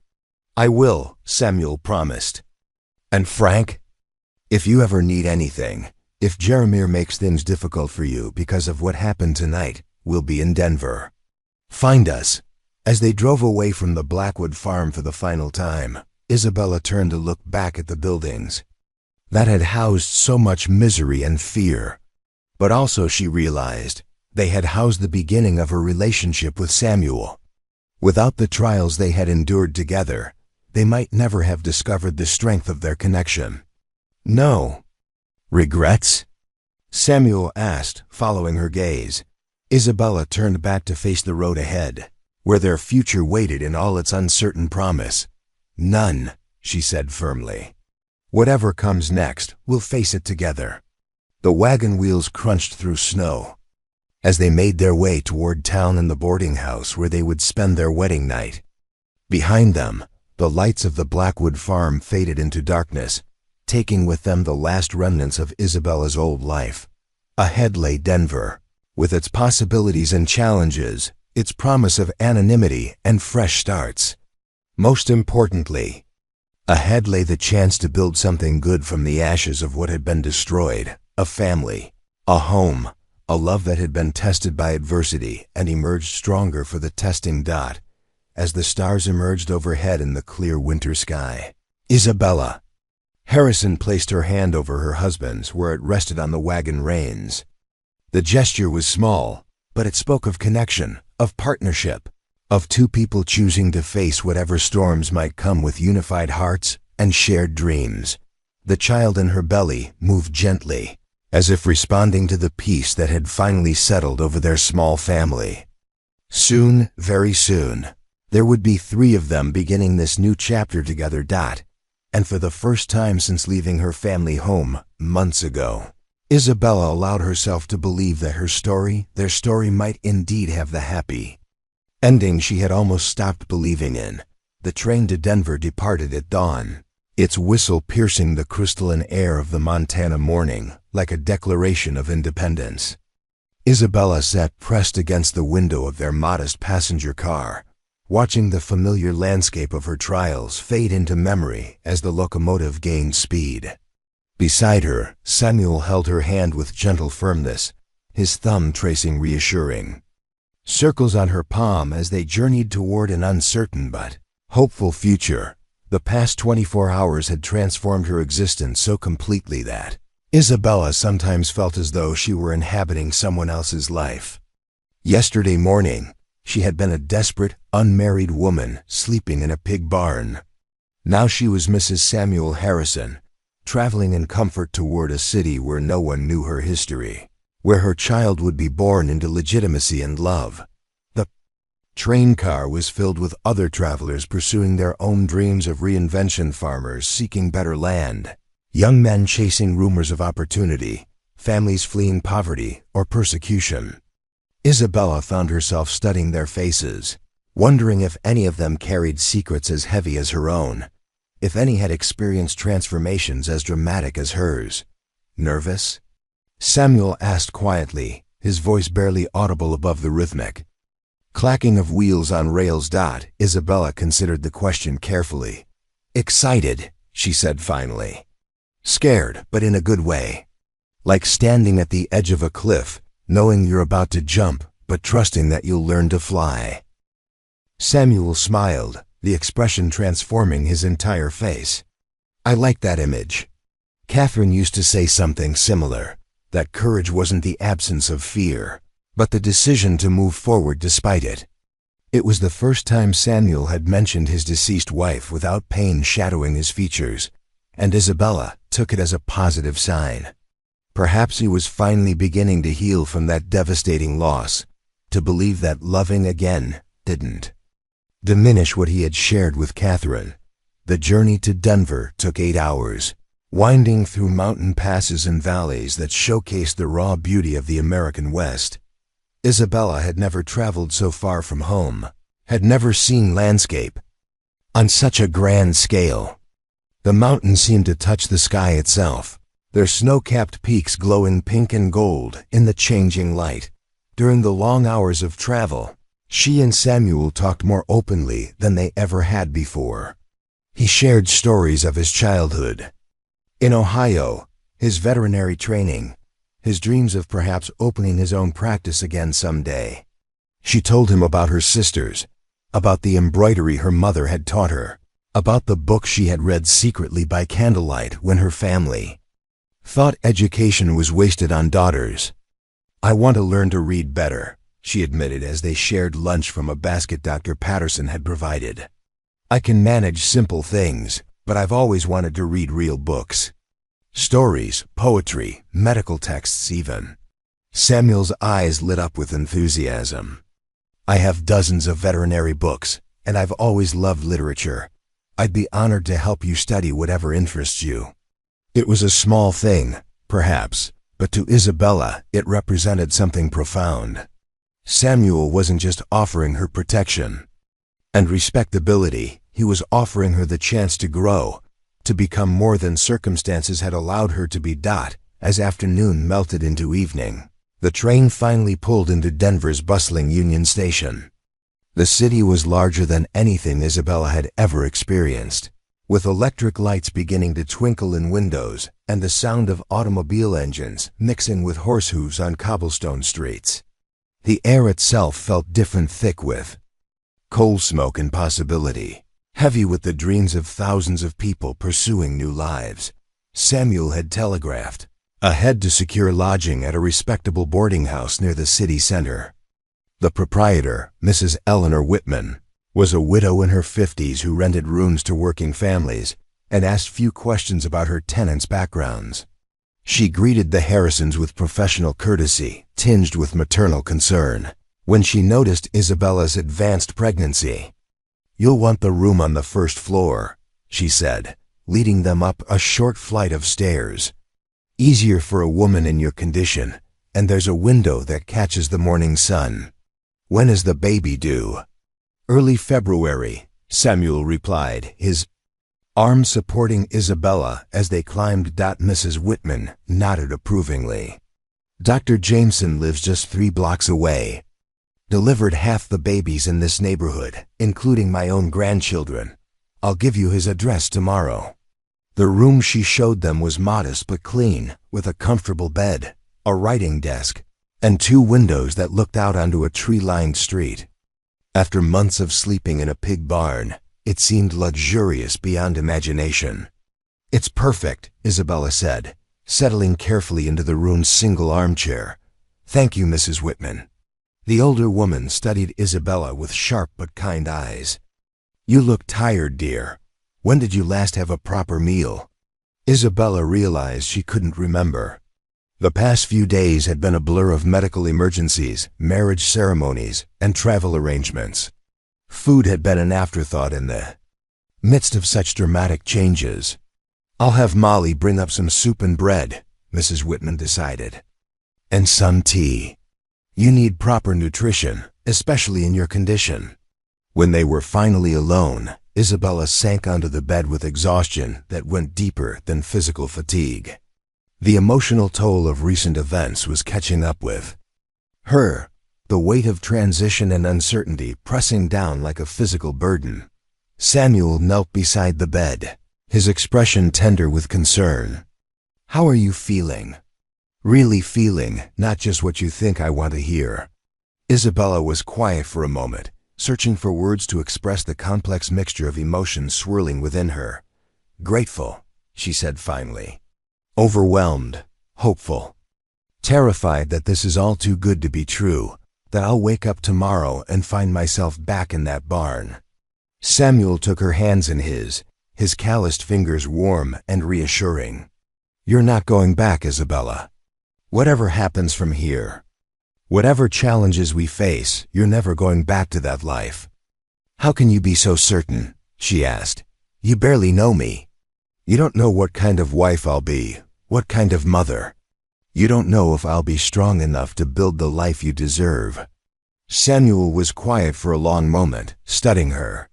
"I will," Samuel promised. "And Frank, if you ever need anything, if Jeremiah makes things difficult for you because of what happened tonight, we'll be in Denver. Find us." As they drove away from the Blackwood farm for the final time, Isabella turned to look back at the buildings that had housed so much misery and fear. But also, she realized, they had housed the beginning of her relationship with Samuel. Without the trials they had endured together, they might never have discovered the strength of their connection. "No regrets?" Samuel asked, following her gaze. Isabella turned back to face the road ahead, where their future waited in all its uncertain promise. "None," she said firmly. "Whatever comes next, we'll face it together." The wagon wheels crunched through snow as they made their way toward town and the boarding house where they would spend their wedding night. Behind them, the lights of the Blackwood farm faded into darkness, taking with them the last remnants of Isabella's old life. Ahead lay Denver, with its possibilities and challenges, its promise of anonymity and fresh starts. Most importantly, ahead lay the chance to build something good from the ashes of what had been destroyed: a family, a home, a love that had been tested by adversity and emerged stronger for the testing. As the stars emerged overhead in the clear winter sky, "Isabella." Harrison placed her hand over her husband's where it rested on the wagon reins. The gesture was small, but it spoke of connection, of partnership. of two people choosing to face whatever storms might come with unified hearts and shared dreams. The child in her belly moved gently, as if responding to the peace that had finally settled over their small family. Soon, very soon, there would be three of them beginning this new chapter together. And for the first time since leaving her family home months ago, Isabella allowed herself to believe that their story might indeed have the happy ending she had almost stopped believing in. The train to Denver departed at dawn, its whistle piercing the crystalline air of the Montana morning like a declaration of independence. Isabella sat pressed against the window of their modest passenger car, watching the familiar landscape of her trials fade into memory as the locomotive gained speed. Beside her, Samuel held her hand with gentle firmness, his thumb tracing reassuring circles on her palm as they journeyed toward an uncertain but hopeful future. The past 24 hours had transformed her existence so completely that Isabella sometimes felt as though she were inhabiting someone else's life. Yesterday morning, she had been a desperate, unmarried woman sleeping in a pig barn. Now she was Mrs. Samuel Harrison, traveling in comfort toward a city where no one knew her history, where her child would be born into legitimacy and love. The train car was filled with other travelers pursuing their own dreams of reinvention, farmers seeking better land, young men chasing rumors of opportunity, families fleeing poverty or persecution. Isabella found herself studying their faces, wondering if any of them carried secrets as heavy as her own, if any had experienced transformations as dramatic as hers. Nervous? Samuel asked quietly, his voice barely audible above the rhythmic clacking of wheels on rails. Isabella considered the question carefully. Excited, she said finally. Scared, but in a good way. Like standing at the edge of a cliff, knowing you're about to jump, but trusting that you'll learn to fly. Samuel smiled, the expression transforming his entire face. I like that image. Catherine used to say something similar, that courage wasn't the absence of fear, but the decision to move forward despite it. It was the first time Samuel had mentioned his deceased wife without pain shadowing his features, and Isabella took it as a positive sign. Perhaps he was finally beginning to heal from that devastating loss, to believe that loving again didn't diminish what he had shared with Catherine. The journey to Denver took 8 hours, winding through mountain passes and valleys that showcased the raw beauty of the American West. Isabella had never traveled so far from home, had never seen landscape on such a grand scale. The mountains seemed to touch the sky itself, their snow-capped peaks glowing pink and gold in the changing light. During the long hours of travel, she and Samuel talked more openly than they ever had before. He shared stories of his childhood in Ohio, his veterinary training, his dreams of perhaps opening his own practice again someday. She told him about her sisters, about the embroidery her mother had taught her, about the book she had read secretly by candlelight when her family thought education was wasted on daughters. I want to learn to read better, she admitted as they shared lunch from a basket Dr. Patterson had provided. I can manage simple things, but I've always wanted to read real books. Stories, poetry, medical texts even. Samuel's eyes lit up with enthusiasm. I have dozens of veterinary books, and I've always loved literature. I'd be honored to help you study whatever interests you. It was a small thing, perhaps, but to Isabella it represented something profound. Samuel wasn't just offering her protection and respectability, he was offering her the chance to grow, to become more than circumstances had allowed her to be. As afternoon melted into evening, the train finally pulled into Denver's bustling Union Station. The city was larger than anything Isabella had ever experienced, with electric lights beginning to twinkle in windows and the sound of automobile engines mixing with horse hooves on cobblestone streets. The air itself felt different, thick with coal smoke and possibility, heavy with the dreams of thousands of people pursuing new lives. Samuel had telegraphed ahead to secure lodging at a respectable boarding house near the city center. The proprietor, Mrs. Eleanor Whitman, was a widow in her 50s who rented rooms to working families and asked few questions about her tenants' backgrounds. She greeted the Harrisons with professional courtesy, tinged with maternal concern, when she noticed Isabella's advanced pregnancy. "You'll want the room on the first floor," she said, leading them up a short flight of stairs. "Easier for a woman in your condition, and there's a window that catches the morning sun." "When is the baby due?" "Early February," Samuel replied, his arm supporting Isabella as they climbed. Mrs. Whitman nodded approvingly. "Dr. Jameson lives just 3 blocks away. Delivered half the babies in this neighborhood, including my own grandchildren. I'll give you his address tomorrow." The room she showed them was modest but clean, with a comfortable bed, a writing desk, and 2 windows that looked out onto a tree-lined street. After months of sleeping in a pig barn, it seemed luxurious beyond imagination. "It's perfect," Isabella said, settling carefully into the room's single armchair. "Thank you, Mrs. Whitman." The older woman studied Isabella with sharp but kind eyes. "You look tired, dear. When did you last have a proper meal?" Isabella realized she couldn't remember. The past few days had been a blur of medical emergencies, marriage ceremonies, and travel arrangements. Food had been an afterthought in the midst of such dramatic changes. "I'll have Molly bring up some soup and bread," Mrs. Whitman decided. "And some tea. You need proper nutrition, especially in your condition." When they were finally alone, Isabella sank onto the bed with exhaustion that went deeper than physical fatigue. The emotional toll of recent events was catching up with her, the weight of transition and uncertainty pressing down like a physical burden. Samuel knelt beside the bed, his expression tender with concern. "How are you feeling?" "Really feeling, not just what you think I want to hear." Isabella was quiet for a moment, searching for words to express the complex mixture of emotions swirling within her. "Grateful," she said finally. "Overwhelmed, hopeful. Terrified that this is all too good to be true, that I'll wake up tomorrow and find myself back in that barn." Samuel took her hands in his calloused fingers warm and reassuring. "You're not going back, Isabella. Whatever happens from here, whatever challenges we face, you're never going back to that life." "How can you be so certain?" she asked. "You barely know me. You don't know what kind of wife I'll be, what kind of mother. You don't know if I'll be strong enough to build the life you deserve." Samuel was quiet for a long moment, studying her,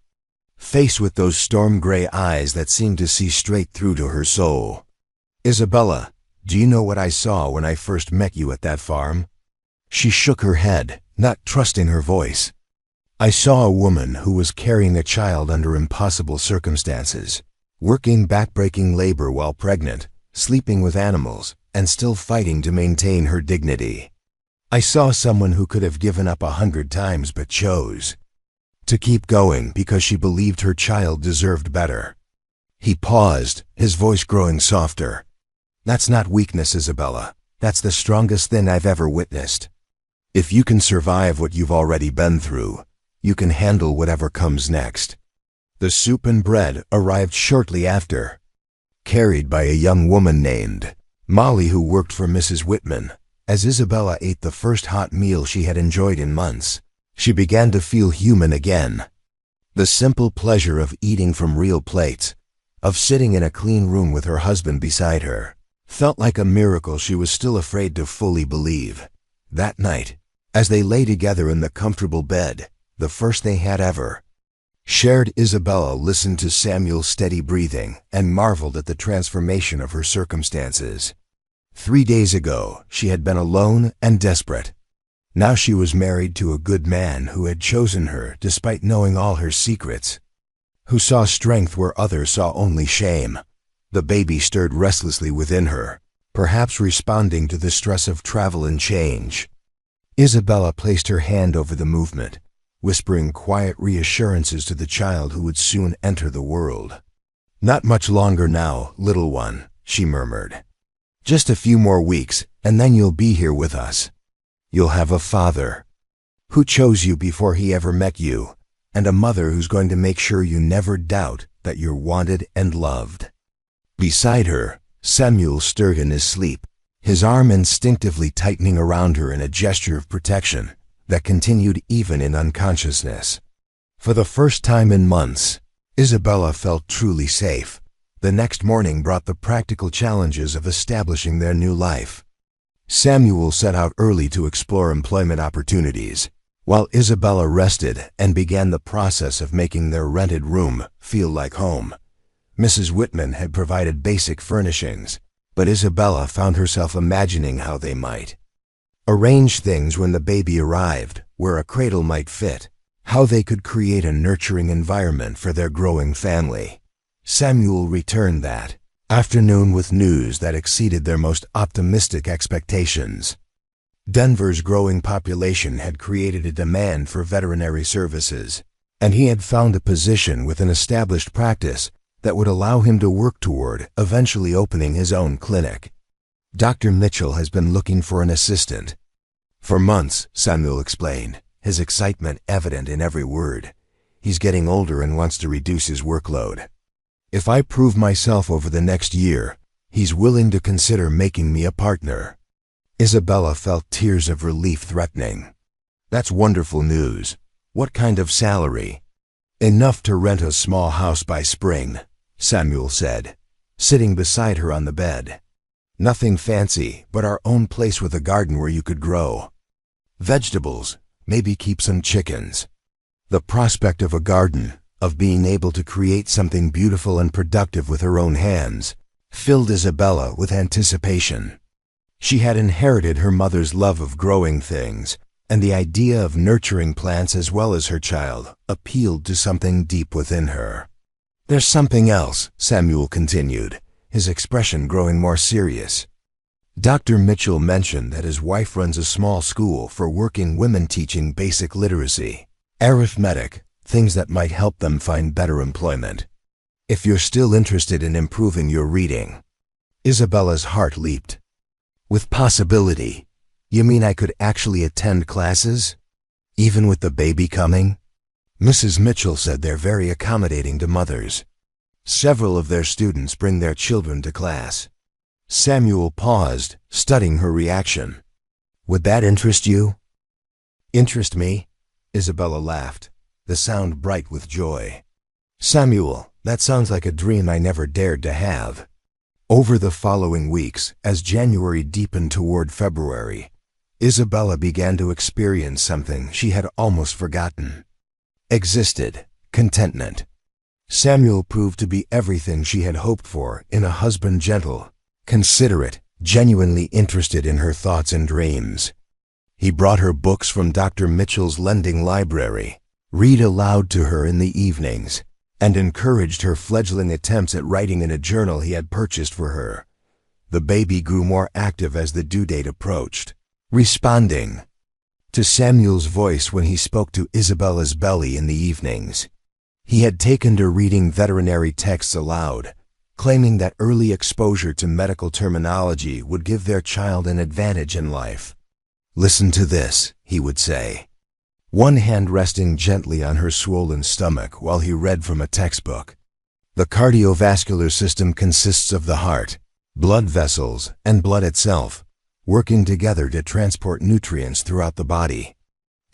faced with those storm-gray eyes that seemed to see straight through to her soul. "Isabella, do you know what I saw when I first met you at that farm?" She shook her head, not trusting her voice. "I saw a woman who was carrying a child under impossible circumstances, working backbreaking labor while pregnant, sleeping with animals, and still fighting to maintain her dignity. I saw someone who could have given up 100 times but chose to keep going because she believed her child deserved better." He paused, his voice growing softer. "That's not weakness, Isabella. That's the strongest thing I've ever witnessed. If you can survive what you've already been through, you can handle whatever comes next." The soup and bread arrived shortly after, carried by a young woman named Molly who worked for Mrs. Whitman. As Isabella ate the first hot meal she had enjoyed in months, she began to feel human again. The simple pleasure of eating from real plates, of sitting in a clean room with her husband beside her, felt like a miracle she was still afraid to fully believe. That night, as they lay together in the comfortable bed, the first they had ever shared, Isabella listened to Samuel's steady breathing and marveled at the transformation of her circumstances. 3 days ago, she had been alone and desperate. Now she was married to a good man who had chosen her despite knowing all her secrets, who saw strength where others saw only shame. The baby stirred restlessly within her, perhaps responding to the stress of travel and change. Isabella placed her hand over the movement, whispering quiet reassurances to the child who would soon enter the world. "Not much longer now, little one," she murmured. "Just a few more weeks, and then you'll be here with us. You'll have a father." who chose you before he ever met you, and a mother who's going to make sure you never doubt that you're wanted and loved. Beside her, Samuel stirred in his sleep, his arm instinctively tightening around her in a gesture of protection that continued even in unconsciousness. For the first time in months, Isabella felt truly safe. The next morning brought the practical challenges of establishing their new life. Samuel set out early to explore employment opportunities, while Isabella rested and began the process of making their rented room feel like home. Mrs. Whitman had provided basic furnishings, but Isabella found herself imagining how they might arrange things when the baby arrived, where a cradle might fit, how they could create a nurturing environment for their growing family. Samuel returned that afternoon with news that exceeded their most optimistic expectations. Denver's growing population had created a demand for veterinary services, and he had found a position with an established practice that would allow him to work toward eventually opening his own clinic. Dr. Mitchell has been looking for an assistant for months, Samuel explained, his excitement evident in every word. He's getting older and wants to reduce his workload. If I prove myself over the next year, he's willing to consider making me a partner. Isabella felt tears of relief threatening. That's wonderful news. What kind of salary? Enough to rent a small house by spring, Samuel said, sitting beside her on the bed. Nothing fancy, but our own place with a garden where you could grow vegetables, maybe keep some chickens. The prospect of a garden, of being able to create something beautiful and productive with her own hands, filled Isabella with anticipation. She had inherited her mother's love of growing things, and the idea of nurturing plants as well as her child appealed to something deep within her. There's something else, Samuel continued, his expression growing more serious. Dr. Mitchell mentioned that his wife runs a small school for working women teaching basic literacy, arithmetic, things that might help them find better employment. If you're still interested in improving your reading. Isabella's heart leaped. With possibility, you mean I could actually attend classes? Even with the baby coming? Mrs. Mitchell said they're very accommodating to mothers. Several of their students bring their children to class. Samuel paused, studying her reaction. Would that interest you? Interest me? Isabella laughed, the sound bright with joy. Samuel, that sounds like a dream I never dared to have. Over the following weeks, as January deepened toward February, Isabella began to experience something she had almost forgotten. Contentment. Samuel proved to be everything she had hoped for in a husband, gentle, considerate, genuinely interested in her thoughts and dreams. He brought her books from Dr. Mitchell's lending library, read aloud to her in the evenings, and encouraged her fledgling attempts at writing in a journal he had purchased for her. The baby grew more active as the due date approached, responding to Samuel's voice when he spoke to Isabella's belly in the evenings. He had taken to reading veterinary texts aloud, claiming that early exposure to medical terminology would give their child an advantage in life. Listen to this, he would say, one hand resting gently on her swollen stomach while he read from a textbook. The cardiovascular system consists of the heart, blood vessels, and blood itself, working together to transport nutrients throughout the body.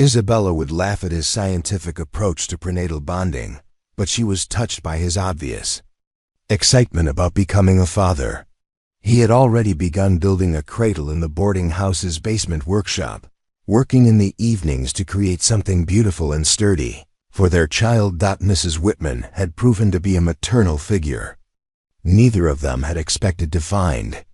Isabella would laugh at his scientific approach to prenatal bonding, but she was touched by his obvious excitement about becoming a father. He had already begun building a cradle in the boarding house's basement workshop, working in the evenings to create something beautiful and sturdy for their child. Mrs. Whitman had proven to be a maternal figure neither of them had expected to find.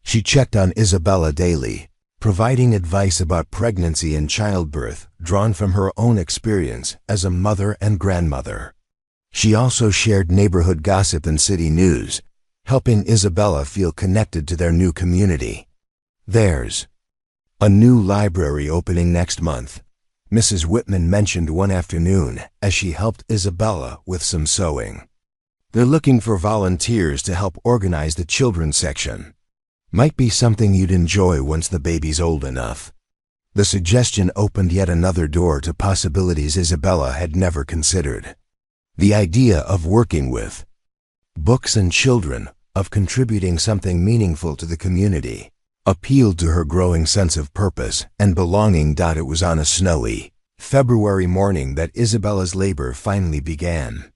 She checked on Isabella daily, providing advice about pregnancy and childbirth drawn from her own experience as a mother and grandmother. She also shared neighborhood gossip and city news, helping Isabella feel connected to their new community. There's a new library opening next month, Mrs. Whitman mentioned one afternoon as she helped Isabella with some sewing. They're looking for volunteers to help organize the children's section. Might be something you'd enjoy once the baby's old enough. The suggestion opened yet another door to possibilities Isabella had never considered. The idea of working with books and children, of contributing something meaningful to the community, appealed to her growing sense of purpose and belonging. It was on a snowy February morning that Isabella's labor finally began.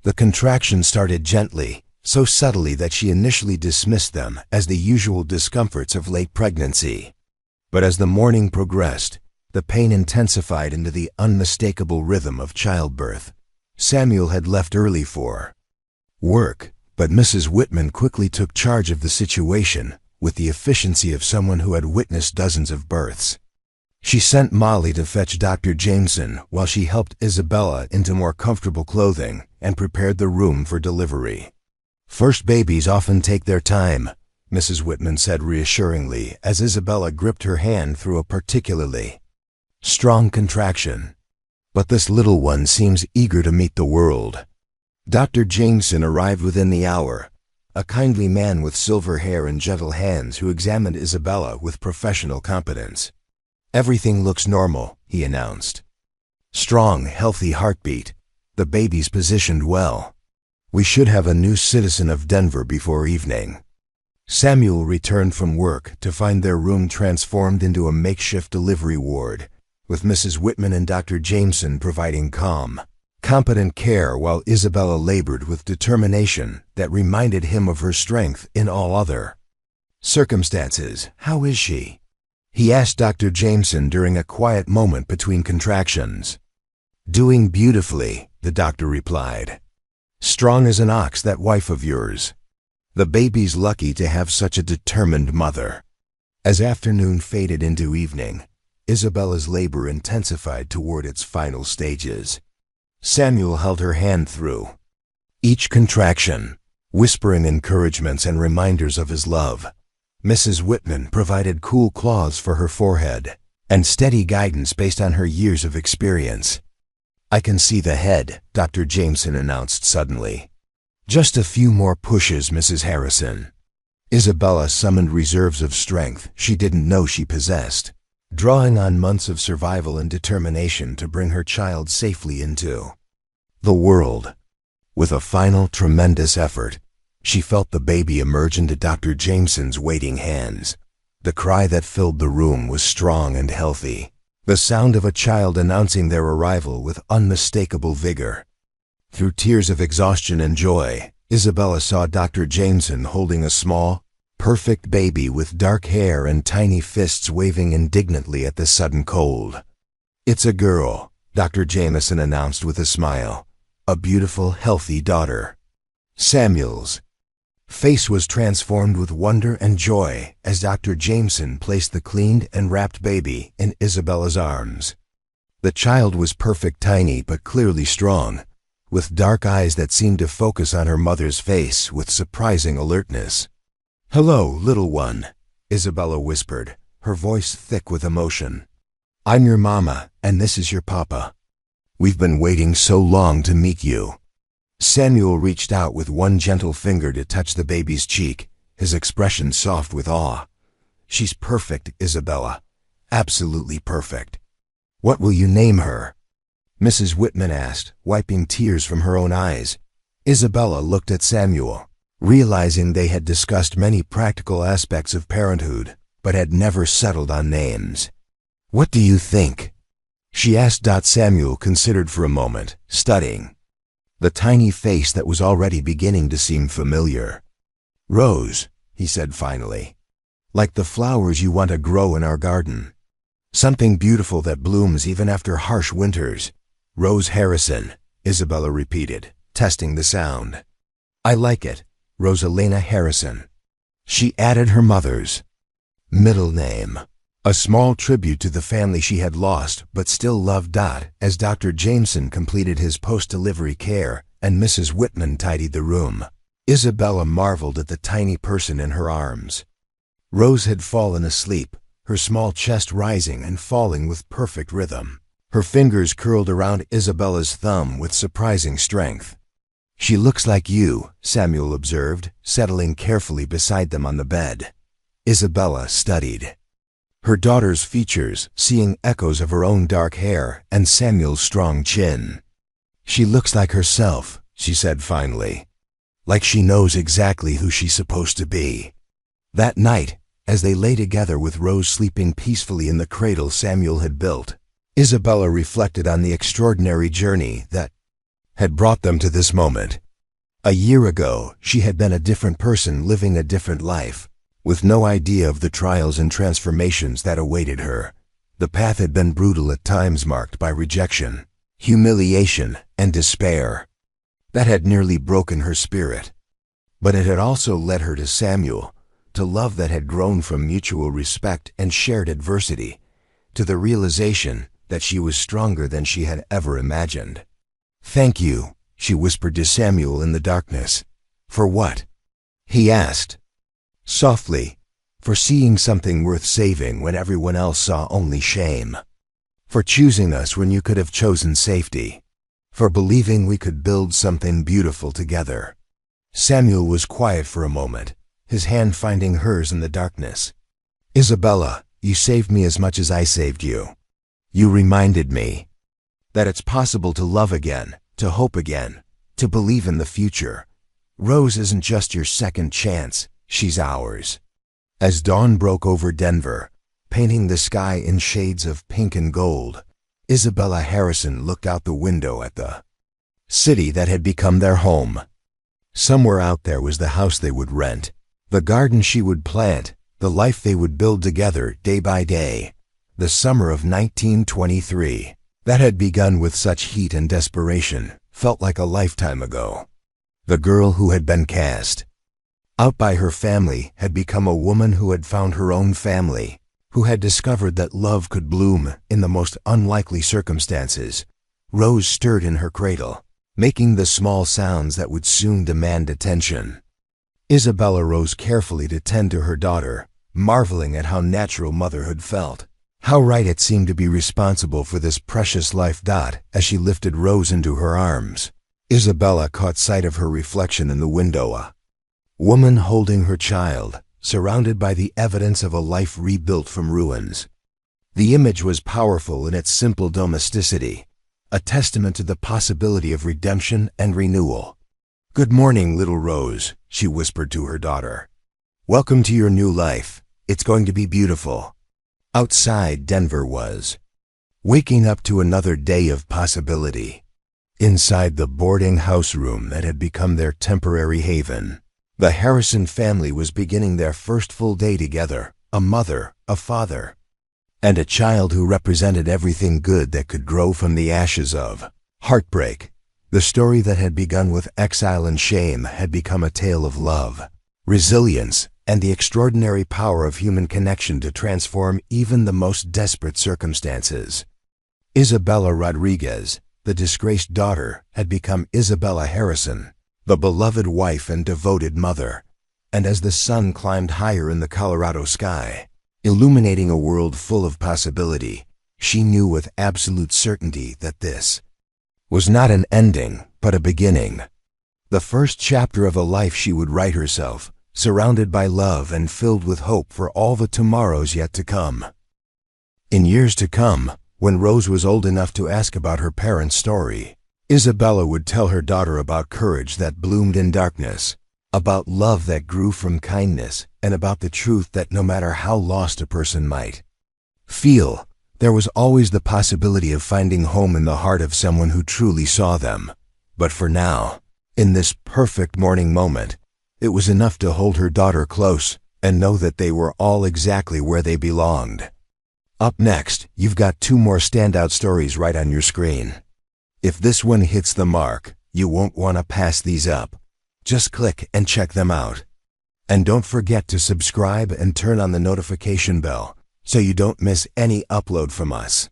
The contractions started gently, so subtly that she initially dismissed them as the usual discomforts of late pregnancy. But as the morning progressed, the pain intensified into the unmistakable rhythm of childbirth. Samuel had left early for work, but Mrs. Whitman quickly took charge of the situation with the efficiency of someone who had witnessed dozens of births. She sent Molly to fetch Dr. Jameson while she helped Isabella into more comfortable clothing and prepared the room for delivery. "First babies often take their time," Mrs. Whitman said reassuringly as Isabella gripped her hand through a particularly strong contraction. "But this little one seems eager to meet the world." Dr. Jameson arrived within the hour, a kindly man with silver hair and gentle hands who examined Isabella with professional competence. "Everything looks normal," he announced. "Strong, healthy heartbeat. The baby's positioned well. We should have a new citizen of Denver before evening." Samuel returned from work to find their room transformed into a makeshift delivery ward, with Mrs. Whitman and Dr. Jameson providing calm, competent care while Isabella labored with determination that reminded him of her strength in all other circumstances. "How is she?" he asked Dr. Jameson during a quiet moment between contractions. "Doing beautifully," the doctor replied. "Strong as an ox, that wife of yours. The baby's lucky to have such a determined mother." As afternoon faded into evening, Isabella's labor intensified toward its final stages. Samuel held her hand through each contraction, whispering encouragements and reminders of his love. Mrs. Whitman provided cool cloths for her forehead and steady guidance based on her years of experience. "I can see the head," Dr. Jameson announced suddenly. "Just a few more pushes, Mrs. Harrison." Isabella summoned reserves of strength she didn't know she possessed, drawing on months of survival and determination to bring her child safely into the world. With a final tremendous effort, she felt the baby emerge into Dr. Jameson's waiting hands. The cry that filled the room was strong and healthy, the sound of a child announcing their arrival with unmistakable vigor. Through tears of exhaustion and joy, Isabella saw Dr. Jameson holding a small, perfect baby with dark hair and tiny fists waving indignantly at the sudden cold. "It's a girl," Dr. Jameson announced with a smile. "A beautiful, healthy daughter." Samuel's face was transformed with wonder and joy as Dr. Jameson placed the cleaned and wrapped baby in Isabella's arms. The child was perfect, tiny but clearly strong, with dark eyes that seemed to focus on her mother's face with surprising alertness. "Hello, little one," Isabella whispered, her voice thick with emotion. "I'm your mama, and this is your papa. We've been waiting so long to meet you." Samuel reached out with one gentle finger to touch the baby's cheek, his expression soft with awe. "She's perfect, Isabella. Absolutely perfect. What will you name her?" Mrs. Whitman asked, wiping tears from her own eyes. Isabella looked at Samuel, realizing they had discussed many practical aspects of parenthood, but had never settled on names. "What do you think?" she asked. Samuel considered for a moment, studying the tiny face that was already beginning to seem familiar. "Rose," he said finally. "Like the flowers you want to grow in our garden. Something beautiful that blooms even after harsh winters." "Rose Harrison," Isabella repeated, testing the sound. "I like it. Rosalena Harrison." She added her mother's middle name, a small tribute to the family she had lost but still loved. As Dr. Jameson completed his post-delivery care and Mrs. Whitman tidied the room, Isabella marveled at the tiny person in her arms. Rose had fallen asleep, her small chest rising and falling with perfect rhythm. Her fingers curled around Isabella's thumb with surprising strength. "She looks like you," Samuel observed, settling carefully beside them on the bed. Isabella studied her daughter's features, seeing echoes of her own dark hair and Samuel's strong chin. "She looks like herself," she said finally. "Like she knows exactly who she's supposed to be." That night, as they lay together with Rose sleeping peacefully in the cradle Samuel had built, Isabella reflected on the extraordinary journey that had brought them to this moment. A year ago, she had been a different person living a different life, with no idea of the trials and transformations that awaited her. The path had been brutal at times, marked by rejection, humiliation, and despair. That had nearly broken her spirit. But it had also led her to Samuel, to love that had grown from mutual respect and shared adversity, to the realization that she was stronger than she had ever imagined. "Thank you," she whispered to Samuel in the darkness. "For what?" he asked. Softly, "For seeing something worth saving when everyone else saw only shame. For choosing us when you could have chosen safety. For believing we could build something beautiful together." Samuel was quiet for a moment, his hand finding hers in the darkness. "Isabella, you saved me as much as I saved you. You reminded me that it's possible to love again, to hope again, to believe in the future. Rose isn't just your second chance, she's ours." As dawn broke over Denver, painting the sky in shades of pink and gold, Isabella Harrison looked out the window at the city that had become their home. Somewhere out there was the house they would rent, the garden she would plant, the life they would build together day by day. The summer of 1923, that had begun with such heat and desperation, felt like a lifetime ago. The girl who had been cast out by her family had become a woman who had found her own family, who had discovered that love could bloom in the most unlikely circumstances. Rose stirred in her cradle, making the small sounds that would soon demand attention. Isabella rose carefully to tend to her daughter, marveling at how natural motherhood felt. How right it seemed to be responsible for this precious life. As she lifted Rose into her arms, Isabella caught sight of her reflection in the window, a woman holding her child, surrounded by the evidence of a life rebuilt from ruins. The image was powerful in its simple domesticity, a testament to the possibility of redemption and renewal. "Good morning, little Rose," she whispered to her daughter. "Welcome to your new life. It's going to be beautiful." Outside, Denver was waking up to another day of possibility. Inside the boarding house room that had become their temporary haven, the Harrison family was beginning their first full day together, a mother, a father, and a child who represented everything good that could grow from the ashes of heartbreak. The story that had begun with exile and shame had become a tale of love, resilience, and the extraordinary power of human connection to transform even the most desperate circumstances. Isabella Rodriguez, the disgraced daughter, had become Isabella Harrison, the beloved wife and devoted mother. And as the sun climbed higher in the Colorado sky, illuminating a world full of possibility, she knew with absolute certainty that this was not an ending, but a beginning. The first chapter of a life she would write herself, surrounded by love and filled with hope for all the tomorrows yet to come. In years to come, when Rose was old enough to ask about her parents' story, Isabella would tell her daughter about courage that bloomed in darkness, about love that grew from kindness, and about the truth that no matter how lost a person might feel, there was always the possibility of finding home in the heart of someone who truly saw them. But for now, in this perfect morning moment, it was enough to hold her daughter close and know that they were all exactly where they belonged. Up next, you've got 2 more standout stories right on your screen. If this one hits the mark, you won't want to pass these up. Just click and check them out. And don't forget to subscribe and turn on the notification bell so you don't miss any upload from us.